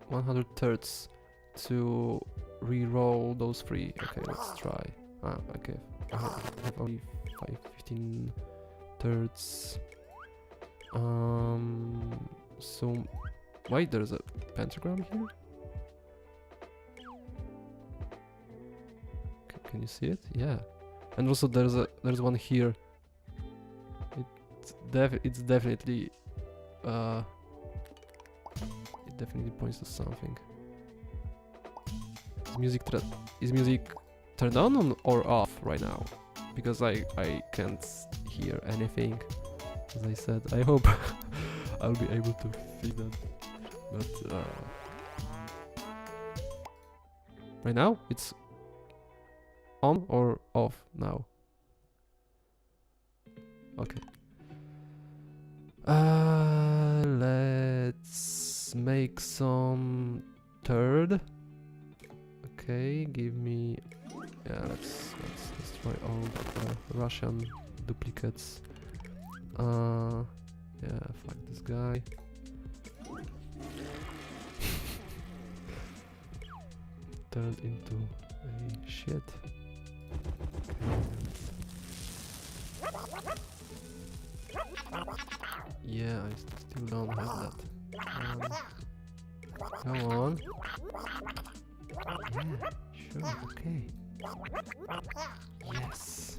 100 thirds to re-roll those three. Okay, let's try. Okay. I have only 15 thirds. So wait, there's a pentagram here? Can you see it? Yeah. And also there's one here. It's definitely it definitely points to something. Is music turned on or off right now? Because I can't hear anything. As I said, I hope I'll be able to fix that. But right now it's on or off now. Okay. Let's make some third. Okay, give me. Yeah, let's try all the Russian duplicates. Yeah, fuck this guy. Turned into a shit. Yeah, I still don't have that. Go on. Yeah, sure, okay. Yes.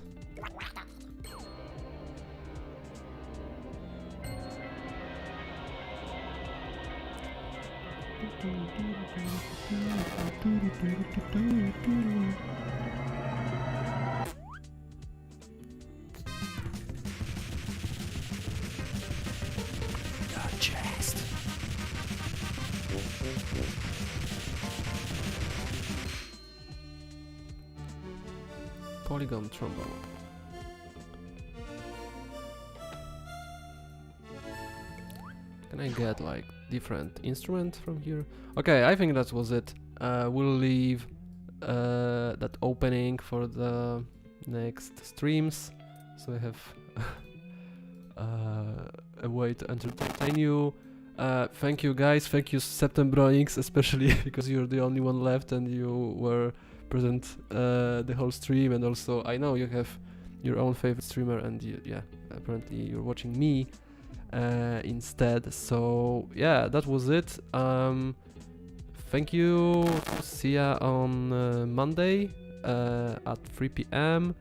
Chest. Polygon trombone. Can I get like different instrument from here? Okay, I think that was it. We'll leave that opening for the next streams, so I have a way to entertain you. Thank you guys, thank you Septembronix, especially because you're the only one left and you were present the whole stream, and also I know you have your own favorite streamer and yeah, apparently you're watching me instead. So yeah, that was it. Thank you. See ya on Monday at 3 p.m.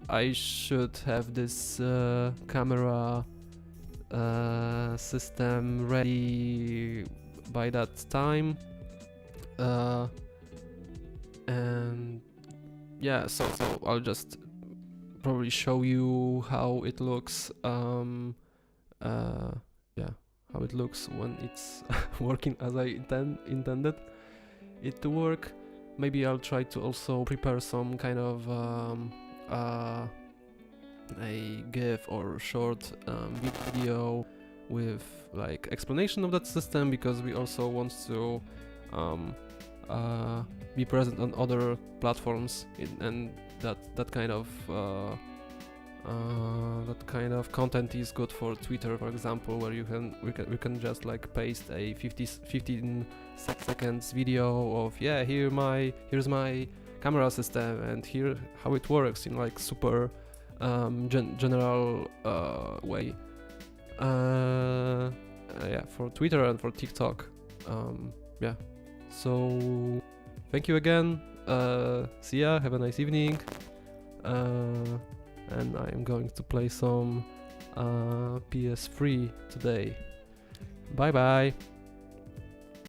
I should have this camera system ready by that time. And yeah, so I'll just probably show you how it looks. Yeah, how it looks when it's working as I intended. it to work. Maybe I'll try to also prepare some kind of a GIF or short video with like explanation of that system, because we also want to be present on other platforms, and that kind of content is good for Twitter, for example, where we can just like paste a 15 seconds video of here's my camera system and here how it works in like super general way. For Twitter and for TikTok. So thank you again. See ya. Have a nice evening. And I'm going to play some PS3 today. Bye bye.